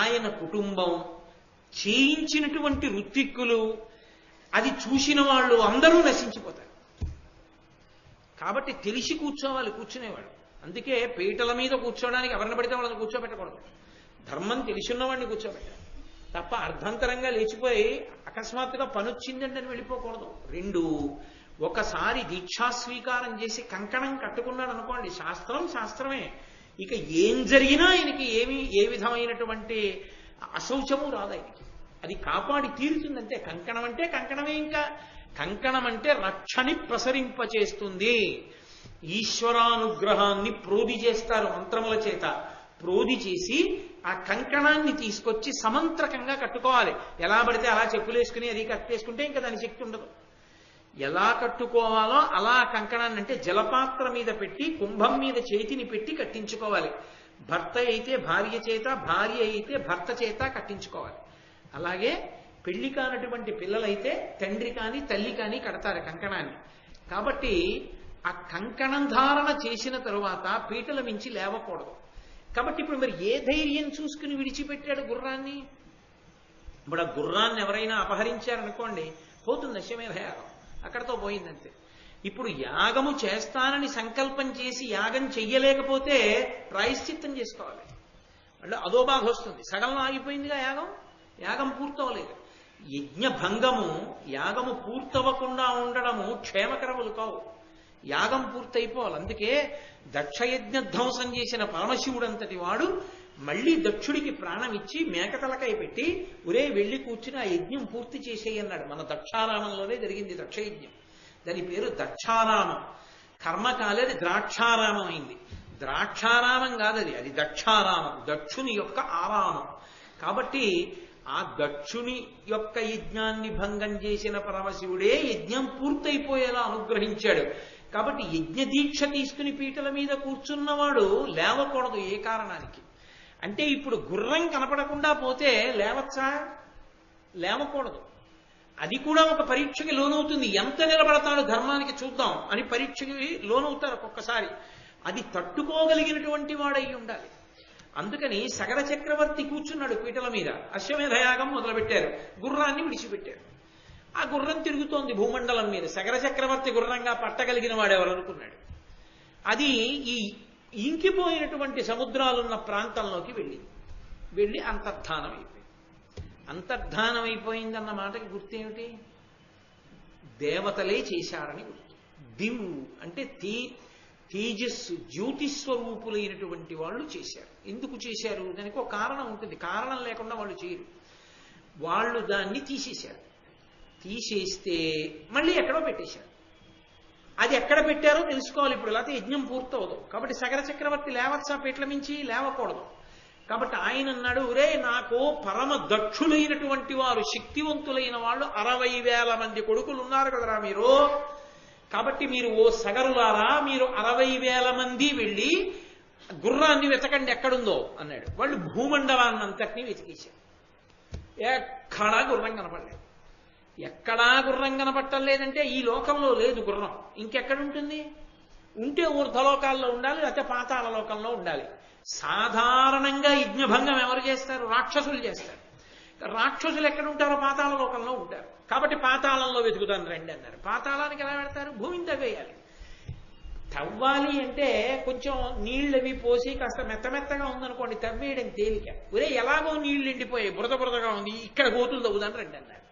ఆయన కుటుంబం, చేయించినటువంటి ఋత్విక్కులు, అది చూసిన వాళ్ళు అందరూ నశించిపోతారు. కాబట్టి తెలిసి కూర్చోవాలి కూర్చునేవాడు. అందుకే పీటల మీద కూర్చోడానికి ఎవరిని పడితే వాళ్ళని కూర్చోబెట్టకూడదు. ధర్మం తెలిసిన్నవాడిని కూర్చోబెట్టాలి తప్ప అర్ధంతరంగా లేచిపోయి అకస్మాత్తుగా పని వచ్చిందంటే వెళ్ళిపోకూడదు. 2, ఒకసారి దీక్షా స్వీకారం చేసి కంకణం కట్టుకున్నాడు అనుకోండి, శాస్త్రం శాస్త్రమే, ఇక ఏం జరిగినా ఆయనకి ఏ విధమైనటువంటి అశౌచము రాదు. ఆయనకి అది కాపాడి తీరుతుందంటే. కంకణం అంటే కంకణమే. ఇంకా కంకణం అంటే రక్షని ప్రసరింపచేస్తుంది. ఈశ్వరానుగ్రహాన్ని ప్రోధి చేస్తారు మంత్రముల చేత. ప్రోధి చేసి ఆ కంకణాన్ని తీసుకొచ్చి సమంత్రకంగా కట్టుకోవాలి. ఎలా పడితే అలా చెప్పులేసుకుని అది కట్టేసుకుంటే ఇంకా దాని శక్తి ఉండదు. ఎలా కట్టుకోవాలో అలా కంకణాన్ని, అంటే జలపాత్ర మీద పెట్టి కుంభం మీద చేతిని పెట్టి కట్టించుకోవాలి. భర్త అయితే భార్య చేత, భార్య అయితే భర్త చేత కట్టించుకోవాలి. అలాగే పెళ్లి కానటువంటి పిల్లలైతే తండ్రి కానీ తల్లి కానీ కడతారు కంకణాన్ని. కాబట్టి ఆ కంకణం ధారణ చేసిన తరువాత పీటల మించి లేవకూడదు. కాబట్టి ఇప్పుడు మరి ఏ ధైర్యం చూసుకుని విడిచిపెట్టాడు గుర్రాన్ని? ఇప్పుడు ఆ గుర్రాన్ని ఎవరైనా అపహరించారనుకోండి, పోతుంది అశ్వమేధ యాగం, అక్కడతో పోయిందంతే. ఇప్పుడు యాగము చేస్తానని సంకల్పం చేసి యాగం చెయ్యలేకపోతే ప్రాయశ్చిత్తం చేసుకోవాలి. అంటే అదో బాధ వస్తుంది, సగంలో ఆగిపోయిందిగా యాగం, యాగం పూర్తవలేదు. యజ్ఞభంగము, యాగము పూర్తవకుండా ఉండడము క్షేమకరములు కావు. యాగం పూర్తయిపోవాలి. అందుకే దక్షయజ్ఞ ధ్వంసం చేసిన పరమశివుడంతటి వాడు మళ్ళీ దక్షుడికి ప్రాణం ఇచ్చి మేకతలకై పెట్టి ఒరే వెళ్ళి కూర్చుని ఆ యజ్ఞం పూర్తి చేసేయన్నాడు. మన దక్షారామంలోనే జరిగింది దక్షయజ్ఞం. దాని పేరు దక్షారామం. కర్మకాలేది ద్రాక్షారామం అయింది. ద్రాక్షారామం కాదది, అది దక్షారామం, దక్షుని యొక్క ఆరామం. కాబట్టి ఆ దక్షుని యొక్క యజ్ఞాన్ని భంగం చేసిన పరమశివుడే యజ్ఞం పూర్తయిపోయేలా అనుగ్రహించాడు. కాబట్టి యజ్ఞ దీక్ష తీసుకుని పీటల మీద కూర్చున్నవాడు లేవకూడదు ఏ కారణానికి. అంటే ఇప్పుడు గుర్రం కనపడకుండా పోతే లేవచ్చా? లేవకూడదు. అది కూడా ఒక పరీక్షకి లోనవుతుంది. ఎంత నిలబడతాడు ధర్మానికి చూద్దాం అని పరీక్షకి లోనవుతారు ఒక్కొక్కసారి. అది తట్టుకోగలిగినటువంటి వాడై ఉండాలి. అందుకని సగర చక్రవర్తి కూర్చున్నాడు పీటల మీద, అశ్వమేధయాగం మొదలుపెట్టారు, గుర్రాన్ని విడిచిపెట్టారు. ఆ గుర్రం తిరుగుతోంది భూమండలం మీద. సగర చక్రవర్తి గుర్రంగా పట్టగలిగిన వాడెవరు అనుకున్నాడు. అది ఈ ఇంకిపోయినటువంటి సముద్రాలున్న ప్రాంతంలోకి వెళ్ళి అంతర్ధానం అయిపోయింది. అంతర్ధానం అయిపోయిందన్న మాటకి గుర్తేమిటి? దేవతలే చేశారని గుర్తు. దివు అంటే తేజస్సు, జ్యోతిస్వరూపులైనటువంటి వాళ్ళు చేశారు. ఎందుకు చేశారు? దానికి ఒక కారణం ఉంటుంది. కారణం లేకుండా వాళ్ళు చేయరు. వాళ్ళు దాన్ని తీసేశారు. తీసేస్తే మళ్ళీ ఎక్కడో పెట్టేశారు. అది ఎక్కడ పెట్టారో తెలుసుకోవాలి ఇప్పుడు, లేకపోతే యజ్ఞం పూర్తవదు. కాబట్టి సగర చక్రవర్తి లేవచ్చా పీటల మించి? లేవకూడదు. కాబట్టి ఆయన అన్నాడు, ఒరే నాకు పరమ దక్షులైనటువంటి వారు, శక్తివంతులైన వాళ్ళు 60,000 మంది కొడుకులు ఉన్నారు కదరా మీరు. కాబట్టి మీరు ఓ సగరులారా, మీరు 60,000 మంది వెళ్ళి గుర్రాన్ని వెతకండి ఎక్కడుందో అన్నాడు. వాళ్ళు భూమండలాన్నంతటినీ వెతికేశారు. ఎక్కడా గుర్రం కనపడలేదు. ఎక్కడా గుర్రం కనపట్టలేదంటే ఈ లోకంలో లేదు గుర్రం. ఇంకెక్కడుంటుంది? ఉంటే ఊర్ధ్వలోకాల్లో ఉండాలి, లేకపోతే పాతాళ లోకంలో ఉండాలి. సాధారణంగా యజ్ఞభంగం ఎవరు చేస్తారు? రాక్షసులు చేస్తారు. రాక్షసులు ఎక్కడ ఉంటారో పాతాళ లోకంలో ఉంటారు. కాబట్టి పాతాళంలో వెతుకుతాను రండి అన్నారు. పాతాళానికి ఎలా పెడతారు? భూమిని తవ్వేయాలి. తవ్వాలి అంటే కొంచెం నీళ్ళవి పోసి కాస్త మెత్తమెత్తగా ఉందనుకోండి, తవ్వేయడం తేలిక. ఒరే ఎలాగో నీళ్లు ఎండిపోయాయి, బురదగా ఉంది, ఇక్కడ గోతులు తవ్వుదాని రండి అన్నారు.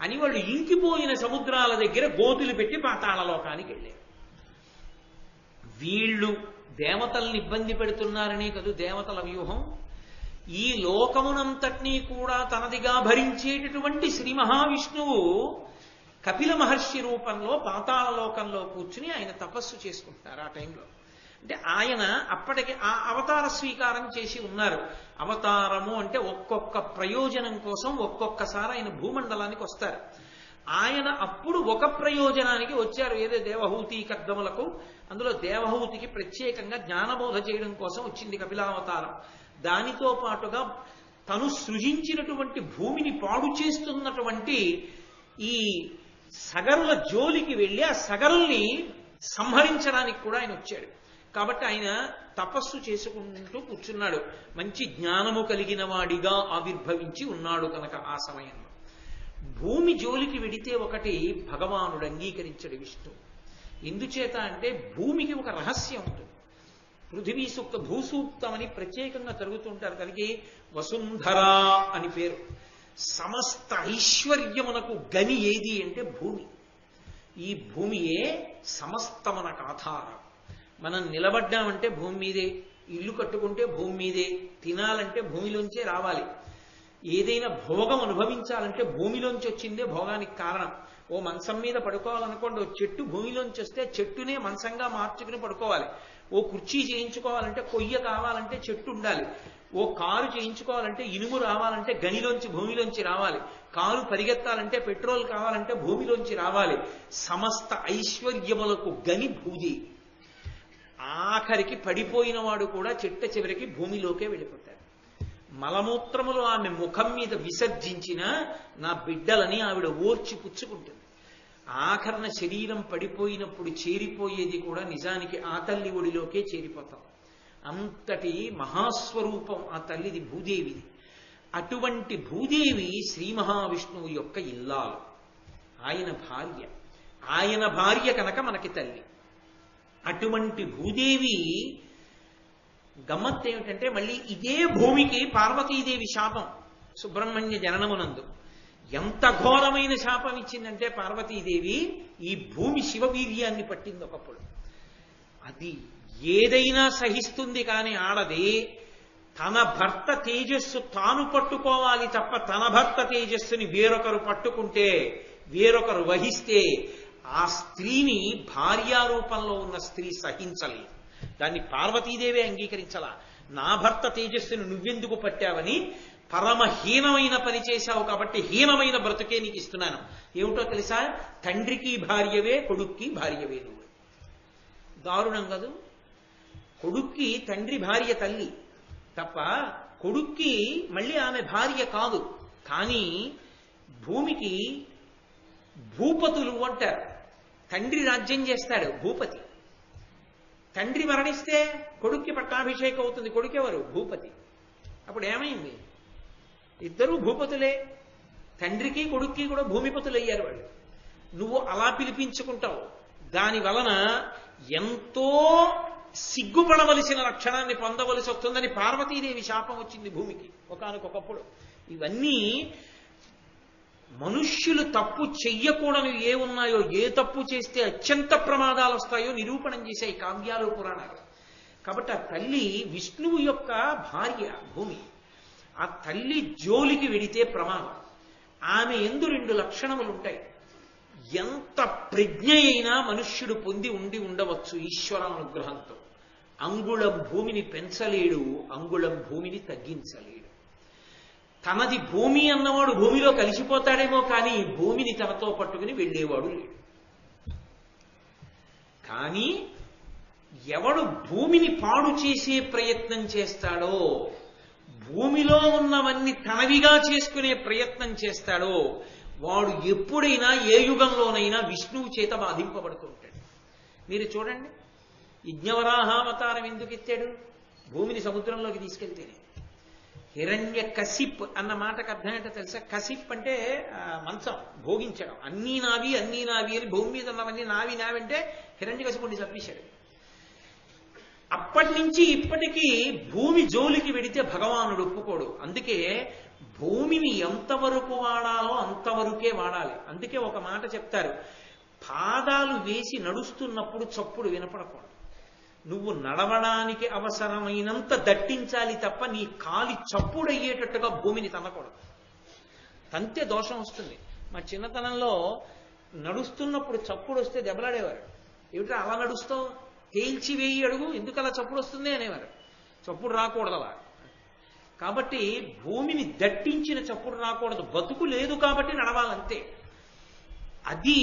అని వాళ్ళు ఇంకిపోయిన సముద్రాల దగ్గర గోతులు పెట్టి పాతాళ లోకానికి వెళ్ళారు. వీళ్ళు దేవతల్ని ఇబ్బంది పెడుతున్నారనే కదూ దేవతల వ్యూహం. ఈ లోకమునంతటినీ కూడా తనదిగా భరించేటటువంటి శ్రీ మహావిష్ణువు కపిల మహర్షి రూపంలో పాతాళ లోకంలో కూర్చుని ఆయన తపస్సు చేసుకుంటున్నారు ఆ టైంలో. అంటే ఆయన అప్పటికి ఆ అవతార స్వీకారం చేసి ఉన్నారు. అవతారము అంటే ఒక్కొక్క ప్రయోజనం కోసం ఒక్కొక్కసారి ఆయన భూమండలానికి వస్తారు. ఆయన అప్పుడు ఒక ప్రయోజనానికి వచ్చారు, ఏదో దేవహూతి కర్దములకు. అందులో దేవహూతికి ప్రత్యేకంగా జ్ఞానబోధ చేయడం కోసం వచ్చింది కపిలావతారం. దానితో పాటుగా తను సృజించినటువంటి భూమిని పాడు చేస్తున్నటువంటి ఈ సగరుల జోలికి వెళ్ళి ఆ సగరుల్ని సంహరించడానికి కూడా ఆయన వచ్చాడు. కాబట్టి ఆయన తపస్సు చేసుకుంటూ కూర్చున్నాడు. మంచి జ్ఞానము కలిగిన వాడిగా ఆవిర్భవించి ఉన్నాడు కనుక ఆ సమయంలో. భూమి జోలికి వెడితే ఒకటి భగవానుడు అంగీకరించడు విష్ణు. ఎందుచేత అంటే భూమికి ఒక రహస్యం ఉంటుంది. పృథివీ సూక్త భూసూక్తం అని ప్రత్యేకంగా జరుగుతుంటారు. దానికి వసుంధర అని పేరు. సమస్త ఐశ్వర్యమునకు గని ఏది అంటే భూమి. ఈ భూమియే సమస్తమునకు ఆధారం. మనం నిలబడ్డామంటే భూమి మీదే, ఇల్లు కట్టుకుంటే భూమి మీదే, తినాలంటే భూమిలోంచే రావాలి, ఏదైనా భోగం అనుభవించాలంటే భూమిలోంచి వచ్చిందే భోగానికి కారణం. ఓ మంచం మీద పడుకోవాలనుకోండి, ఓ చెట్టు భూమిలోంచి వస్తే చెట్టునే మంచంగా మార్చుకుని పడుకోవాలి. ఓ కుర్చీ చేయించుకోవాలంటే కొయ్య కావాలంటే చెట్టు ఉండాలి. ఓ కారు చేయించుకోవాలంటే ఇనుము రావాలంటే గనిలోంచి భూమిలోంచి రావాలి. కారు పరిగెత్తాలంటే పెట్రోల్ కావాలంటే భూమిలోంచి రావాలి. సమస్త ఐశ్వర్యములకు గని భూది. ఆఖరికి పడిపోయిన వాడు కూడా చిట్ట చివరికి భూమిలోకే వెళ్ళిపోతాడు. మలమూత్రములు ఆమె ముఖం మీద విసర్జించిన నా బిడ్డలని ఆవిడ ఓర్చి పుచ్చుకుంటుంది. ఆఖరణ శరీరం పడిపోయినప్పుడు చేరిపోయేది కూడా నిజానికి ఆ తల్లి ఒడిలోకే చేరిపోతాం. అంతటి మహాస్వరూపం ఆ తల్లిది, భూదేవిది. అటువంటి భూదేవి శ్రీ మహావిష్ణువు యొక్క ఇల్లాలు, ఆయన భార్య కనుక మనకి తల్లి. అటువంటి భూదేవి గమ్మత్తు ఏమిటంటే, మళ్ళీ ఇదే భూమికి పార్వతీదేవి శాపం సుబ్రహ్మణ్య జననమునందు. ఎంత ఘోరమైన శాపం ఇచ్చిందంటే పార్వతీదేవి, ఈ భూమి శివవీర్యాన్ని పట్టింది ఒకప్పుడు. అది ఏదైనా సహిస్తుంది కానీ ఆడది తన భర్త తేజస్సు తాను పట్టుకోవాలి తప్ప తన భర్త తేజస్సుని వేరొకరు పట్టుకుంటే, వేరొకరు వహిస్తే ఆ స్త్రీని భార్యారూపంలో ఉన్న స్త్రీ సహించలేదు. దాన్ని పార్వతీదేవే అంగీకరించలా. నా భర్త తేజస్సును నువ్వెందుకు పట్టావని, పరమహీనమైన పని చేశావు కాబట్టి హీనమైన బ్రతుకే నీకు ఇస్తున్నాను. ఏమిటో తెలుసా? తండ్రికి భార్యవే, కొడుక్కి భార్యవే నువ్వు. దారుణం కాదు? కొడుక్కి తండ్రి భార్య తల్లి తప్ప కొడుక్కి మళ్ళీ ఆమె భార్య కాదు. కానీ భూమికి భూపతులు అంటారు. తండ్రి రాజ్యం చేస్తాడు భూపతి. తండ్రి మరణిస్తే కొడుక్కి పట్టాభిషేకం అవుతుంది. కొడుకెవరు? భూపతి. అప్పుడు ఏమైంది? ఇద్దరూ భూపతులే. తండ్రికి కొడుక్కి కూడా భూమిపతులు అయ్యారు వాళ్ళు. నువ్వు అలా పిలిపించుకుంటావు. దాని వలన ఎంతో సిగ్గుపడవలసిన లక్షణాన్ని పొందవలసి వస్తుందని పార్వతీదేవి శాపం వచ్చింది భూమికి ఒకానొకప్పుడు. ఇవన్నీ మనుష్యులు తప్పు చెయ్యకూడని ఏ ఉన్నాయో, ఏ తప్పు చేస్తే అత్యంత ప్రమాదాలు వస్తాయో నిరూపణం చేశాయి కావ్యాలు, పురాణాలు. కాబట్టి ఆ తల్లి విష్ణువు యొక్క భార్య భూమి. ఆ తల్లి జోలికి వెడితే ప్రమాదం. ఆమె ఎందు 2 లక్షణములు ఉంటాయి. ఎంత ప్రజ్ఞ అయినా మనుష్యుడు పొంది ఉండవచ్చు ఈశ్వరానుగ్రహంతో. అంగుళం భూమిని పెంచలేడు, అంగుళం భూమిని తగ్గించలేడు. తనది భూమి అన్నవాడు భూమిలో కలిసిపోతాడేమో కానీ భూమిని తనతో పట్టుకుని వెళ్ళేవాడు లేడు. కానీ ఎవడు భూమిని పాడు చేసే ప్రయత్నం చేస్తాడో, భూమిలో ఉన్నవన్నీ తనవిగా చేసుకునే ప్రయత్నం చేస్తాడో, వాడు ఎప్పుడైనా ఏ యుగంలోనైనా విష్ణువు చేత బాధింపబడుతూ ఉంటాడు. మీరు చూడండి, యజ్ఞవరాహావతారం ఎందుకు ఎత్తాడు? భూమిని సముద్రంలోకి తీసుకెళ్తేనే. హిరణ్య కసిప్ అన్న మాటకు అర్థం ఏంటో తెలుసా? కసిప్ అంటే మంచం, భోగించడం. అన్నీ నావి అన్నీ నావి అని భూమి మీద ఉన్నవన్నీ నావి నావి అంటే హిరణ్య కసిపుడిని చంపేశాడు. అప్పటి నుంచి ఇప్పటికీ భూమి జోలికి వెడితే భగవానుడు ఒప్పుకోడు. అందుకే భూమిని ఎంతవరకు వాడాలో అంతవరకే వాడాలి. అందుకే ఒక మాట చెప్తారు, పాదాలు వేసి నడుస్తున్నప్పుడు చప్పుడు వినపడకూడదు. నువ్వు నడవడానికి అవసరమైనంత దట్టించాలి తప్ప నీ కాలి చప్పుడయ్యేటట్టుగా భూమిని తన్నకూడదు. తంతే దోషం వస్తుంది. మా చిన్నతనంలో నడుస్తున్నప్పుడు చప్పుడు వస్తే దెబ్బలాడేవారు. ఏమిటో అలా నడుస్తావు, తేల్చి వేయి అడుగు, ఎందుకు అలా చప్పుడు వస్తుంది అనేవారు. చప్పుడు రాకూడదు అలా. కాబట్టి భూమిని దట్టించిన చప్పుడు రాకూడదు. బతుకు లేదు కాబట్టి నడవాలంతే. అది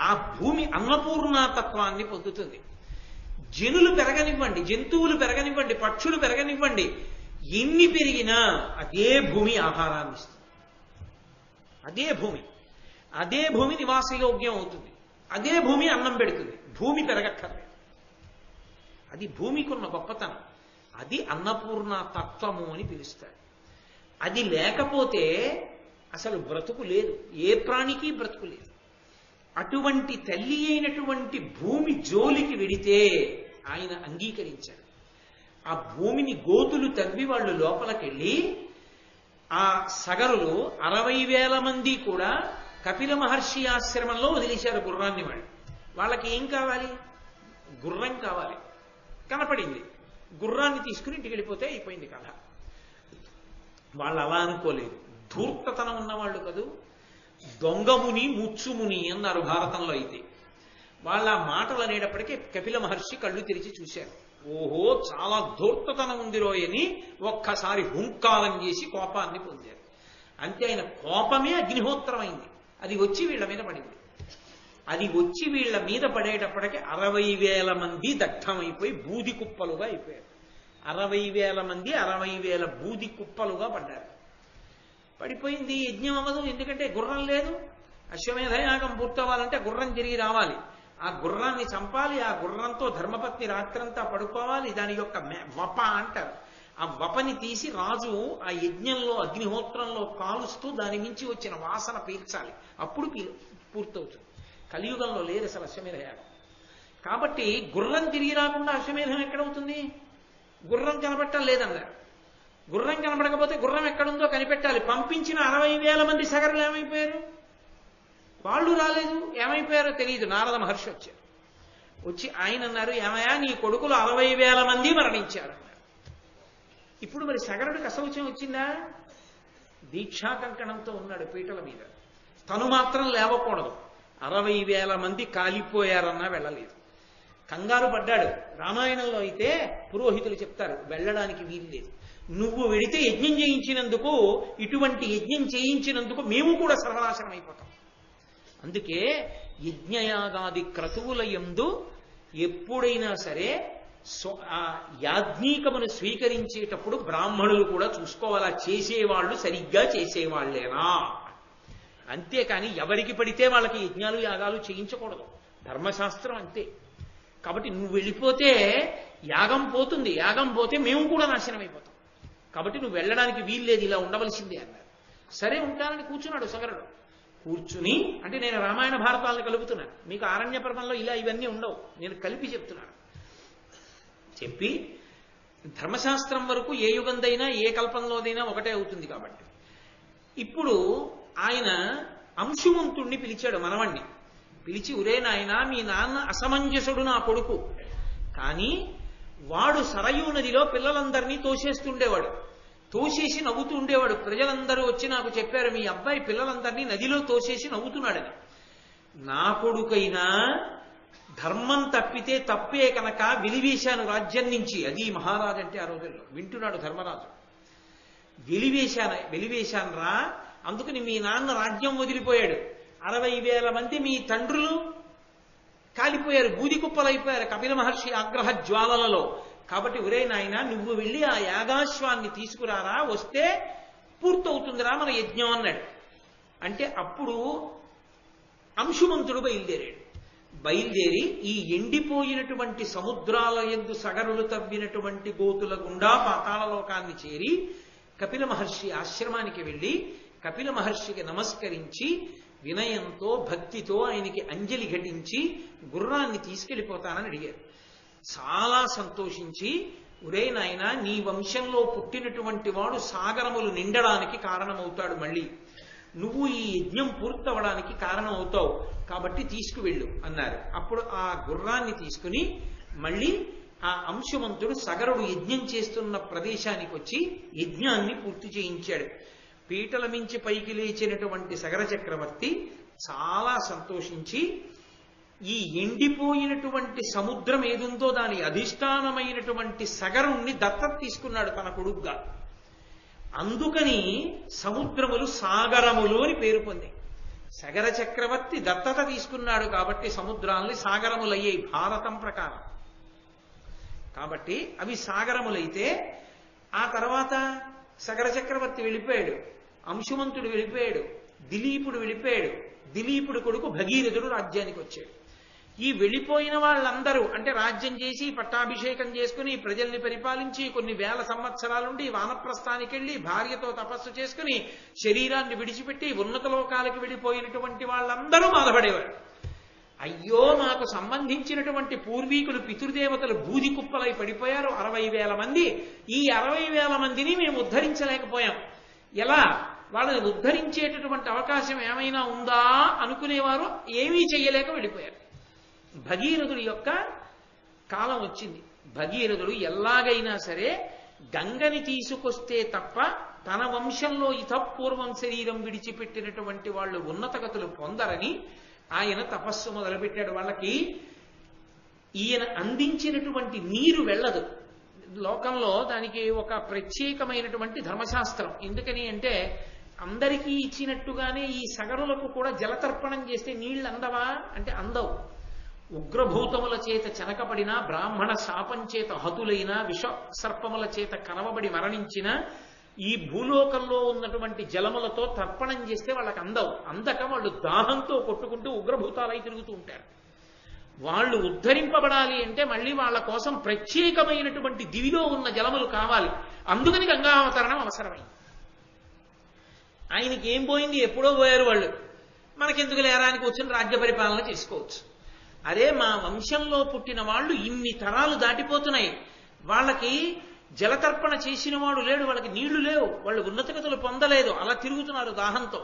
ఆ భూమి అన్నపూర్ణాతత్వాన్ని పొందుతుంది. జనులు పెరగనివ్వండి, జంతువులు పెరగనివ్వండి, పక్షులు పెరగనివ్వండి, ఎన్ని పెరిగినా అదే భూమి ఆహారాన్ని ఇస్తుంది. అదే భూమి నివాసయోగ్యం అవుతుంది. అదే భూమి అన్నం పెడుతుంది. భూమి పెరగక్కర్లేదు. అది భూమికి ఉన్న గొప్పతనం. అది అన్నపూర్ణ తత్వము అని పిలుస్తారు. అది లేకపోతే అసలు బ్రతుకు లేదు, ఏ ప్రాణికి బ్రతుకు లేదు. అటువంటి తల్లి అయినటువంటి భూమి జోలికి వెడితే ఆయన అంగీకరించాడు. ఆ భూమిని గోతులు తవ్వి వాళ్ళు లోపలికెళ్ళి ఆ సగరులు 60,000 మంది కూడా కపిల మహర్షి ఆశ్రమంలో వదిలేశారు గుర్రాన్ని. వాళ్ళకి ఏం కావాలి? గుర్రం కావాలి. కనపడింది, గుర్రాన్ని తీసుకుని ఇంటికి వెళ్ళిపోతే అయిపోయింది కథ. వాళ్ళు అలా అనుకోలేదు. ధూర్తతనం ఉన్నవాళ్ళు కదూ. దొంగముని ముచ్చుముని అన్నారు భారతంలో. అయితే వాళ్ళ మాటలు అనేటప్పటికీ కపిల మహర్షి కళ్ళు తెరిచి చూశారు. ఓహో, చాలా ధూర్తతనం ఉంది రోయని ఒక్కసారి హుంకారం చేసి కోపాన్ని పొందారు. అంతే, ఆయన కోపమే అగ్నిహోత్రమైంది. అది వచ్చి వీళ్ళ మీద పడింది. అది వచ్చి వీళ్ళ మీద పడేటప్పటికి 60,000 మంది దగ్ధమైపోయి బూది కుప్పలుగా అయిపోయారు. 60,000 మంది 60,000 బూది కుప్పలుగా పడ్డారు. పడిపోయింది, యజ్ఞం అవ్వదు. ఎందుకంటే గుర్రం లేదు. అశ్వమేధ యాగం పూర్తవ్వాలంటే గుర్రం తిరిగి రావాలి. ఆ గుర్రాన్ని చంపాలి, ఆ గుర్రంతో ధర్మపత్ని రాత్రంతా పడుకోవాలి. దాని యొక్క వప అంటారు. ఆ వపని తీసి రాజు ఆ యజ్ఞంలో అగ్నిహోత్రంలో కాలుస్తూ దాని నుంచి వచ్చిన వాసన పీల్చాలి. అప్పుడు పూర్తవుతుంది. కలియుగంలో లేదు అసలు అశ్వమేధ యాగం. కాబట్టి గుర్రం తిరిగి రాకుండా అశ్వమేధం ఎక్కడవుతుంది? గుర్రం కనబట్టం లేదన్నారు. గుర్రం కనబడకపోతే గుర్రం ఎక్కడుందో కనిపెట్టాలి. పంపించిన 60,000 మంది సగరులు ఏమైపోయారు? వాళ్ళు రాలేదు. ఏమైపోయారో తెలియదు. నారద మహర్షి వచ్చారు. వచ్చి ఆయన అన్నారు, ఏమయ్యా నీ కొడుకులు 60,000 మంది మరణించారు అన్నారు. ఇప్పుడు మరి సగరుడికి అసౌచ్యం వచ్చిందా? దీక్షా కంకణంతో ఉన్నాడు పీటల మీద. తను మాత్రం లేవకూడదు. 60,000 మంది కాలిపోయారన్నా వెళ్ళలేదు. కంగారు పడ్డాడు. రామాయణంలో అయితే పురోహితులు చెప్తారు వెళ్ళడానికి వీలు లేదు. నువ్వు వెడితే యజ్ఞం చేయించినందుకు, ఇటువంటి యజ్ఞం చేయించినందుకు మేము కూడా సర్వనాశనం అయిపోతాం. అందుకే యజ్ఞయాగాది క్రతువుల యందు ఎప్పుడైనా సరే ఆ యాజ్ఞీకమును స్వీకరించేటప్పుడు బ్రాహ్మణులు కూడా చూసుకోవాలా, చేసేవాళ్ళు సరిగ్గా చేసేవాళ్లేనా. అంతేకాని ఎవరికి పడితే వాళ్ళకి యజ్ఞాలు యాగాలు చేయించకూడదు. ధర్మశాస్త్రం అంతే. కాబట్టి నువ్వు వెళ్ళిపోతే యాగం పోతుంది. యాగం పోతే మేము కూడా నాశనం అయిపోతాం. కాబట్టి నువ్వు వెళ్ళడానికి వీల్లేదు, ఇలా ఉండవలసిందే అన్నారు. సరే ఉంటానని కూర్చున్నాడు సగరుడు. కూర్చుని, అంటే నేను రామాయణ భారతాలను కలుపుతున్నాను, మీకు ఆరణ్య పర్వంలో ఇలా ఇవన్నీ ఉండవు, నేను కలిపి చెప్తున్నాను. చెప్పి ధర్మశాస్త్రం వరకు ఏ యుగందైనా ఏ కల్పంలోదైనా ఒకటే అవుతుంది. కాబట్టి ఇప్పుడు ఆయన అంశుమంతుణ్ణి పిలిచాడు, మనవణ్ణి పిలిచి, ఒరే నాయనా మీ నాన్న అసమంజసుడు నా కొడుకు, కానీ వాడు సరయూ నదిలో పిల్లలందరినీ తోసేస్తుండేవాడు. తోసేసి నవ్వుతూ ఉండేవాడు. ప్రజలందరూ వచ్చి నాకు చెప్పారు, మీ అబ్బాయి పిల్లలందరినీ నదిలో తోసేసి నవ్వుతున్నాడని. నా కొడుకైనా ధర్మం తప్పితే తప్పే కనుక వెలివేశాను రాజ్యం నుంచి. అది మహారాజు అంటే ఆ రోజుల్లో. వింటున్నాడు ధర్మరాజు. వెలివేశాను రా, అందుకని మీ నాన్న రాజ్యం వదిలిపోయాడు. 60,000 మంది మీ తండ్రులు కాలిపోయారు, బూది కుప్పలైపోయారు కపిల మహర్షి ఆగ్రహ జ్వాలలలో. కాబట్టి ఒరే నాయన నువ్వు వెళ్ళి ఆ యాగాశ్వాన్ని తీసుకురారా, వస్తే పూర్తవుతుందిరా మన యజ్ఞం అన్నాడు. అంటే అప్పుడు అంశుమంతుడు బయలుదేరి ఈ ఎండిపోయినటువంటి సముద్రాల యందు సగరులు తవ్వినటువంటి గోతుల గుండా పాతాళలోకాన్ని చేరి కపిల మహర్షి ఆశ్రమానికి వెళ్ళి కపిల మహర్షికి నమస్కరించి వినయంతో భక్తితో ఆయనకి అంజలి ఘటించి గుర్రాన్ని తీసుకెళ్ళిపోతానని అడిగారు. చాలా సంతోషించి, ఒరే నాయన నీ వంశంలో పుట్టినటువంటి వాడు సాగరములు నిండడానికి కారణమవుతాడు, మళ్ళీ నువ్వు ఈ యజ్ఞం పూర్తవడానికి కారణం అవుతావు, కాబట్టి తీసుకువెళ్ళు అన్నారు. అప్పుడు ఆ గుర్రాన్ని తీసుకుని మళ్ళీ ఆ అంశుమంతుడు సగరుడు యజ్ఞం చేస్తున్న ప్రదేశానికి వచ్చి యజ్ఞాన్ని పూర్తి చేయించాడు. పీటల మించి పైకి లేచినటువంటి సగర చక్రవర్తి చాలా సంతోషించి ఈ ఎండిపోయినటువంటి సముద్రం ఏదుందో దాని అధిష్టానమైనటువంటి సగరుణ్ణి దత్తత తీసుకున్నాడు తన కొడుగ్గా. అందుకని సముద్రములు సాగరములు అని పేరు పొంది. సగర చక్రవర్తి దత్తత తీసుకున్నాడు కాబట్టి సముద్రాల్ని సాగరములయ్యాయి భారతం ప్రకారం. కాబట్టి అవి సాగరములైతే ఆ తర్వాత సగర చక్రవర్తి వెళ్ళిపోయాడు, అంశుమంతుడు వెళ్ళిపోయాడు, దిలీపుడు వెళ్ళిపోయాడు. దిలీపుడు కొడుకు భగీరథుడు రాజ్యానికి వచ్చాడు. ఈ వెళ్ళిపోయిన వాళ్ళందరూ అంటే రాజ్యం చేసి పట్టాభిషేకం చేసుకుని ప్రజల్ని పరిపాలించి కొన్ని వేల సంవత్సరాలుండి వానప్రస్థానికి వెళ్ళి భార్యతో తపస్సు చేసుకుని శరీరాన్ని విడిచిపెట్టి ఉన్నత లోకాలకు వెళ్ళిపోయినటువంటి వాళ్ళందరూ బాధపడేవారు. అయ్యో నాకు సంబంధించినటువంటి పూర్వీకులు పితృదేవతలు బూది కుప్పలై పడిపోయారు 60,000 మంది. ఈ 60,000 మందిని మేము ఉద్ధరించలేకపోయాం. ఎలా? వాళ్ళని ఉద్ధరించేటటువంటి అవకాశం ఏమైనా ఉందా అనుకునేవారు. ఏమీ చెయ్యలేక వెళ్ళిపోయారు. భగీరథుడి యొక్క కాలం వచ్చింది. భగీరథుడు ఎలాగైనా సరే గంగని తీసుకొస్తే తప్ప తన వంశంలో ఇతపూర్వం శరీరం విడిచిపెట్టినటువంటి వాళ్ళు ఉన్నతగతులు పొందరని ఆయన తపస్సు మొదలుపెట్టాడు. వాళ్ళకి ఈయన అందించినటువంటి నీరు వెళ్ళదు. లోకంలో దానికి ఒక ప్రత్యేకమైనటువంటి ధర్మశాస్త్రం. ఎందుకని అంటే అందరికీ ఇచ్చినట్టుగానే ఈ సగరులకు కూడా జలతర్పణం చేస్తే నీళ్లు అందవా అంటే అందవు. ఉగ్రభూతముల చేత చెనకబడిన, బ్రాహ్మణ శాపం చేత హతులైన, విష సర్పముల చేత కరవబడి మరణించిన ఈ భూలోకంలో ఉన్నటువంటి జలములతో తర్పణం చేస్తే వాళ్ళకి అందక వాళ్ళు దాహంతో కొట్టుకుంటూ ఉగ్రభూతాలై తిరుగుతూ ఉంటారు. వాళ్ళు ఉద్ధరింపబడాలి అంటే మళ్ళీ వాళ్ళ కోసం ప్రత్యేకమైనటువంటి దివిలో ఉన్న జలములు కావాలి. అందుకని గంగావతరణం అవసరమైంది. ఆయనకి ఏం పోయింది? ఎప్పుడో పోయారు వాళ్ళు. మనకెందుకు లేరానికి వచ్చిన రాజ్య పరిపాలన చేసుకోవచ్చు. అరే, మా వంశంలో పుట్టిన వాళ్ళు ఇన్ని తరాలు దాటిపోతున్నాయి, వాళ్ళకి జలతర్పణ చేసిన వాడు లేడు, వాళ్ళకి నీళ్లు లేవు, వాళ్ళు ఉన్నతగతులు పొందలేదు, అలా తిరుగుతున్నారు దాహంతో.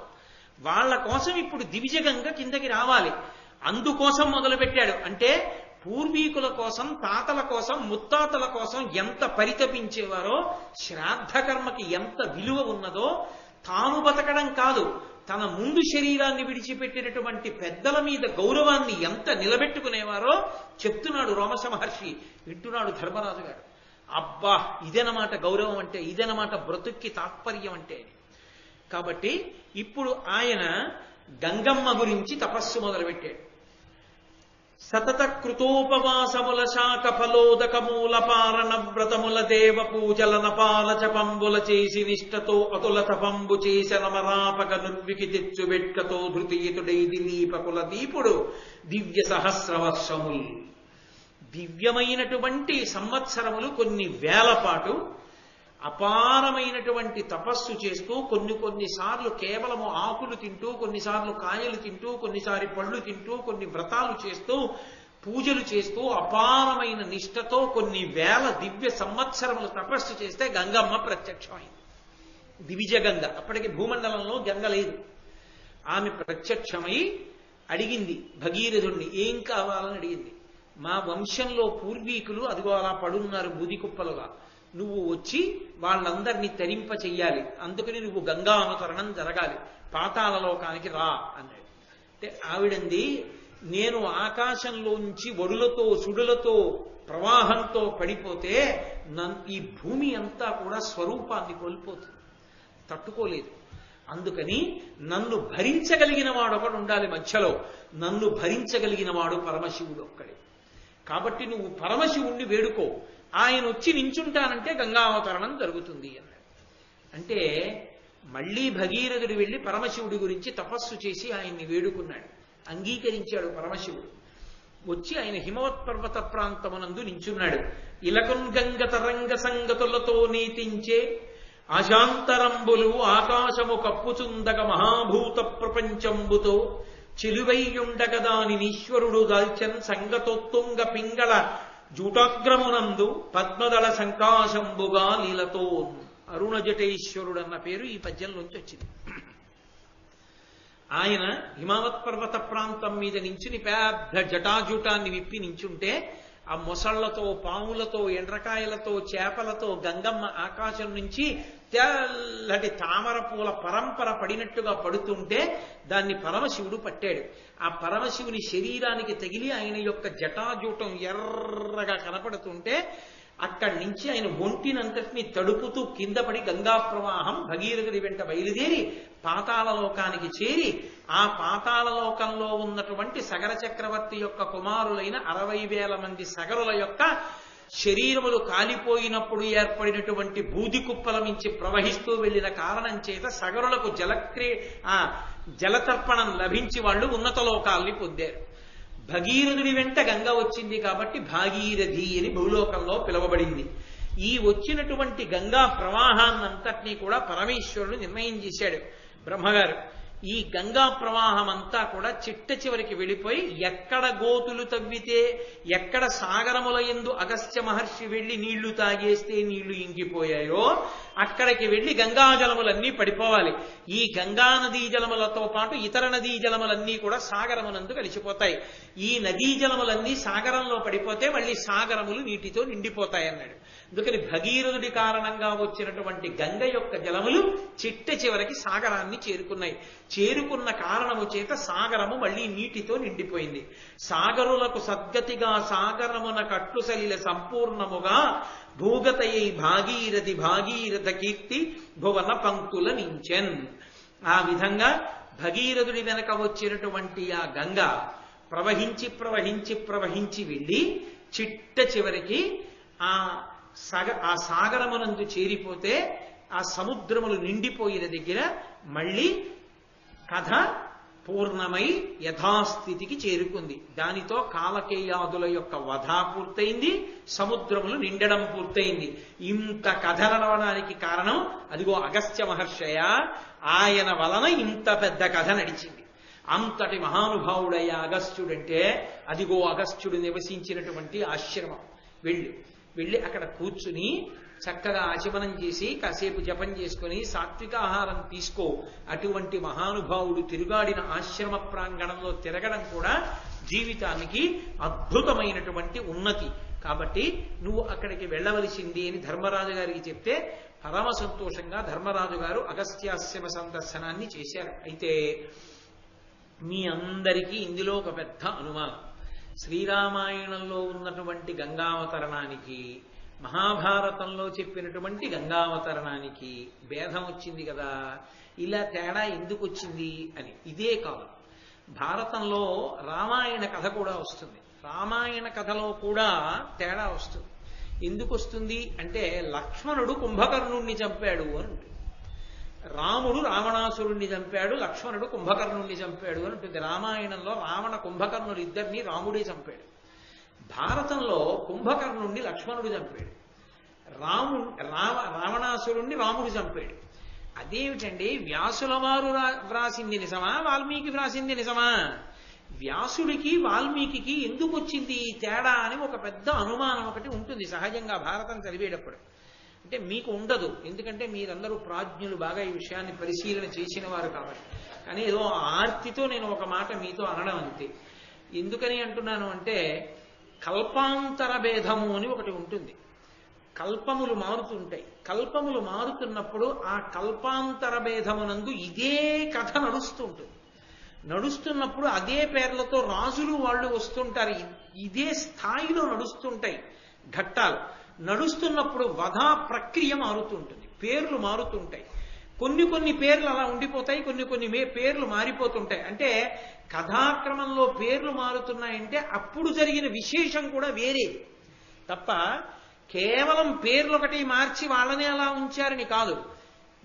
వాళ్ళ కోసం ఇప్పుడు దివిజగంగా కిందకి రావాలి. అందుకోసం మొదలుపెట్టాడు. అంటే పూర్వీకుల కోసం, తాతల కోసం, ముత్తాతల కోసం ఎంత పరితపించేవారో, శ్రాద్ధ కర్మకి ఎంత విలువ ఉన్నదో, తాను బతకడం కాదు, తన ముందు శరీరాన్ని విడిచిపెట్టినటువంటి పెద్దల మీద గౌరవాన్ని ఎంత నిలబెట్టుకునేవారో చెప్తున్నాడు రోమశ మహర్షి. వింటున్నాడు ధర్మరాజు గారు. అబ్బా, ఇదనమాట గౌరవం అంటే, ఇదనమాట బ్రతుక్కి తాత్పర్యం అంటే. కాబట్టి ఇప్పుడు ఆయన గంగమ్మ గురించి తపస్సు మొదలుపెట్టాడు. సతత కృతోపవాసముల శాఖ ఫలోదకమూల పారణ వ్రతముల దేవ పూజల నపాల జపంబుల చేసి నిష్టతో అతుల తపంబు చేస నమరాపక నుర్వికి తెచ్చు వెట్కతో ధృతియుతుడై దిలీపకుల దీపుడు దివ్య సహస్రవర్షముల్. దివ్యమైనటువంటి సంవత్సరములు కొన్ని వేల పాటు అపారమైనటువంటి తపస్సు చేస్తూ, కొన్నిసార్లు కేవలము ఆకులు తింటూ, కొన్నిసార్లు కాయలు తింటూ, కొన్నిసారి పళ్ళు తింటూ, కొన్ని వ్రతాలు చేస్తూ, పూజలు చేస్తూ, అపారమైన నిష్టతో కొన్ని వేల దివ్య సంవత్సరములు తపస్సు చేస్తే గంగమ్మ ప్రత్యక్షమైంది. దివిజ గంగ. అప్పటికి భూమండలంలో గంగ లేదు. ఆమె ప్రత్యక్షమై అడిగింది భగీరథుణ్ణి, ఏం కావాలని అడిగింది. మా వంశంలో పూర్వీకులు అదిగో అలా పడున్నారు బూది కుప్పలుగా, నువ్వు వచ్చి వాళ్ళందరినీ తరింప చెయ్యాలి, అందుకని నువ్వు గంగా అవతరణం జరగాలి, పాతాళలోకానికి రా అన్నాడు. అంటే ఆవిడంది, నేను ఆకాశంలోంచి వడులతో సుడులతో ప్రవాహంతో పడిపోతే ఈ భూమి అంతా కూడా స్వరూపాన్ని కోల్పోతుంది, తట్టుకోలేదు. అందుకని నన్ను భరించగలిగిన వాడు ఒకడు ఉండాలి మధ్యలో. నన్ను భరించగలిగిన వాడు పరమశివుడు ఒక్కడే. కాబట్టి నువ్వు పరమశివుణ్ణి వేడుకో, ఆయన వచ్చి నించుంటానంటే గంగావతరణం జరుగుతుంది అన్నాడు. అంటే మళ్ళీ భగీరథుడు వెళ్ళి పరమశివుడి గురించి తపస్సు చేసి ఆయన్ని వేడుకున్నాడు. అంగీకరించాడు పరమశివుడు. వచ్చి ఆయన హిమవత్ పర్వత ప్రాంతమునందు నించున్నాడు. ఇలకున్ గంగ తరంగ సంగతులతో నీతించే ఆశాంతరంబులు ఆకాశము కప్పుచుందగ మహాభూత ప్రపంచంబుతో చెలువైయుండగదాని ఈశ్వరుడు దాల్చన్ సంగతోత్తుంగ పింగళ జూటాగ్రమునందు పద్మదళ సంకాశంబుగా లీలతో. అరుణ జటేశ్వరుడు అన్న పేరు ఈ పద్యంలోంచి వచ్చింది. ఆయన హిమావత్ పర్వత ప్రాంతం మీద నించుని పెద్ద జటాజూటాన్ని విప్పి నించుంటే ఆ మొసళ్లతో, పాములతో, ఎండ్రకాయలతో, చేపలతో గంగమ్మ ఆకాశం నుంచి తెల్లటి తామర పూల పరంపర పడినట్టుగా పడుతుంటే దాన్ని పరమశివుడు పట్టాడు. ఆ పరమశివుని శరీరానికి తగిలి ఆయన యొక్క జటాజూటం ఎర్రగా కనపడుతుంటే అక్కడి నుంచి ఆయన ఒంటినంతటిని తడుపుతూ కింద పడి గంగా ప్రవాహం భగీరథుడి వెంట బయలుదేరి పాతాళలోకానికి చేరి, ఆ పాతాళలోకంలో ఉన్నటువంటి సగర చక్రవర్తి యొక్క కుమారులైన 60,000 మంది సగరుల యొక్క శరీరములు కాలిపోయినప్పుడు ఏర్పడినటువంటి బూది కుప్పల నుంచి ప్రవహిస్తూ వెళ్లిన కారణం చేత సగరులకు జలతర్పణం లభించి వాళ్ళు ఉన్నత లోకాల్ని పొందారు. భగీరథుడి వెంట గంగ వచ్చింది కాబట్టి భాగీరథి అని భూలోకంలో పిలువబడింది. ఈ వచ్చినటువంటి గంగా ప్రవాహాన్నంతటినీ కూడా పరమేశ్వరుడు నిర్ణయం చేశాడు బ్రహ్మగారు. ఈ గంగా ప్రవాహం అంతా కూడా చిట్ట చివరికి వెళ్ళిపోయి ఎక్కడ గోతులు తవ్వితే, ఎక్కడ సాగరముల యందు అగస్త్య మహర్షి వెళ్లి నీళ్లు తాగేస్తే నీళ్లు ఇంకిపోయాయో అక్కడికి వెళ్లి గంగాజలములన్నీ పడిపోవాలి. ఈ గంగా నదీ జలములతో పాటు ఇతర నదీ జలములన్నీ కూడా సాగరమునందు కలిసిపోతాయి. ఈ నదీ జలములన్నీ సాగరంలో పడిపోతే మళ్ళీ సాగరములు నీటితో నిండిపోతాయన్నాడు. అందుకని భగీరథుడి కారణంగా వచ్చినటువంటి గంగ యొక్క జలములు చిట్ట చివరికి సాగరాన్ని చేరుకున్నాయి. చేరుకున్న కారణము చేత సాగరము మళ్ళీ నీటితో నిండిపోయింది. సాగరులకు సద్గతిగా సాగరమున కట్లు సలిల సంపూర్ణముగా భూగతయై భాగీరథి భాగీరథ కీర్తి భువన పంక్తుల నించెన్. ఆ విధంగా భగీరథుడి వెనక వచ్చినటువంటి ఆ గంగ ప్రవహించి ప్రవహించి ప్రవహించి వెళ్ళి చిట్ట చివరికి ఆ సాగరమునందు చేరిపోతే ఆ సముద్రములు నిండిపోయిన దగ్గర మళ్ళీ కథ పూర్ణమై యథాస్థితికి చేరుకుంది. దానితో కాలకేయాదుల యొక్క వధ పూర్తయింది, సముద్రములు నిండడం పూర్తయింది. ఇంత కథ నడవడానికి కారణం అదిగో అగస్త్య మహర్షయ, ఆయన వలన ఇంత పెద్ద కథ నడిచింది. అంతటి మహానుభావుడయ్య అగస్త్యుడంటే అదిగో అగస్త్యుడు నివసించినటువంటి ఆశ్రమం. వెళ్ళి అక్కడ కూర్చుని చక్కగా ఆచమనం చేసి కాసేపు జపం చేసుకుని సాత్వికాహారం తీసుకో. అటువంటి మహానుభావుడు తిరుగాడిన ఆశ్రమ ప్రాంగణంలో తిరగడం కూడా జీవితానికి అద్భుతమైనటువంటి ఉన్నతి. కాబట్టి నువ్వు అక్కడికి వెళ్ళవలసింది అని ధర్మరాజు గారికి చెప్తే పరమ సంతోషంగా ధర్మరాజు గారు అగస్త్యాశ్రమ సందర్శనాన్ని చేశారు. అయితే మీ అందరికీ ఇందులో ఒక పెద్ద అనుమానం. శ్రీరామాయణంలో ఉన్నటువంటి గంగావతరణానికి మహాభారతంలో చెప్పినటువంటి గంగావతరణానికి భేదం వచ్చింది కదా, ఇలా తేడా ఎందుకు వచ్చింది అని. ఇదే కాదు, భారతంలో రామాయణ కథ కూడా వస్తుంది. రామాయణ కథలో కూడా తేడా వస్తుంది. ఎందుకు వస్తుంది అంటే లక్ష్మణుడు కుంభకర్ణుణ్ణి చంపాడు అని ఉంటుంది, రాముడు రావణాసురుణ్ణి చంపాడు, లక్ష్మణుడు కుంభకర్ణుణ్ణి చంపాడు అని ఉంటుంది. రామాయణంలో రావణ కుంభకర్ణుడు ఇద్దరిని రాముడే చంపాడు. భారతంలో కుంభకర్ణుణ్ణి లక్ష్మణుడు చంపాడు, రావణాసురుణ్ణి రాముడు చంపాడు. అదేమిటండి, వ్యాసుల వారు వ్రాసింది నిజమా, వాల్మీకి వ్రాసింది నిజమా? వ్యాసుడికి వాల్మీకి ఎందుకు వచ్చింది ఈ తేడా అని ఒక పెద్ద అనుమానం ఒకటి ఉంటుంది సహజంగా భారతం చదివేటప్పుడు. అంటే మీకు ఉండదు, ఎందుకంటే మీరందరూ ప్రాజ్ఞులు, బాగా ఈ విషయాన్ని పరిశీలన చేసిన వారు కాబట్టి. కానీ ఏదో ఆర్తితో నేను ఒక మాట మీతో అనడం అంతే. ఎందుకని అంటున్నాను అంటే కల్పాంతర భేదము అని ఒకటి ఉంటుంది. కల్పములు మారుతుంటాయి. కల్పములు మారుతున్నప్పుడు ఆ కల్పాంతర భేదమునందు ఇదే కథ నడుస్తుంటుంది. నడుస్తున్నప్పుడు అదే పేర్లతో రాజులు వాళ్ళు వస్తుంటారు, ఇదే స్థాయిలో నడుస్తుంటాయి ఘట్టాలు. నడుస్తున్నప్పుడు వధా ప్రక్రియ మారుతుంటుంది, పేర్లు మారుతుంటాయి. కొన్ని పేర్లు అలా ఉండిపోతాయి, కొన్ని పేర్లు మారిపోతుంటాయి. అంటే కథాక్రమంలో పేర్లు మారుతున్నాయంటే అప్పుడు జరిగిన విశేషం కూడా వేరే తప్ప కేవలం పేర్లు ఒకటి మార్చి వాళ్ళనే అలా ఉంచారని కాదు.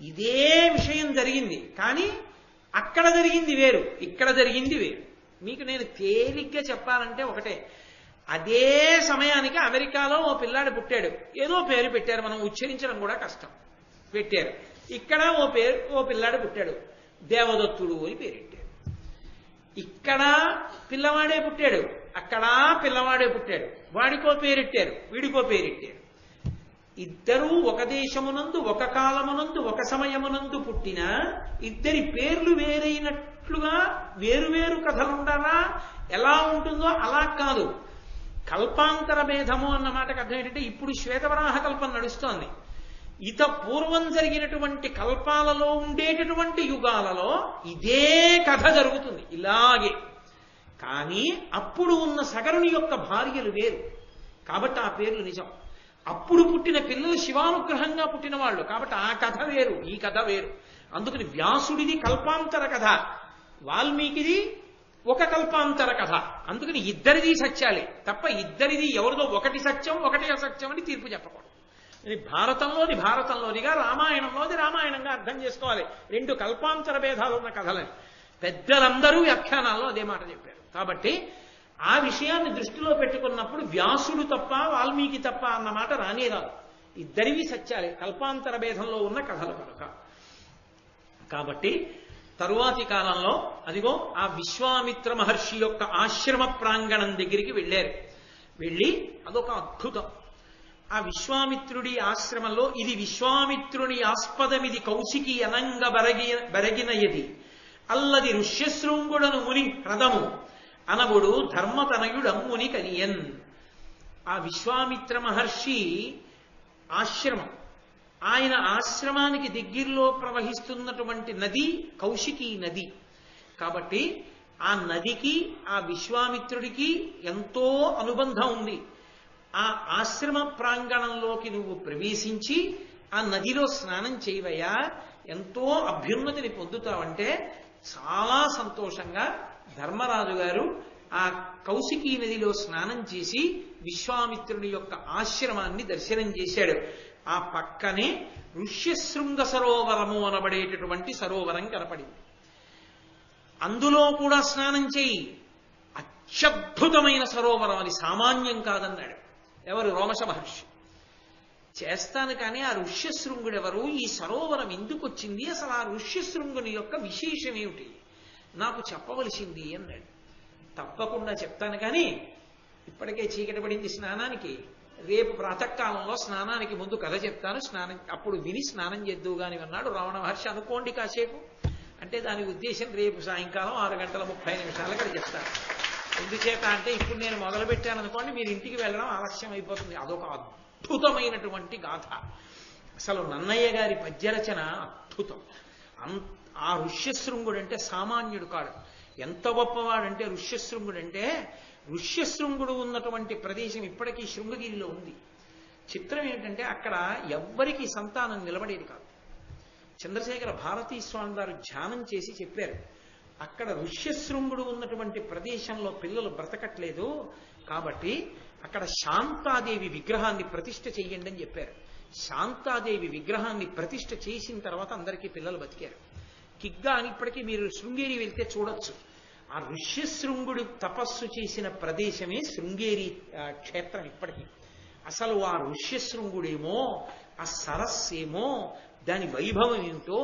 ఇదే విషయం జరిగింది, కానీ అక్కడ జరిగింది వేరు, ఇక్కడ జరిగింది వేరు. మీకు నేను తేలిగ్గా చెప్పాలంటే ఒకటే, అదే సమయానికి అమెరికాలో ఓ పిల్లాడు పుట్టాడు, ఏదో పేరు పెట్టారు, మనం ఉచ్చరించడం కూడా కష్టం, పెట్టారు. ఇక్కడ ఓ పిల్లాడు పుట్టాడు, దేవదత్తుడు అని పేరెట్టాడు. ఇక్కడ పిల్లవాడే పుట్టాడు, అక్కడ పిల్లవాడే పుట్టాడు, వాడికో పేరెట్టారు, వీడికో పేరెట్టారు. ఇద్దరూ ఒక దేశమునందు ఒక కాలమునందు ఒక సమయమునందు పుట్టిన ఇద్దరి పేర్లు వేరైనట్లుగా వేరువేరు కథలుండాలా? ఎలా ఉంటుందో అలా కాదు. కల్పాంతర భేదము అన్న మాటకు అర్థం ఏంటంటే ఇప్పుడు శ్వేతవరాహ కల్పం నడుస్తోంది. ఇత పూర్వం జరిగినటువంటి కల్పాలలో ఉండేటటువంటి యుగాలలో ఇదే కథ జరుగుతుంది ఇలాగే. కానీ అప్పుడు ఉన్న సగరుని యొక్క భార్యలు వేరు కాబట్టి ఆ పేర్లు నిజం. అప్పుడు పుట్టిన పిల్లలు శివానుగ్రహంగా పుట్టిన వాళ్ళు కాబట్టి ఆ కథ వేరు, ఈ కథ వేరు. అందుకని వ్యాసుడిది కల్పాంతర కథ, వాల్మీకిది ఒక కల్పాంతర కథ. అందుకని ఇద్దరిది సత్యాలే తప్ప ఇద్దరిది ఎవరిదో ఒకటి సత్యం ఒకటి అసత్యం అని తీర్పు చెప్పకూడదు. భారతంలోది భారతంలోనిగా, రామాయణంలోది రామాయణంగా అర్థం చేసుకోవాలి. రెండు కల్పాంతర భేదాలు ఉన్న కథలని పెద్దలందరూ వ్యాఖ్యానాల్లో అదే మాట చెప్పారు. కాబట్టి ఆ విషయాన్ని దృష్టిలో పెట్టుకున్నప్పుడు వ్యాసుడు తప్ప వాల్మీకి తప్ప అన్న మాట రానే రాదు. ఇద్దరివి సత్యాలే, కల్పాంతర భేదంలో ఉన్న కథలు కనుక. కాబట్టి తరువాతి కాలంలో అదిగో ఆ విశ్వామిత్ర మహర్షి యొక్క ఆశ్రమ ప్రాంగణం దగ్గరికి వెళ్ళారు. వెళ్ళి అదొక అద్భుతం. ఆ విశ్వామిత్రుడి ఆశ్రమంలో ఇది విశ్వామిత్రుని ఆస్పదమిది కౌశికి అనంగ బరగినయది అల్లది ఋష్యశృంగుడను ముని హ్రదము అనవుడు ధర్మతనయుడమ్ముని కనియన్. ఆ విశ్వామిత్ర మహర్షి ఆశ్రమం, ఆయన ఆశ్రమానికి దగ్గరలో ప్రవహిస్తున్నటువంటి నది కౌశికీ నది. కాబట్టి ఆ నదికి ఆ విశ్వామిత్రుడికి ఎంతో అనుబంధం ఉంది. ఆ ఆశ్రమ ప్రాంగణంలోకి నువ్వు ప్రవేశించి ఆ నదిలో స్నానం చేయవయ్యా, ఎంతో అభ్యున్నతిని పొందుతావంటే చాలా సంతోషంగా ధర్మరాజు గారు ఆ కౌశికీ నదిలో స్నానం చేసి విశ్వామిత్రుని యొక్క ఆశ్రమాన్ని దర్శనం చేశాడు. ఆ పక్కనే ఋష్యశృంగ సరోవరము అనబడేటటువంటి సరోవరం కనపడింది. అందులో కూడా స్నానం చేయి, అత్యద్భుతమైన సరోవరం, అది సామాన్యం కాదన్నాడు. ఎవరు? రోమశ మహర్షి. చేస్తాను కానీ ఆ ఋష్యశృంగుడు ఎవరు, ఈ సరోవరం ఎందుకు వచ్చింది, అసలు ఆ ఋష్యశృంగుని యొక్క విశేషం ఏమిటి నాకు చెప్పవలసింది అన్నాడు. తప్పకుండా చెప్తాను కానీ ఇప్పటికే చీకటి పడింది స్నానానికి, రేపు ప్రాతకాలంలో స్నానానికి ముందు కథ చెప్తాను, అప్పుడు విని స్నానం చేద్దువు గాని అన్నాడు రమణ మహర్షి. అనుకోండి కాసేపు అంటే దాని ఉద్దేశం రేపు సాయంకాలం 6:30 చెప్తాను. ఎందుచేత అంటే ఇప్పుడు నేను మొదలు పెట్టాను అనుకోండి, మీరు ఇంటికి వెళ్ళడం ఆలస్యం అయిపోతుంది. అదొక అద్భుతమైనటువంటి గాథ. అసలు నన్నయ్య గారి పద్యరచన అద్భుతం. ఆ ఋష్యశృంగుడు అంటే సామాన్యుడు కాడు. ఎంత గొప్పవాడంటే ఋష్యశృంగుడు అంటే, ఋష్యశృంగుడు ఉన్నటువంటి ప్రదేశం ఇప్పటికీ శృంగగిరిలో ఉంది. చిత్రం ఏంటంటే అక్కడ ఎవ్వరికీ సంతానం నిలబడేది కాదు. చంద్రశేఖర భారతీ స్వామి వారు ధ్యానం చేసి చెప్పారు, అక్కడ ఋష్యశృంగుడు ఉన్నటువంటి ప్రదేశంలో పిల్లలు బ్రతకట్లేదు కాబట్టి అక్కడ శాంతాదేవి విగ్రహాన్ని ప్రతిష్ఠ చెయ్యండి అని చెప్పారు. శాంతాదేవి విగ్రహాన్ని ప్రతిష్ఠ చేసిన తర్వాత అందరికీ పిల్లలు బతికారు. కిగ్గా అని ఇప్పటికీ మీరు శృంగేరి వెళ్తే చూడొచ్చు. ఆ ఋష్యశృంగుడు తపస్సు చేసిన ప్రదేశమే శృంగేరి క్షేత్రం ఇప్పటికీ. అసలు ఆ ఋష్యశృంగుడేమో, ఆ సరస్సేమో, దాని వైభవం ఏమిటో,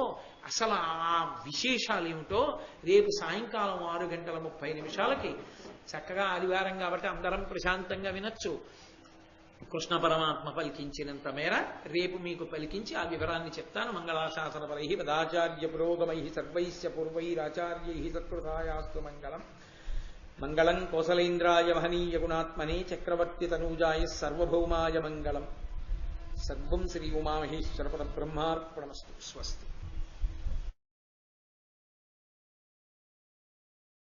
అసలు ఆ విశేషాలు ఏమిటో రేపు సాయంకాలం 6:30 చక్కగా ఆదివారం కాబట్టి అందరం ప్రశాంతంగా వినొచ్చు. కృష్ణ పరమాత్మ పలికించినంత మేర రేపు మీకు పలికించి ఆ వివరాన్ని చెప్తాను. మంగళాశాసనపరై పదాచార్య పురోగమై సర్వైశ్చ పూర్వైరాచార్యై సత్కృతాయాస్తు మంగళం. మంగళం కోసలేంద్రాయ మహనీయ గుణాత్మనే చక్రవర్తి తనూజాయ సర్వభౌమాయ మంగళం. సర్వం శ్రీ ఉమామహేశ్వర పరబ్రహ్మార్పణమస్తు. స్వస్తి.